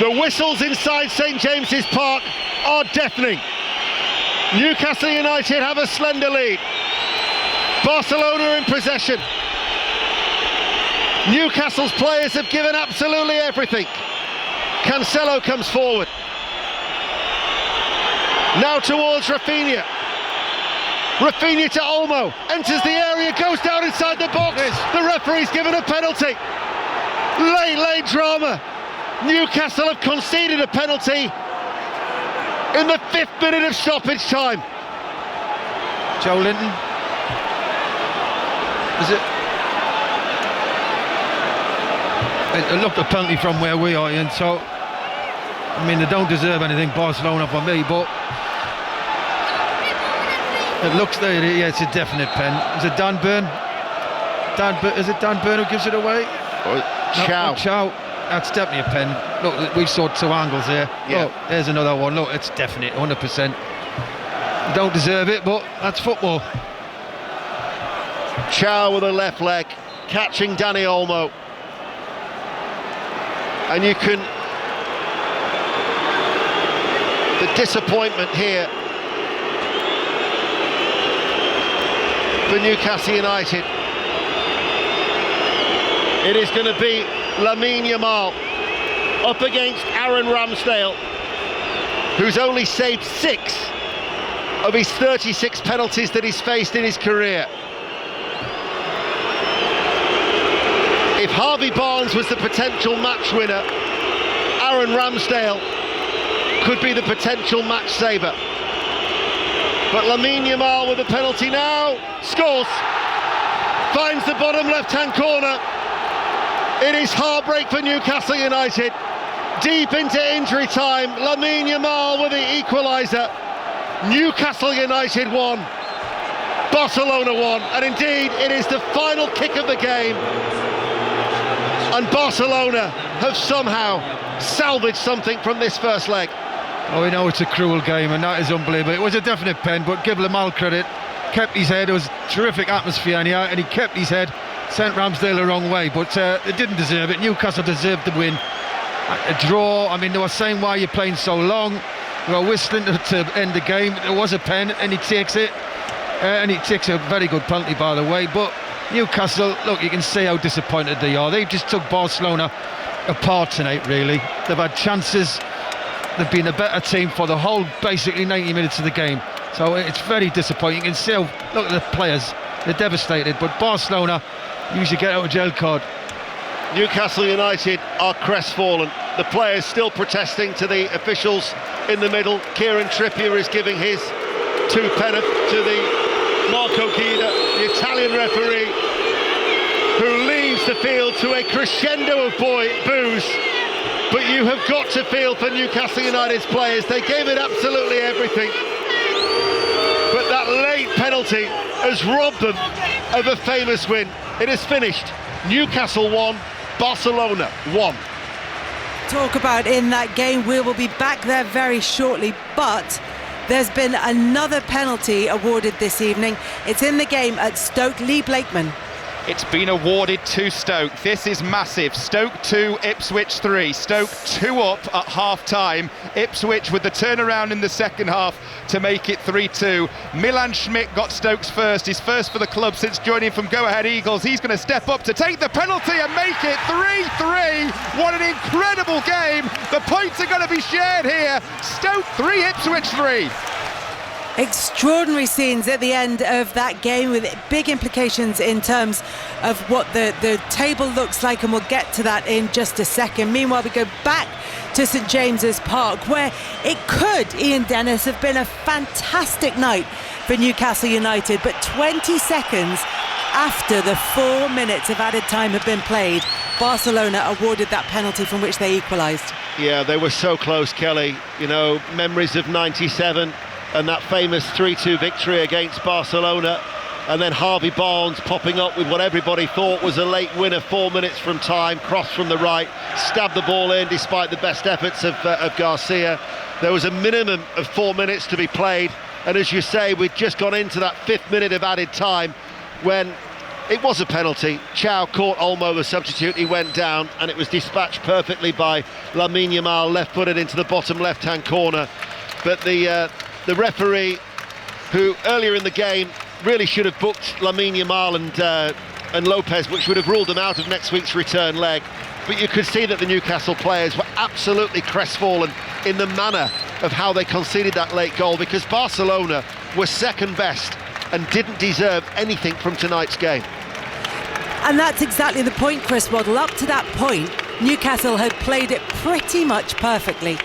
The whistles inside St James's Park are deafening. Newcastle United have a slender lead. Barcelona in possession. Newcastle's players have given absolutely everything. Cancelo comes forward. Now towards Rafinha. Rafinha to Olmo, enters the area, goes down inside the box. The referee's given a penalty. Late drama. Newcastle have conceded a penalty in the 5th minute of stoppage time. Joe Linton. Is it? It looked a penalty from where we are, Ian, so I mean, they don't deserve anything, Barcelona, for me, but it looks there. Yeah, it's a definite pen. Is it Dan Burn? Is it Dan Burn who gives it away? Chow. Chow. That's definitely a pen. Look, we saw 2 angles here. Yeah. Look, there's another one. Look, it's definite, 100%. Don't deserve it, but that's football. Chow with a left leg, catching Dani Olmo. And you can... The disappointment here for Newcastle United. It is going to be Lamine Yamal up against Aaron Ramsdale, who's only saved 6 of his 36 penalties that he's faced in his career. If Harvey Barnes was the potential match winner, Aaron Ramsdale could be the potential match saver. But Lamine Yamal with a penalty now, scores, finds the bottom left-hand corner. It is heartbreak for Newcastle United. Deep into injury time, Lamine Yamal with the equaliser. Newcastle United won, Barcelona won, and indeed it is the final kick of the game. And Barcelona have somehow salvaged something from this first leg. Oh, we know it's a cruel game, and that is unbelievable. It was a definite pen, but give Yamal credit. Kept his head. It was terrific atmosphere in here, and he kept his head. Sent Ramsdale the wrong way, but they didn't deserve it. Newcastle deserved the win. A draw. I mean, they were saying, why are you playing so long? They were whistling to end the game. There was a pen, and he takes it. And he takes a very good penalty, by the way. But Newcastle, look, you can see how disappointed they are. They just took Barcelona apart tonight, really. They've had chances. They've been a better team for the whole, basically, 90 minutes of the game. So it's very disappointing. You can see how, look at the players. They're devastated. But Barcelona usually get out of jail card. Newcastle United are crestfallen. The players still protesting to the officials in the middle. Kieran Trippier is giving his 2 pennant to the Marco Guida, the Italian referee, who leaves the field to a crescendo of boos. But you have got to feel for Newcastle United's players. They gave it absolutely everything. But that late penalty has robbed them of a famous win. It is finished. Newcastle 1, Barcelona 1. Talk about in that game. We will be back there very shortly, but there's been another penalty awarded this evening. It's in the game at Stoke. Lee Blakeman. It's been awarded to Stoke. This is massive. Stoke 2, Ipswich 3. Stoke 2 up at half-time. Ipswich with the turnaround in the second half to make it 3-2. Milan Schmidt got Stoke's first. His first for the club since joining from Go Ahead Eagles. He's going to step up to take the penalty and make it 3-3. What an incredible game. The points are going to be shared here. Stoke 3, Ipswich 3. Extraordinary scenes at the end of that game with big implications in terms of what the table looks like, and we'll get to that in just a second. Meanwhile, we go back to St James's Park, where it could, Ian Dennis, have been a fantastic night for Newcastle United, but 20 seconds after the 4 minutes of added time had been played, Barcelona awarded that penalty from which they equalised. Yeah, they were so close, Kelly. You know, memories of 97 and that famous 3-2 victory against Barcelona, and then Harvey Barnes popping up with what everybody thought was a late winner 4 minutes from time, cross from the right, stabbed the ball in despite the best efforts of Garcia. There was a minimum of 4 minutes to be played, and as you say, we'd just gone into that 5th minute of added time when it was a penalty. Chow caught Olmo, the substitute, he went down, and it was dispatched perfectly by Lamine Yamal, left-footed into the bottom left-hand corner. But the referee, who earlier in the game really should have booked Lamine Yamal and Lopez, which would have ruled them out of next week's return leg. But you could see that the Newcastle players were absolutely crestfallen in the manner of how they conceded that late goal, because Barcelona were second best and didn't deserve anything from tonight's game. And that's exactly the point, Chris Waddle. Up to that point, Newcastle had played it pretty much perfectly.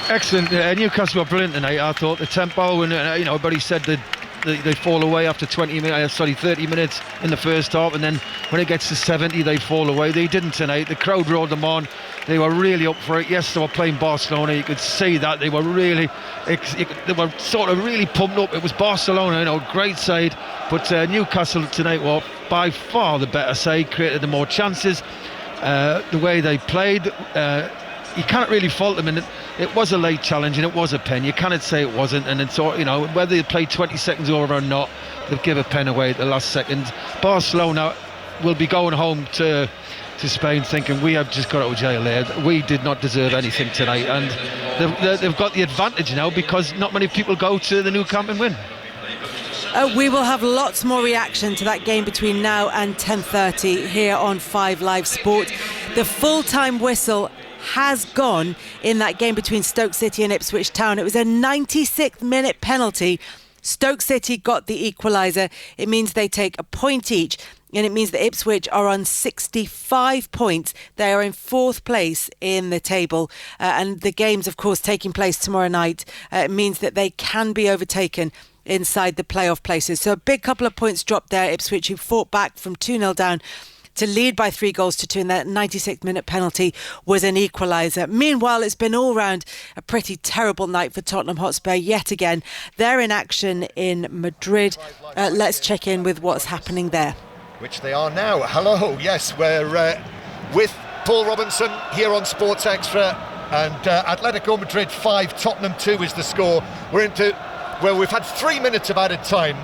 Excellent. Newcastle were brilliant tonight. I thought the tempo, and everybody said that they fall away after 30 minutes in the first half, and then when it gets to 70 they fall away. They didn't tonight. The crowd roared them on. They were really up for it. Yes, they were playing Barcelona. You could see that they were really sort of really pumped up. It was Barcelona, great side, but Newcastle tonight were by far the better side, created the more chances. The way they played, you can't really fault them, and it was a late challenge and it was a pen. You cannot say it wasn't, and it's whether they played 20 seconds over or not, they'll give a pen away at the last second. Barcelona will be going home to Spain thinking, we have just got out of jail here. We did not deserve anything tonight, and they've got the advantage now because not many people go to the Nou Camp and win. We will have lots more reaction to that game between now and 10:30 here on 5 Live Sport. The full-time whistle has gone in that game between Stoke City and Ipswich Town. It was a 96th minute penalty. Stoke City got the equaliser. It means they take a point each, and it means that Ipswich are on 65 points. They are in 4th place in the table, and the game's of course taking place tomorrow night. It means that they can be overtaken inside the playoff places. So a big couple of points dropped there. Ipswich, who fought back from 2-0 down to lead by 3-2, and that 96th minute penalty was an equaliser. Meanwhile, it's been all round a pretty terrible night for Tottenham Hotspur yet again. They're in action in Madrid. Let's check in with what's happening there. Which they are now. Hello, yes, we're with Paul Robinson here on Sports Extra, and Atletico Madrid 5, Tottenham 2 is the score. We've had 3 minutes of added time,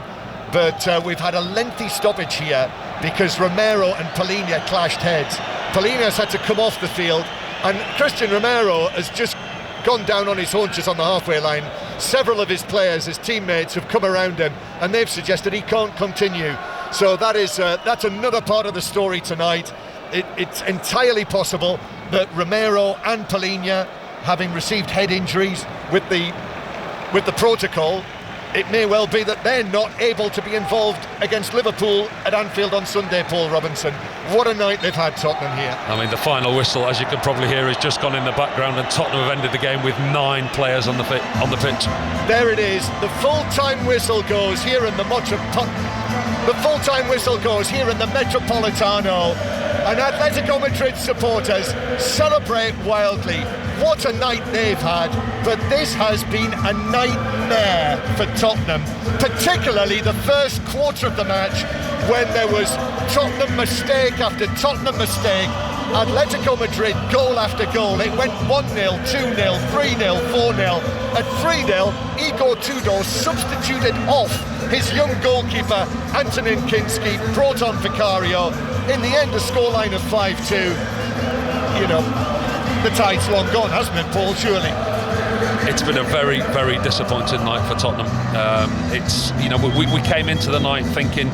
but we've had a lengthy stoppage here because Romero and Polina clashed heads. Polina's had to come off the field, and Christian Romero has just gone down on his haunches on the halfway line. Several of his players, his teammates, have come around him and they've suggested he can't continue. So that's another part of the story tonight. It's entirely possible that Romero and Polina, having received head injuries with the protocol, it may well be that they're not able to be involved against Liverpool at Anfield on Sunday, Paul Robinson. What a night they've had, Tottenham, here. I mean, the final whistle, as you can probably hear, has just gone in the background, and Tottenham have ended the game with 9 players on the pitch. There it is. The full-time whistle goes here in the Metropolitano, and Atletico Madrid supporters celebrate wildly. what a night they've had, but this has been a nightmare for Tottenham, particularly the first quarter of the match when there was Tottenham mistake after Tottenham mistake, Atletico Madrid goal after goal. It went 1-0, 2-0, 3-0, 4-0. At 3-0, Igor Tudor substituted off his young goalkeeper Antonin Kinski, brought on Vicario. In the end, a scoreline of 5-2. You know, the tide's long gone, hasn't it, Paul, surely? It's been a very, very disappointing night for Tottenham. We came into the night thinking,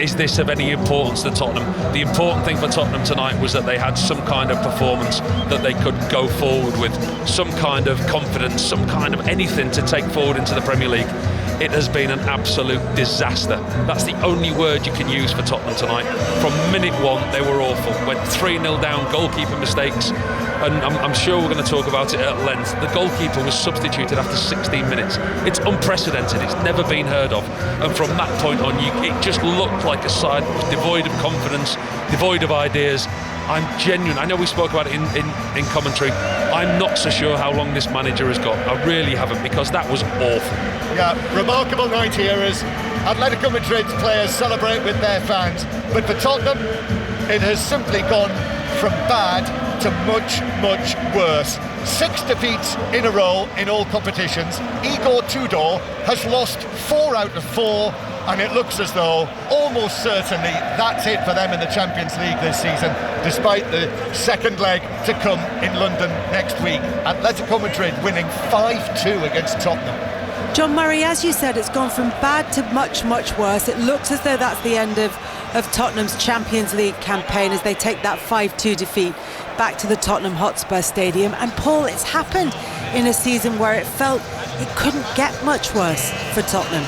is this of any importance to Tottenham? The important thing for Tottenham tonight was that they had some kind of performance that they could go forward with, some kind of confidence, some kind of anything to take forward into the Premier League. It has been an absolute disaster. That's the only word you can use for Tottenham tonight. From minute one, they were awful. Went 3-0 down, goalkeeper mistakes, and I'm sure we're going to talk about it at length. The goalkeeper was substituted after 16 minutes. It's unprecedented. It's never been heard of. And from that point on, it just looked like a side that was devoid of confidence, devoid of ideas. I'm genuine. I know we spoke about it in commentary. I'm not so sure how long this manager has got. I really haven't, because that was awful. Yeah, remarkable night here as Atletico Madrid's players celebrate with their fans. But for Tottenham, it has simply gone from bad to much, much worse. 6 defeats in a row in all competitions. Igor Tudor has lost 4 out of 4. And it looks as though, almost certainly, that's it for them in the Champions League this season, despite the second leg to come in London next week. Atletico Madrid winning 5-2 against Tottenham. John Murray, as you said, it's gone from bad to much, much worse. It looks as though that's the end of Tottenham's Champions League campaign as they take that 5-2 defeat back to the Tottenham Hotspur Stadium. And Paul, it's happened in a season where it felt it couldn't get much worse for Tottenham.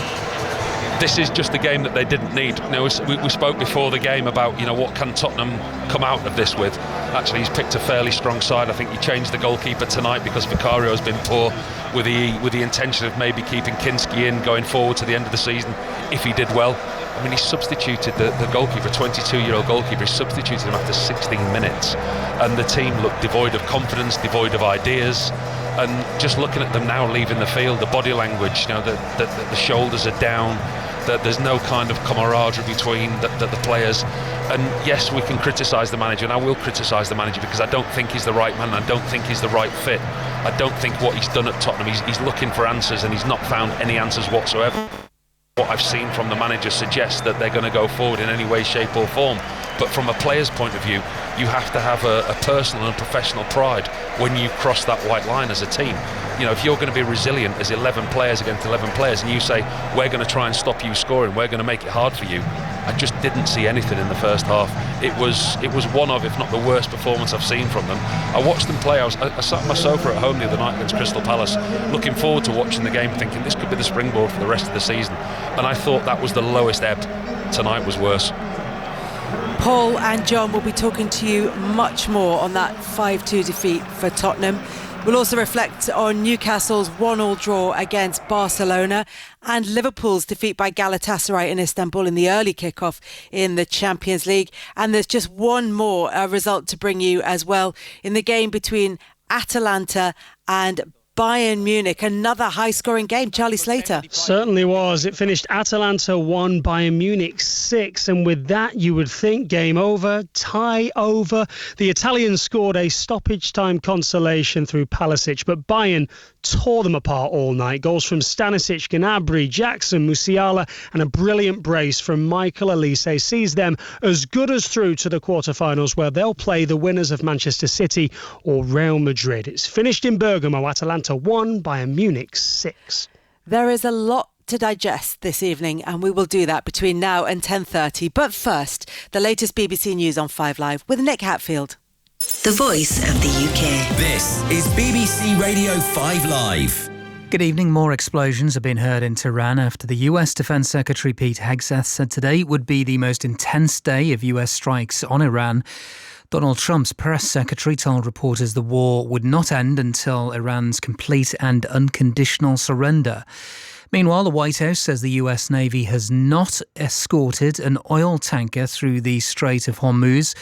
This is just the game that they didn't need. We spoke before the game about what can Tottenham come out of this with. Actually, he's picked a fairly strong side. I think he changed the goalkeeper tonight because Vicario has been poor, with the intention of maybe keeping Kinski in going forward to the end of the season if he did well. I mean, he substituted the goalkeeper, 22-year-old goalkeeper, he substituted him after 16 minutes, and the team looked devoid of confidence, devoid of ideas. And just looking at them now leaving the field, the body language, the shoulders are down, that there's no kind of camaraderie between the players. And yes, we can criticise the manager, and I will criticise the manager because I don't think he's the right man. I don't think he's the right fit. I don't think what he's done at Tottenham, he's looking for answers and he's not found any answers whatsoever. What I've seen from the manager suggests that they're going to go forward in any way, shape or form. But from a player's point of view, you have to have a personal and professional pride when you cross that white line as a team. If you're going to be resilient as 11 players against 11 players and you say, we're going to try and stop you scoring, we're going to make it hard for you. I just didn't see anything in the first half. It was one of, if not the worst performance I've seen from them. I watched them play. I sat on my sofa at home the other night against Crystal Palace, looking forward to watching the game, thinking this could be the springboard for the rest of the season. And I thought that was the lowest ebb. Tonight was worse. Paul and John will be talking to you much more on that 5-2 defeat for Tottenham. We'll also reflect on Newcastle's 1-1 draw against Barcelona and Liverpool's defeat by Galatasaray in Istanbul in the early kickoff in the Champions League. And there's just one more result to bring you as well in the game between Atalanta and Bayern Munich, another high-scoring game. Charlie Slater. Certainly was. It finished Atalanta 1, Bayern Munich 6, and with that you would think game over, tie over. The Italians scored a stoppage-time consolation through Pulisic, but Bayern tore them apart all night. Goals from Stanisic, Gnabry, Jackson, Musiala, and a brilliant brace from Michael Olise sees them as good as through to the quarter-finals, where they'll play the winners of Manchester City or Real Madrid. It's finished in Bergamo. Atalanta 1, Bayern Munich 6. There is a lot to digest this evening, and we will do that between now and 10:30. But first, the latest BBC News on 5 Live with Nick Hatfield. The voice of the UK. This is BBC Radio 5 Live. Good evening. More explosions have been heard in Tehran after the US Defense Secretary Pete Hegseth said today would be the most intense day of US strikes on Iran. Donald Trump's press secretary told reporters the war would not end until Iran's complete and unconditional surrender. Meanwhile, the White House says the US Navy has not escorted an oil tanker through the Strait of Hormuz.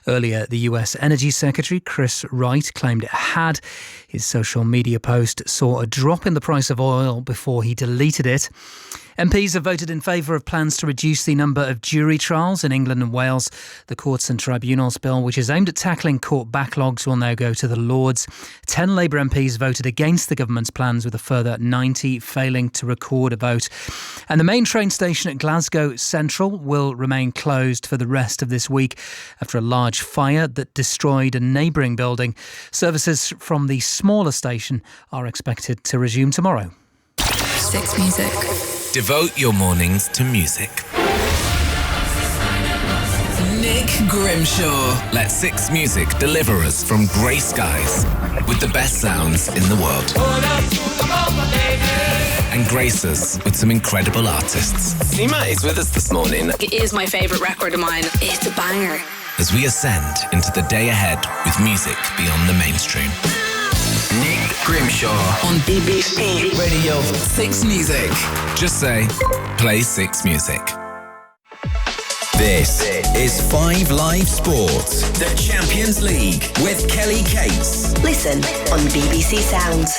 Earlier, the US Energy Secretary Chris Wright claimed it had. His social media post saw a drop in the price of oil before he deleted it. MPs have voted in favour of plans to reduce the number of jury trials in England and Wales. The Courts and Tribunals Bill, which is aimed at tackling court backlogs, will now go to the Lords. 10 Labour MPs voted against the government's plans, with a further 90 failing to record a vote. And the main train station at Glasgow Central will remain closed for the rest of this week after a large fire that destroyed a neighbouring building. Services from the smaller station are expected to resume tomorrow. 6 Music. Devote your mornings to music. Nick Grimshaw. Let 6 Music deliver us from grey skies with the best sounds in the world. And grace us with some incredible artists. Nima is with us this morning. It is my favourite record of mine. It's a banger. As we ascend into the day ahead with music beyond the mainstream. Nick Grimshaw on BBC Radio 6 Music. Just say, play 6 Music. This is 5 Live Sports, the Champions League with Kelly Cates. Listen on BBC Sounds.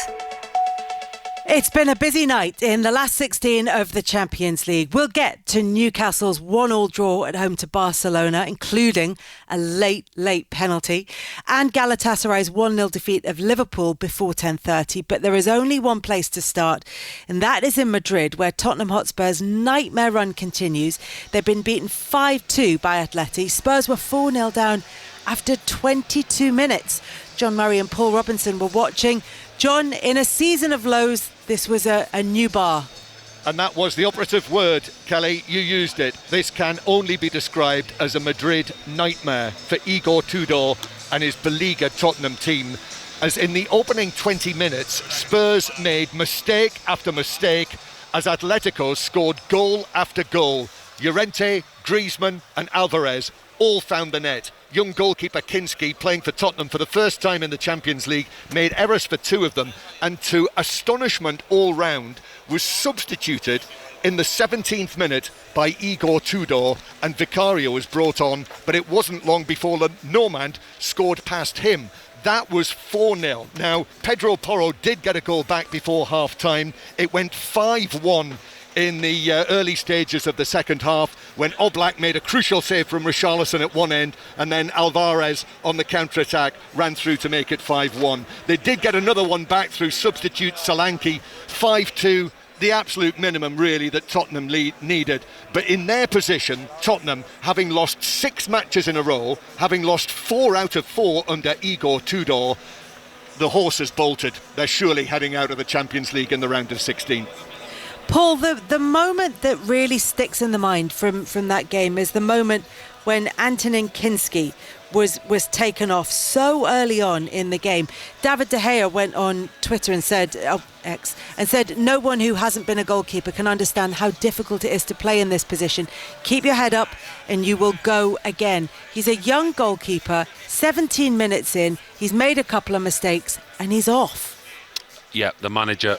It's been a busy night in the last 16 of the Champions League. We'll get to Newcastle's 1-1 draw at home to Barcelona, including a late penalty, and Galatasaray's 1-0 defeat of Liverpool before 10:30. But there is only one place to start, and that is in Madrid, where Tottenham Hotspur's nightmare run continues. They've been beaten 5-2 by Atleti. Spurs were 4-0 down after 22 minutes. John Murray and Paul Robinson were watching. John, in a season of lows, this was a new bar. And that was the operative word, Kelly. You used it. This can only be described as a Madrid nightmare for Igor Tudor and his beleaguered Tottenham team. As in the opening 20 minutes, Spurs made mistake after mistake as Atletico scored goal after goal. Llorente, Griezmann and Alvarez all found the net. Young goalkeeper Kinski, playing for Tottenham for the first time in the Champions League, made errors for 2 of them, and to astonishment all round, was substituted in the 17th minute by Igor Tudor, and Vicario was brought on, but it wasn't long before Normand scored past him. That was 4-0. Now, Pedro Porro did get a goal back before half-time. It went 5-1 in the early stages of the second half, when Oblak made a crucial save from Richarlison at one end, and then Alvarez on the counter-attack ran through to make it 5-1. They did get another one back through substitute Solanke. 5-2, the absolute minimum really that Tottenham needed. But in their position, Tottenham, having lost 6 matches in a row, having lost 4 out of 4 under Igor Tudor, the horses bolted. They're surely heading out of the Champions League in the round of 16. Paul, the moment that really sticks in the mind from that game is the moment when Antonin Kinski was taken off so early on in the game. David De Gea went on Twitter and said, X, and said, no one who hasn't been a goalkeeper can understand how difficult it is to play in this position. Keep your head up and you will go again. He's a young goalkeeper, 17 minutes in, he's made a couple of mistakes and he's off. Yeah, the manager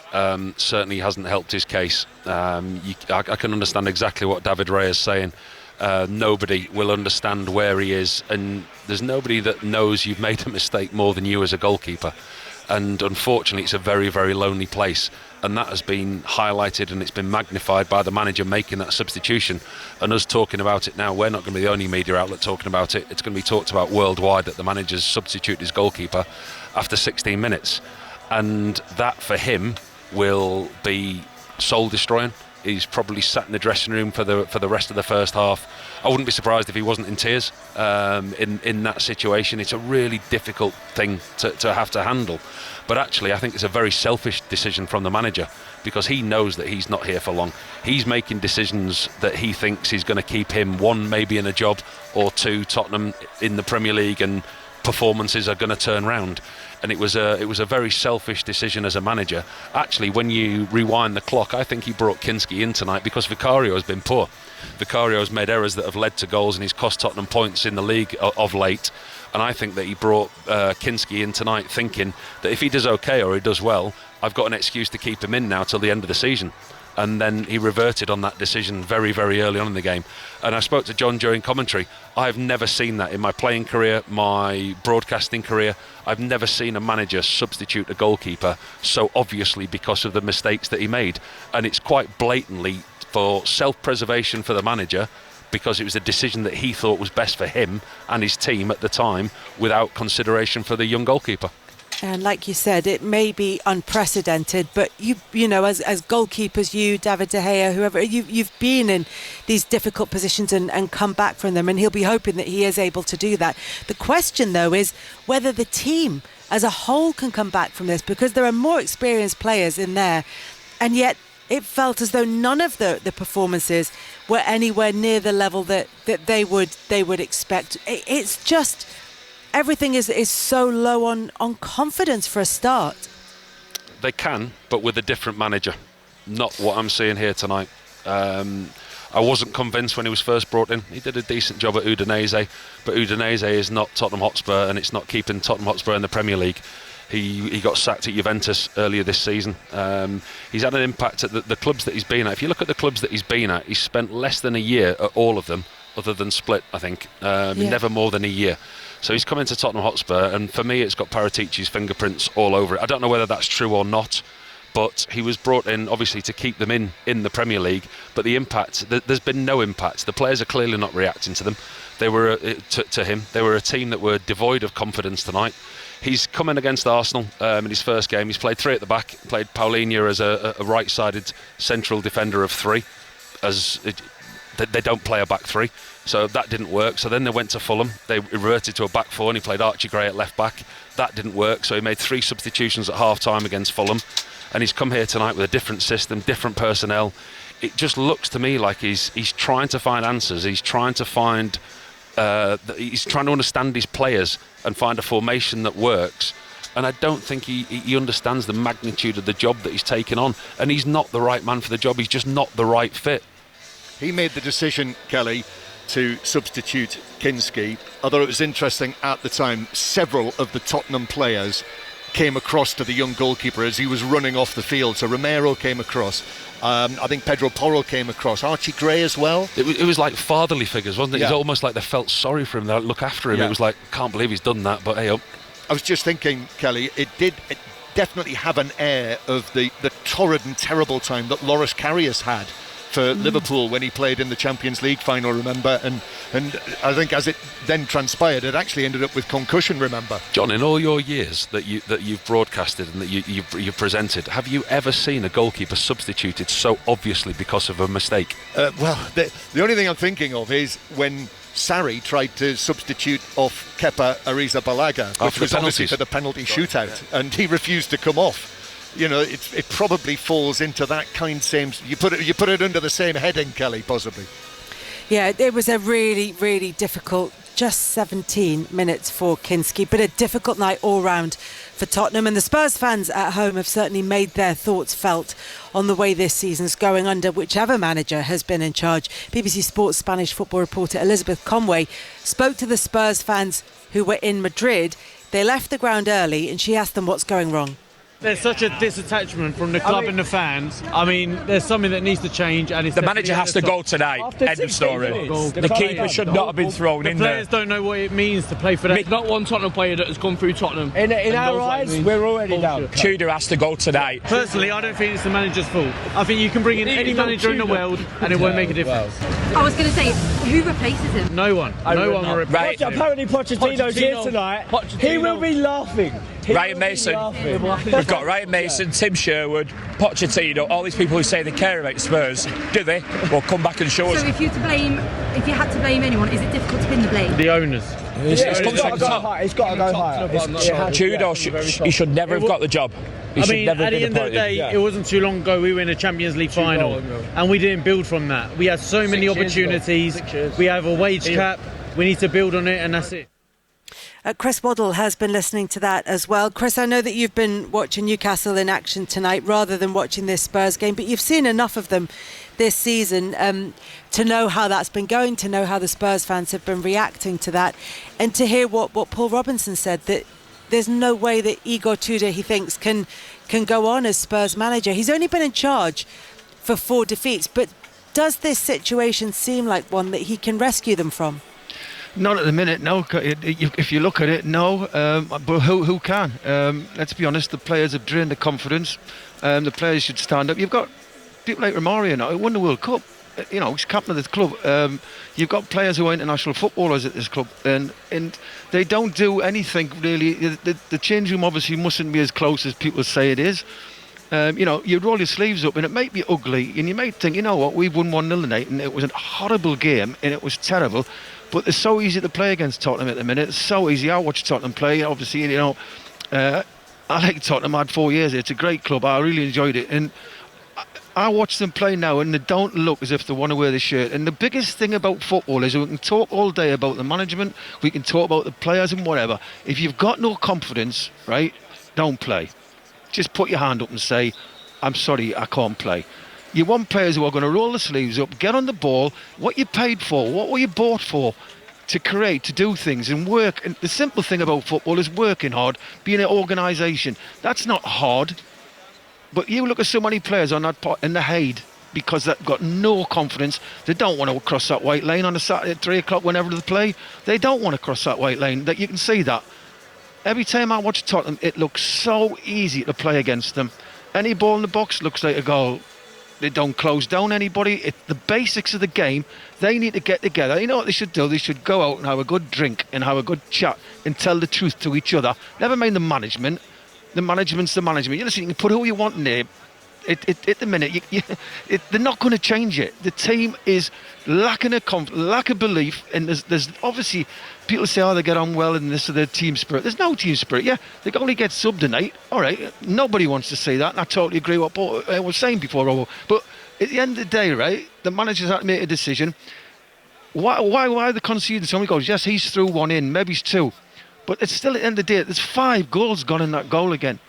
certainly hasn't helped his case. I can understand exactly what David Ray is saying. Nobody will understand where he is, and there's nobody that knows you've made a mistake more than you as a goalkeeper. And unfortunately, it's a very, very lonely place, and that has been highlighted and it's been magnified by the manager making that substitution. And us talking about it now, we're not going to be the only media outlet talking about it. It's going to be talked about worldwide that the manager's substituted his goalkeeper after 16 minutes. And that for him will be soul destroying. He's probably sat in the dressing room for the rest of the first half. I wouldn't be surprised if he wasn't in tears in that situation. It's a really difficult thing to have to handle. But actually, I think it's a very selfish decision from the manager, because he knows that he's not here for long. He's making decisions that he thinks is going to keep him, 1, maybe in a job, or 2, Tottenham in the Premier League, and performances are going to turn round. And it was a very selfish decision as a manager. Actually, when you rewind the clock, I think he brought Kinski in tonight because Vicario has been poor. Vicario has made errors that have led to goals, and he's cost Tottenham points in the league of late. And I think that he brought Kinski in tonight thinking that if he does okay or he does well, I've got an excuse to keep him in now till the end of the season. and then he reverted on that decision very, very early on in the game. And I spoke to John during commentary. I've never seen that in my playing career, my broadcasting career. I've never seen a manager substitute a goalkeeper so obviously because of the mistakes that he made. And it's quite blatantly for self-preservation for the manager, because it was a decision that he thought was best for him and his team at the time, without consideration for the young goalkeeper. And like you said, it may be unprecedented, but you know, as goalkeepers, you, David De Gea, whoever, you've been in these difficult positions and come back from them, and he'll be hoping that he is able to do that. The question, though, is whether the team as a whole can come back from this, because there are more experienced players in there, and yet it felt as though none of the performances were anywhere near the level that they would expect. It's just everything is so low on confidence for a start. They can, but with a different manager. Not what I'm seeing here tonight. I wasn't convinced when he was first brought in. He did a decent job at Udinese, but Udinese is not Tottenham Hotspur, and it's not keeping Tottenham Hotspur in the Premier League. He got sacked at Juventus earlier this season. He's had an impact at the clubs that he's been at. If you look at the clubs that he's been at, he's spent less than a year at all of them, other than Split, I think. Never more than a year. So he's come into Tottenham Hotspur, and for me it's got Paratici's fingerprints all over it. I don't know whether that's true or not, but he was brought in obviously to keep them in the Premier League, but the impact, there's been no impact. The players are clearly not reacting to them. They were to him. They were a team that were devoid of confidence tonight. He's come in against Arsenal in his first game. He's played three at the back, played Paulinho as a right-sided central defender of three, they don't play a back three, so that didn't work. So then they went to Fulham, they reverted to a back four, and he played Archie Gray at left back. That didn't work, so he made 3 substitutions at half time against Fulham, and he's come here tonight with a different system, different personnel. It just looks to me like he's trying to find answers. He's trying to find he's trying to understand his players and find a formation that works. And I don't think he understands the magnitude of the job that he's taken on, and he's not the right man for the job. He's just not the right fit. He made the decision, Kelly, to substitute Kinski. Although it was interesting at the time, several of the Tottenham players came across to the young goalkeeper as he was running off the field. So Romero came across, I think Pedro Porro came across, Archie Gray as well. It was like fatherly figures, wasn't it? Yeah. It was almost like they felt sorry for him, they look after him. Yeah. It was like, can't believe he's done that, but hey up. I was just thinking, Kelly, it definitely have an air of the torrid and terrible time that Loris Karius had for Liverpool when he played in the Champions League final, remember? And I think as it then transpired, it actually ended up with concussion, remember? John, in all your years that you've broadcasted and that you've presented, have you ever seen a goalkeeper substituted so obviously because of a mistake? Well, the only thing I'm thinking of is when Sarri tried to substitute off Kepa Arrizabalaga, which was obviously for the penalty shootout, and he refused to come off. You know, it probably falls into that kind same. You put it under the same heading, Kelly, possibly. Yeah, it was a really, really difficult, just 17 minutes for Kinski, but a difficult night all round for Tottenham. And the Spurs fans at home have certainly made their thoughts felt on the way this season's going under whichever manager has been in charge. BBC Sports Spanish football reporter Elizabeth Conway spoke to the Spurs fans who were in Madrid. They left the ground early and she asked them what's going wrong. There's such a disattachment from the club and the fans. I mean, there's something that needs to change, and the manager has to go tonight. End of story. The keeper should not have been thrown in there. The players don't know what it means to play for that. Not one Tottenham player that has come through Tottenham. In our eyes, we're already down. Tudor has to go tonight. Personally, I don't think it's the manager's fault. I think you can bring in any manager in the world, and it won't make a difference. I was going to say, who replaces him? No one. No one will replace him. Apparently, Pochettino's here tonight. He will be laughing. Ryan Mason. We've got Ryan Mason, Tim Sherwood, Pochettino, all these people who say they care about Spurs. Do they? Well, come back and show us. So if you had to blame anyone, is it difficult to pin the blame? The owners. It's got to go higher. Tudor, he should never have got the job. I mean, at the end of the day, it wasn't too long ago we were in a Champions League final, and we didn't build from that. We had so many opportunities. We have a wage cap. We need to build on it, and that's it. Chris Waddle has been listening to that as well. Chris, I know that you've been watching Newcastle in action tonight rather than watching this Spurs game, but you've seen enough of them this season to know how that's been going, to know how the Spurs fans have been reacting to that, and to hear what Paul Robinson said, that there's no way that Igor Tudor, he thinks, can go on as Spurs manager. He's only been in charge for 4 defeats. But does this situation seem like one that he can rescue them from? Not at the minute, no. If you look at it, no. But who can? Let's be honest, the players have drained the confidence. The players should stand up. You've got people like Romario now, who won the World Cup. He's captain of the club. You've got players who are international footballers at this club, and they don't do anything really. The change room obviously mustn't be as close as people say it is. You roll your sleeves up and it might be ugly, and you might think, you know what, we've won 1-0 tonight and it was a horrible game and it was terrible, but it's so easy to play against Tottenham at the minute. It's so easy. I watch Tottenham play, obviously, I like Tottenham. I had 4 years. It's a great club. I really enjoyed it, and I watch them play now and they don't look as if they want to wear the shirt. And the biggest thing about football is we can talk all day about the management, we can talk about the players and whatever. If you've got no confidence, right, don't play. Just put your hand up and say, I'm sorry, I can't play. You want players who are going to roll the sleeves up, get on the ball, what you paid for, what were you bought for, to create, to do things and work. And the simple thing about football is working hard, being an organisation. That's not hard. But you look at so many players on that pot in the Haid, because they've got no confidence. They don't want to cross that white lane on a Saturday at 3 o'clock whenever they play. They don't want to cross that white lane. That you can see that. Every time I watch Tottenham, it looks so easy to play against them. Any ball in the box looks like a goal. They don't close down anybody. The basics of the game, they need to get together. You know what they should do? They should go out and have a good drink and have a good chat and tell the truth to each other. Never mind the management. The management's the management. You listen, you can put who you want in there. At the minute, they're not going to change it. The team is lacking lack of belief, and there's obviously people say, they get on well and this is their team spirit. There's no team spirit. Yeah, they can only get subbed tonight. All right, nobody wants to say that, and I totally agree with what I was saying before, Robo. But at the end of the day, right, the manager's had to make a decision. Why are they conceding so many goals? Yes, he's threw one in, maybe it's 2. But it's still, at the end of the day, there's 5 goals gone in that goal again.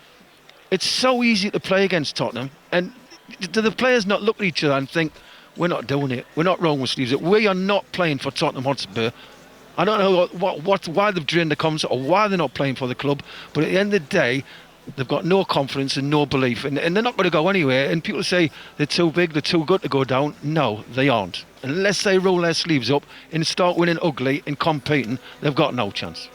It's so easy to play against Tottenham. And do the players not look at each other and think, we're not doing it, we're not rolling with sleeves up, we are not playing for Tottenham Hotspur. I don't know why they've drained the confidence or why they're not playing for the club, but at the end of the day, they've got no confidence and no belief, and they're not going to go anywhere. And people say they're too big, they're too good to go down. No, they aren't. Unless they roll their sleeves up and start winning ugly and competing, they've got no chance.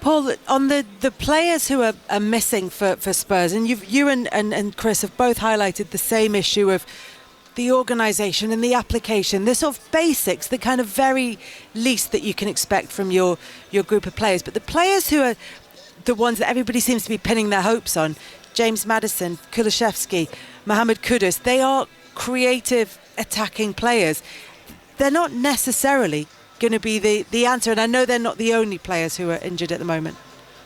Paul, on the players who are missing for Spurs, and you and Chris have both highlighted the same issue of the organisation and the application, the sort of basics, the kind of very least that you can expect from your group of players. But the players who are the ones that everybody seems to be pinning their hopes on, James Maddison, Kulusevski, Mohamed Kudus, they are creative, attacking players. They're not necessarily going to be the answer, and I know they're not the only players who are injured at the moment.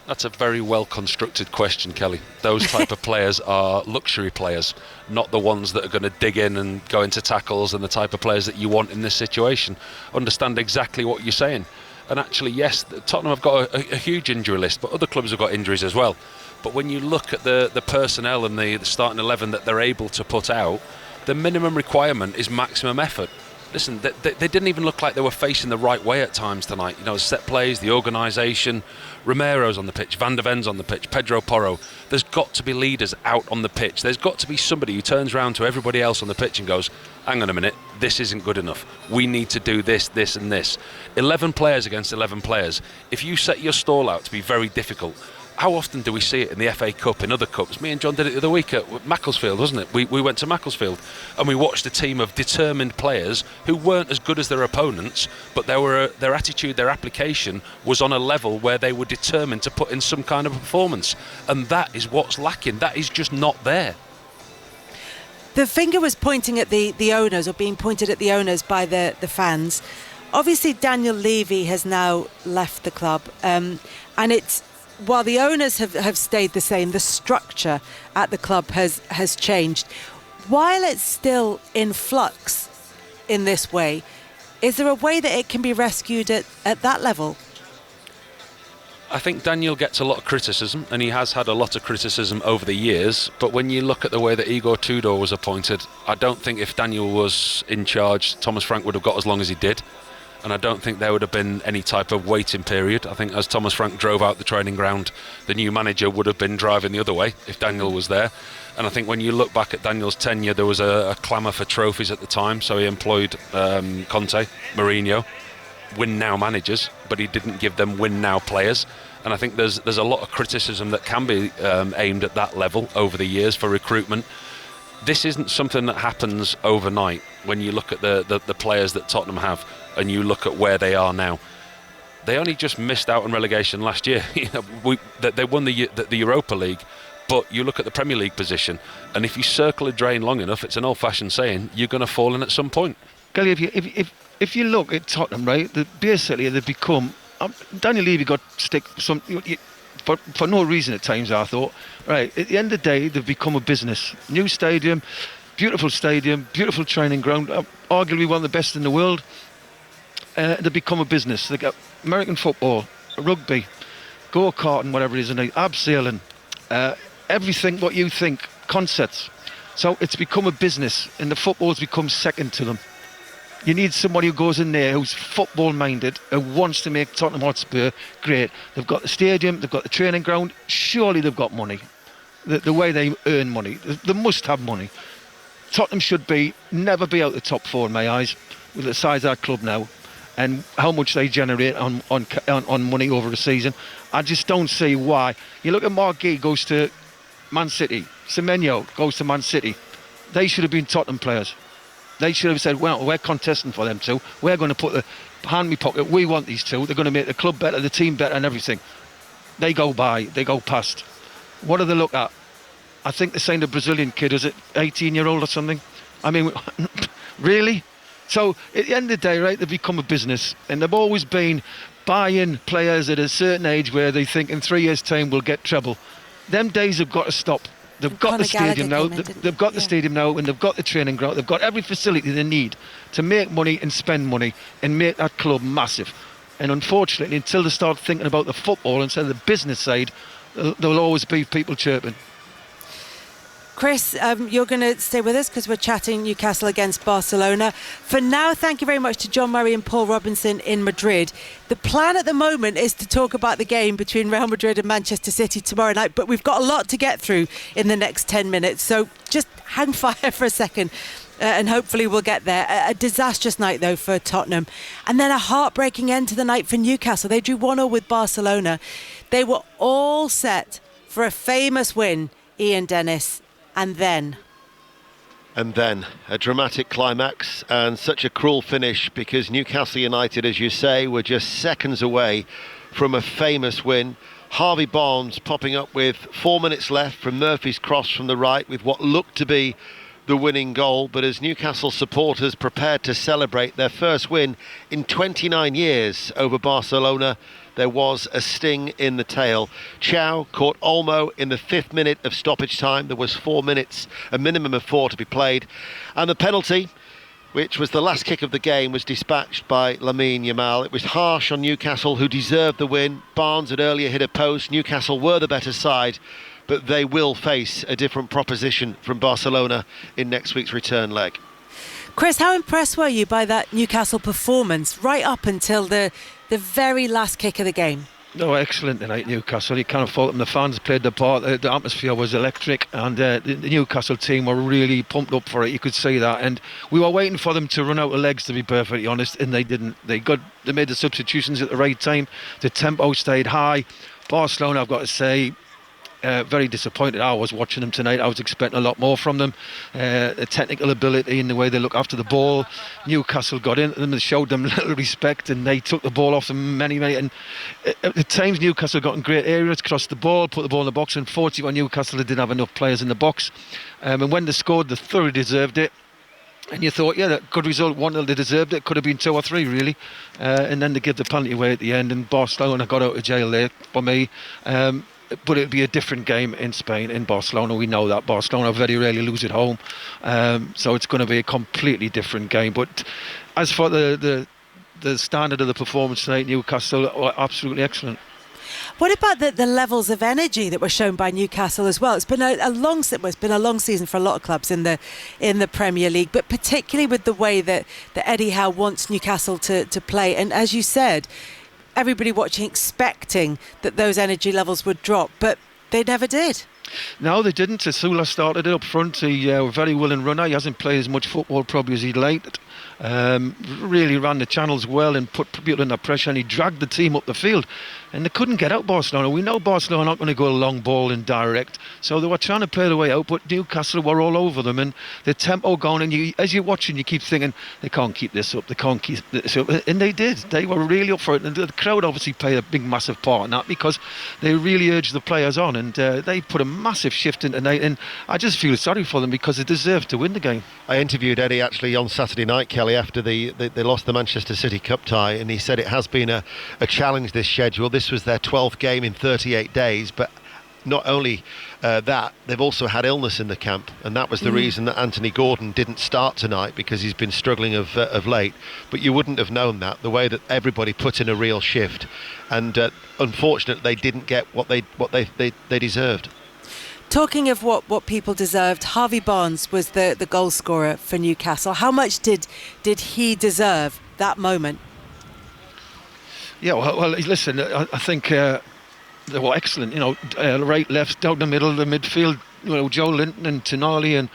That's a very well constructed question, Kelly. Those type of players are luxury players, not the ones that are going to dig in and go into tackles, and the type of players that you want in this situation. Understand exactly what you're saying. And actually, yes, Tottenham have got a huge injury list, but other clubs have got injuries as well. But when you look at the personnel and the starting 11 that they're able to put out, the minimum requirement is maximum effort. Listen, they didn't even look like they were facing the right way at times tonight. You know, set plays, the organisation, Romero's on the pitch, Van der Ven's on the pitch, Pedro Porro. There's got to be leaders out on the pitch. There's got to be somebody who turns around to everybody else on the pitch and goes, hang on a minute, this isn't good enough. We need to do this, this and this. 11 players against 11 players. If you set your stall out to be very difficult, how often do we see it in the FA Cup, in other cups? Me and John did it the other week at Macclesfield, wasn't it? We went to Macclesfield and we watched a team of determined players who weren't as good as their opponents, but their attitude, their application was on a level where they were determined to put in some kind of performance. And that is what's lacking. That is just not there. The finger was pointing at the owners, or being pointed at the owners by the fans. Obviously, Daniel Levy has now left the club, and it's, while the owners have stayed the same, the structure at the club has changed. While it's still in flux in this way, is there a way that it can be rescued at that level? I think Daniel gets a lot of criticism, and he has had a lot of criticism over the years, but when you look at the way that Igor Tudor was appointed, I don't think if Daniel was in charge, Thomas Frank would have got as long as he did. and I don't think there would have been any type of waiting period. I think as Thomas Frank drove out the training ground, the new manager would have been driving the other way if Daniel was there. And I think when you look back at Daniel's tenure, there was a clamour for trophies at the time, so he employed Conte, Mourinho, win-now managers, but he didn't give them win-now players. And I think there's a lot of criticism that can be aimed at that level over the years for recruitment. This isn't something that happens overnight. When you look at the players that Tottenham have and you look at where they are now, they only just missed out on relegation last year. They won the Europa League, but you look at the Premier League position, and if you circle a drain long enough, it's an old-fashioned saying, you're going to fall in at some point. Kelly, if you look at Tottenham, right, basically they've become... Daniel Levy got stick for no reason at times, I thought. Right, at the end of the day, they've become a business. New stadium, beautiful training ground, arguably one of the best in the world. They've become a business. They got American football, rugby, go-karting, whatever it is, and abseiling, everything what you think, concerts. So it's become a business, and the football's become second to them. You need somebody who goes in there who's football-minded, who wants to make Tottenham Hotspur great. They've got the stadium, they've got the training ground. Surely they've got money. The way they earn money, they must have money. Tottenham should never be out the top four in my eyes, with the size of that club now, and how much they generate on money over a season. I just don't see why. You look at Mark Gee goes to Man City, Semenyo goes to Man City. They should have been Tottenham players. They should have said, well, we're contesting for them two. We're going to put the hand in my pocket. We want these two. They're going to make the club better, the team better and everything. They go past. What do they look at? I think they're saying the Brazilian kid, is it 18-year-old or something? I mean, really? So at the end of the day, right, they've become a business. And they've always been buying players at a certain age where they think in 3 years' time we'll get treble. Them days have got to stop. They've got the stadium now. They've got the stadium now, and they've got the training ground. They've got every facility they need to make money and spend money and make that club massive. And unfortunately, until they start thinking about the football instead of the business side, there will always be people chirping. Chris, you're going to stay with us because we're chatting Newcastle against Barcelona. For now, thank you very much to John Murray and Paul Robinson in Madrid. The plan at the moment is to talk about the game between Real Madrid and Manchester City tomorrow night, but we've got a lot to get through in the next 10 minutes. So just hang fire for a second and hopefully we'll get there. A disastrous night, though, for Tottenham. And then a heartbreaking end to the night for Newcastle. They drew 1-0 with Barcelona. They were all set for a famous win, Ian Dennis. And then a dramatic climax and such a cruel finish, because Newcastle United, as you say, were just seconds away from a famous win. Harvey Barnes popping up with 4 minutes left from Murphy's cross from the right with what looked to be the winning goal. But as Newcastle supporters prepared to celebrate their first win in 29 years over Barcelona, there was a sting in the tail. Chow caught Olmo in the 5th minute of stoppage time. There was 4 minutes, a minimum of 4 to be played. And the penalty, which was the last kick of the game, was dispatched by Lamine Yamal. It was harsh on Newcastle, who deserved the win. Barnes had earlier hit a post. Newcastle were the better side, but they will face a different proposition from Barcelona in next week's return leg. Chris, how impressed were you by that Newcastle performance right up until the very last kick of the game? No, excellent tonight, Newcastle. You can't fault them. The fans played the part. The atmosphere was electric, and the Newcastle team were really pumped up for it. You could see that, and we were waiting for them to run out of legs, to be perfectly honest, and they didn't. They made the substitutions at the right time. The tempo stayed high. Barcelona, I've got to say, very disappointed. I was watching them tonight. I was expecting a lot more from them. The technical ability and the way they look after the ball. Newcastle got into them and showed them little respect, and they took the ball off them many. And at times Newcastle got in great areas, crossed the ball, put the ball in the box. Unfortunately, when Newcastle didn't have enough players in the box, and when they scored, they thoroughly deserved it. And you thought, yeah, that good result, 1-0, they deserved it. Could have been 2 or 3, really. And then they give the penalty away at the end, and Barcelona got out of jail there for me. But it'll be a different game in Spain, in Barcelona. We know that Barcelona very rarely lose at home, so it's going to be a completely different game. But as for the standard of the performance tonight, Newcastle are absolutely excellent. What about the levels of energy that were shown by Newcastle as well? It's been a long season for a lot of clubs in the Premier League, but particularly with the way that Eddie Howe wants Newcastle to play. And as you said, everybody watching expecting that those energy levels would drop, but they never did. No, they didn't. Asula started it up front. He a very willing runner. He hasn't played as much football probably as he'd liked. Really ran the channels well and put people under pressure, and he dragged the team up the field, and they couldn't get out Barcelona. We know Barcelona are not going to go a long ball in direct, so they were trying to play the way out, but Newcastle were all over them, and the tempo going, and as you're watching you keep thinking they can't keep this up, and they did. They were really up for it, and the crowd obviously played a big massive part in that, because they really urged the players on, and they put a massive shift in tonight, and I just feel sorry for them because they deserved to win the game. I interviewed Eddie actually on Saturday night, Kelly, after they lost the Manchester City Cup tie, and he said it has been a challenge, this schedule. This was their 12th game in 38 days, but not only that, they've also had illness in the camp, and that was the reason that Anthony Gordon didn't start tonight, because he's been struggling of late. But you wouldn't have known that, the way that everybody put in a real shift, and unfortunately they didn't get what they deserved. Talking of what people deserved, Harvey Barnes was the goal scorer for Newcastle. How much did he deserve that moment? Yeah, well listen, I think they were excellent. Right, left, down the middle of the midfield. Joe Linton and Tonali and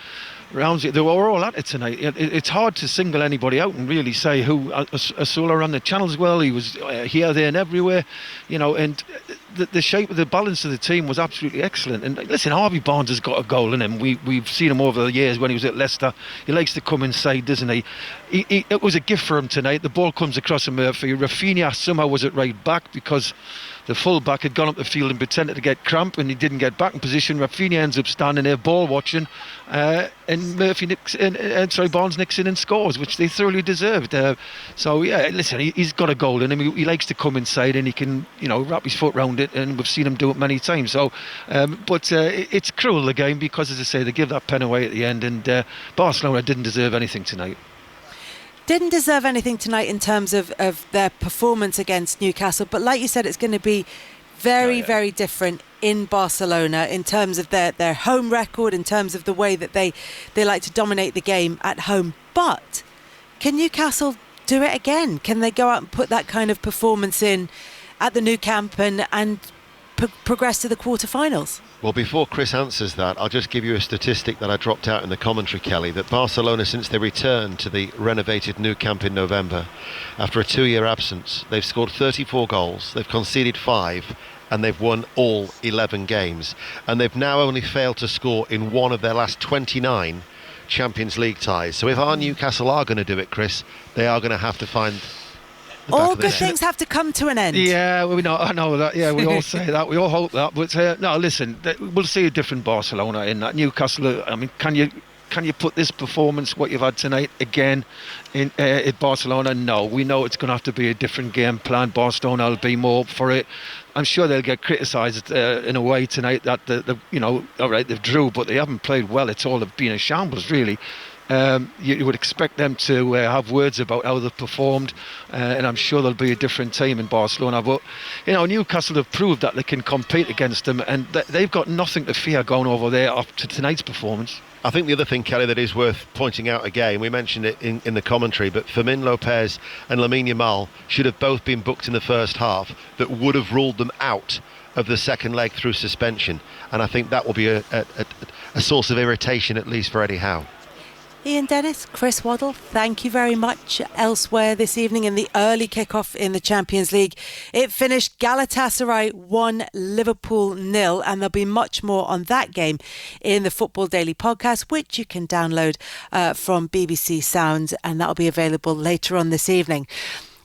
Ramsey, they were all at it tonight. It's hard to single anybody out and really say who. Asula ran the channels well. He was here, there and everywhere, and the shape of the balance of the team was absolutely excellent. And listen, Harvey Barnes has got a goal in him. We've seen him over the years when he was at Leicester. He likes to come inside, doesn't he? It was a gift for him tonight. The ball comes across to Murphy. Rafinha somehow was at right back because the full-back had gone up the field and pretended to get cramp, and he didn't get back in position. Rafinha ends up standing there ball watching, and Barnes nicks in and scores, which they thoroughly deserved. So yeah, listen, he's got a goal in him. He likes to come inside, and he can wrap his foot round it, and we've seen him do it many times. So but it's cruel, the game, because as I say, they give that pen away at the end, and Barcelona didn't deserve anything tonight. Didn't deserve anything tonight in terms of their performance against Newcastle, but like you said, it's going to be very different in Barcelona in terms of their home record, in terms of the way that they like to dominate the game at home. But can Newcastle do it again? Can they go out and put that kind of performance in at the Nou Camp and progress to the quarterfinals? Well, before Chris answers that, I'll just give you a statistic that I dropped out in the commentary, Kelly, that Barcelona, since they returned to the renovated Nou Camp in November, after a 2-year absence, they've scored 34 goals, they've conceded 5, and they've won all 11 games. And they've now only failed to score in one of their last 29 Champions League ties. So if our Newcastle are going to do it, Chris, they are going to have to find... All good things have to come to an end. Yeah, I know that. Yeah, we all say that. We all hope that. But no, listen, we'll see a different Barcelona in that. Newcastle, I mean, can you put this performance, what you've had tonight, again in at Barcelona? No, we know it's going to have to be a different game plan. Barcelona will be more for it. I'm sure they'll get criticised in a way tonight that all right, they've drew, but they haven't played well. It's all been a shambles, really. You would expect them to have words about how they've performed, and I'm sure there'll be a different team in Barcelona. But Newcastle have proved that they can compete against them, and they've got nothing to fear going over there after tonight's performance. I think the other thing, Kelly, that is worth pointing out again, we mentioned it in the commentary, but Fermin Lopez and Lamine Yamal should have both been booked in the first half. That would have ruled them out of the second leg through suspension, and I think that will be a source of irritation, at least for Eddie Howe. Ian Dennis, Chris Waddle, thank you very much. Elsewhere this evening in the early kick-off in the Champions League, it finished Galatasaray 1, Liverpool 0, and there'll be much more on that game in the Football Daily podcast, which you can download from BBC Sounds, and that'll be available later on this evening.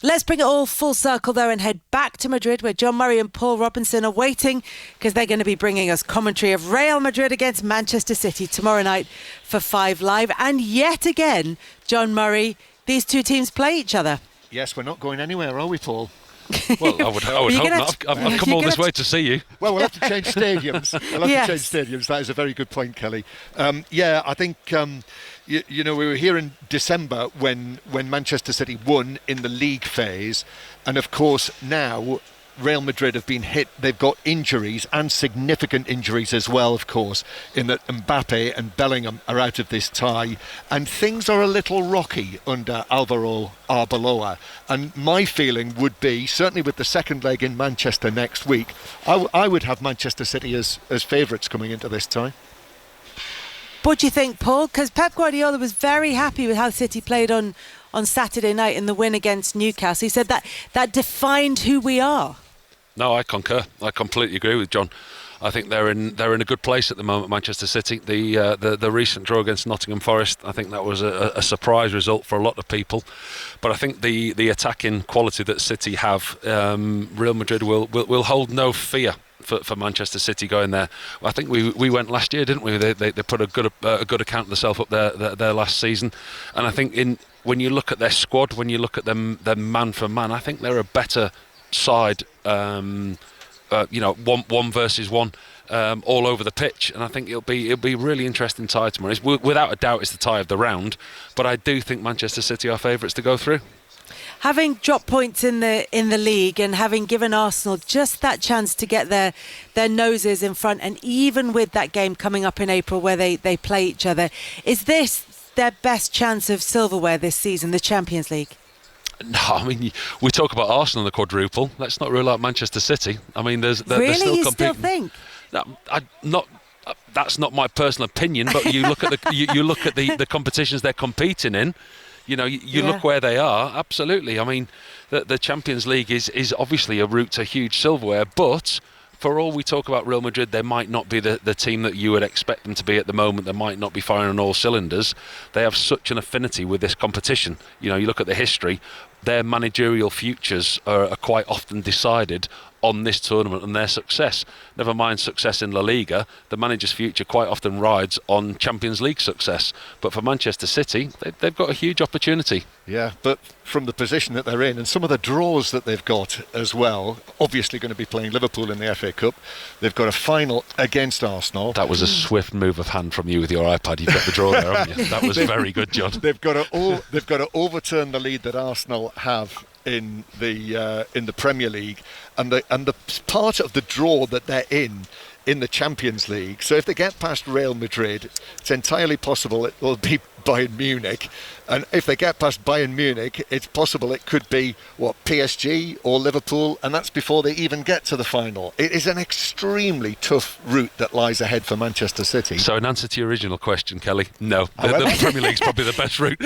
Let's bring it all full circle, though, and head back to Madrid, where John Murray and Paul Robinson are waiting, because they're going to be bringing us commentary of Real Madrid against Manchester City tomorrow night for 5 Live. And yet again, John Murray, these two teams play each other. Yes, we're not going anywhere, are we, Paul? Well, I would hope not. I've come all this way to see you. Well, we'll have to change stadiums. That is a very good point, Kelly. I think... we were here in December when Manchester City won in the league phase, and of course now Real Madrid have been hit. They've got injuries, and significant injuries as well, of course, in that Mbappe and Bellingham are out of this tie, and things are a little rocky under Alvaro Arbeloa. And my feeling would be, certainly with the second leg in Manchester next week, I would have Manchester City as favourites coming into this tie. What do you think, Paul? Because Pep Guardiola was very happy with how City played on Saturday night in the win against Newcastle. He said that defined who we are. No, I concur. I completely agree with John. I think they're in a good place at the moment, Manchester City. The recent draw against Nottingham Forest, I think that was a surprise result for a lot of people. But I think the attacking quality that City have, Real Madrid will hold no fear for Manchester City going there. I think we went last year, didn't we? They put a good account of themselves up there last season, and I think when you look at their squad, when you look at them man for man, I think they're a better side. One versus one all over the pitch, and I think it'll be a really interesting tie tomorrow. Without a doubt, it's the tie of the round, but I do think Manchester City are favourites to go through. Having dropped points in the league and having given Arsenal just that chance to get their noses in front, and even with that game coming up in April where they play each other, is this their best chance of silverware this season, the Champions League? No, I mean, we talk about Arsenal in the quadruple. Let's not rule out Manchester City. I mean, they're still competing. You still think? No, that's not my personal opinion, but you look at the competitions they're competing in. You know, you look where they are. Absolutely. I mean, the Champions League is obviously a route to huge silverware, but for all we talk about Real Madrid, they might not be the team that you would expect them to be at the moment. They might not be firing on all cylinders. They have such an affinity with this competition. You know, you look at the history, their managerial futures are quite often decided on this tournament and their success. Never mind success in La Liga, the manager's future quite often rides on Champions League success. But for Manchester City, they've got a huge opportunity. Yeah, but from the position that they're in and some of the draws that they've got as well, obviously going to be playing Liverpool in the FA Cup. They've got a final against Arsenal. That was a swift move of hand from you with your iPad. You've got the draw there, haven't you? That was very good, John. They've got to overturn the lead that Arsenal have in the Premier League, and the part of the draw that they're in the Champions League. So if they get past Real Madrid, it's entirely possible it will be Bayern Munich, and if they get past Bayern Munich, it's possible it could be PSG or Liverpool, and that's before they even get to the final. It is an extremely tough route that lies ahead for Manchester City. So in answer to your original question, Kelly, no, the Premier League's probably the best route.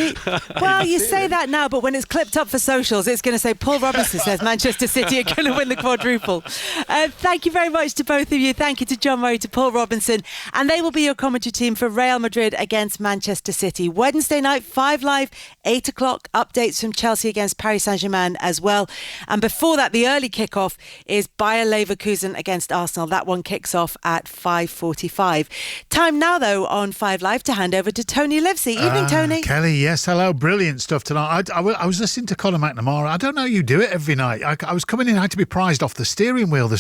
Well, you say that now, but when it's clipped up for socials, it's going to say Paul Robinson says Manchester City are going to win the quadruple. Thank you very much to both of you. Thank you to John Murray, to Paul Robinson, and they will be your commentary team for Real Madrid against Manchester City. Wednesday night, 5 Live, 8 o'clock, updates from Chelsea against Paris Saint-Germain as well. And before that, the early kick-off is Bayer Leverkusen against Arsenal. That one kicks off at 5:45. Time now, though, on 5 Live to hand over to Tony Livesey. Evening, Tony. Kelly, yes, hello. Brilliant stuff tonight. I was listening to Colin McNamara. I don't know you do it every night. I was coming in, I had to be prized off the steering wheel. The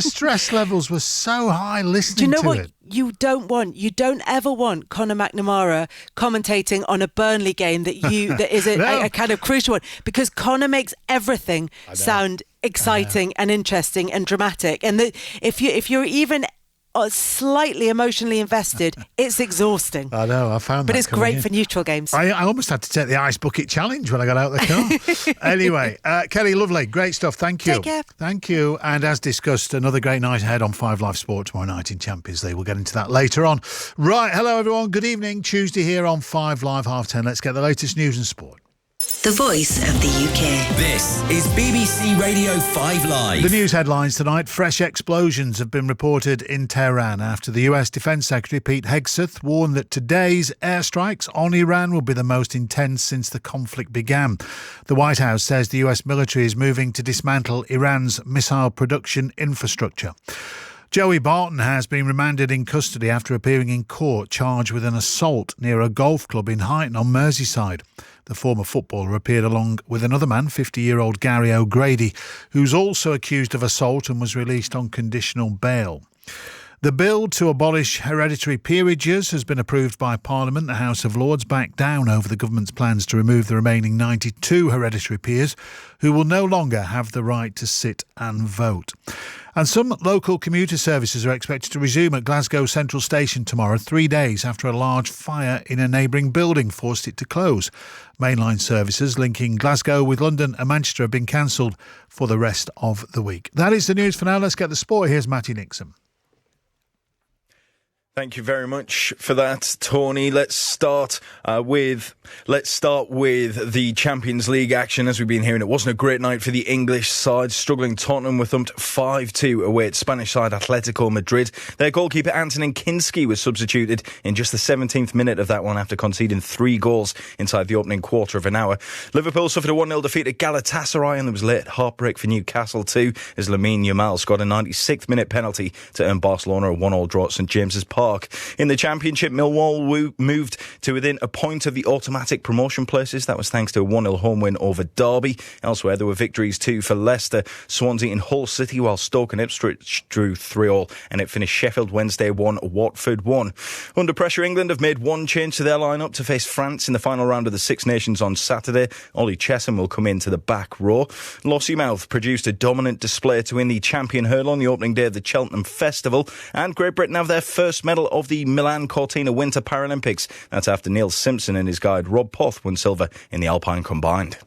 stress levels were so high listening to it. Do you know what? You don't ever want Conor McNamara commentating on a Burnley game that is a kind of crucial one, because Conor makes everything sound exciting and interesting and dramatic, and if you're even slightly emotionally invested, it's exhausting. I know, I found that. But it's great for neutral games. I almost had to take the ice bucket challenge when I got out of the car. Anyway, Kelly, lovely, great stuff. Thank you. Take care. Thank you. And as discussed, another great night ahead on 5 Live Sport tomorrow night in Champions League. We'll get into that later on. Right, hello everyone. Good evening. Tuesday here on 5 Live 10:30. Let's get the latest news and sport. The voice of the UK. This is BBC Radio 5 Live. The news headlines tonight. Fresh explosions have been reported in Tehran after the US Defence Secretary Pete Hegseth warned that today's airstrikes on Iran will be the most intense since the conflict began. The White House says the US military is moving to dismantle Iran's missile production infrastructure. Joey Barton has been remanded in custody after appearing in court charged with an assault near a golf club in Huyton on Merseyside. The former footballer appeared along with another man, 50-year-old Gary O'Grady, who's also accused of assault and was released on conditional bail. The bill to abolish hereditary peerages has been approved by Parliament. The House of Lords backed down over the government's plans to remove the remaining 92 hereditary peers who will no longer have the right to sit and vote. And some local commuter services are expected to resume at Glasgow Central Station tomorrow, 3 days after a large fire in a neighbouring building forced it to close. Mainline services linking Glasgow with London and Manchester have been cancelled for the rest of the week. That is the news for now. Let's get the sport. Here's Matty Nixon. Thank you very much for that, Tony. Let's start with the Champions League action. As we've been hearing, it wasn't a great night for the English side. Struggling Tottenham were thumped 5-2 away at Spanish side Atletico Madrid. Their goalkeeper Antonin Kinski was substituted in just the 17th minute of that one after conceding 3 goals inside the opening quarter of an hour. Liverpool suffered a 1-0 defeat at Galatasaray, and there was late heartbreak for Newcastle too, as Lamine Yamal scored a 96th minute penalty to earn Barcelona a 1-1 draw at St James's Park. In the Championship, Millwall moved to within a point of the automatic promotion places. That was thanks to a 1-0 home win over Derby. Elsewhere, there were victories too for Leicester, Swansea and Hull City, while Stoke and Ipswich drew 3-3, and it finished Sheffield Wednesday 1, Watford 1. Under pressure, England have made one change to their lineup to face France in the final round of the Six Nations on Saturday. Ollie Chesham will come into the back row. Lossiemouth produced a dominant display to win the champion hurdle on the opening day of the Cheltenham Festival, and Great Britain have their first medal of the Milan Cortina Winter Paralympics. That's after Neil Simpson and his guide Rob Poth won silver in the Alpine combined.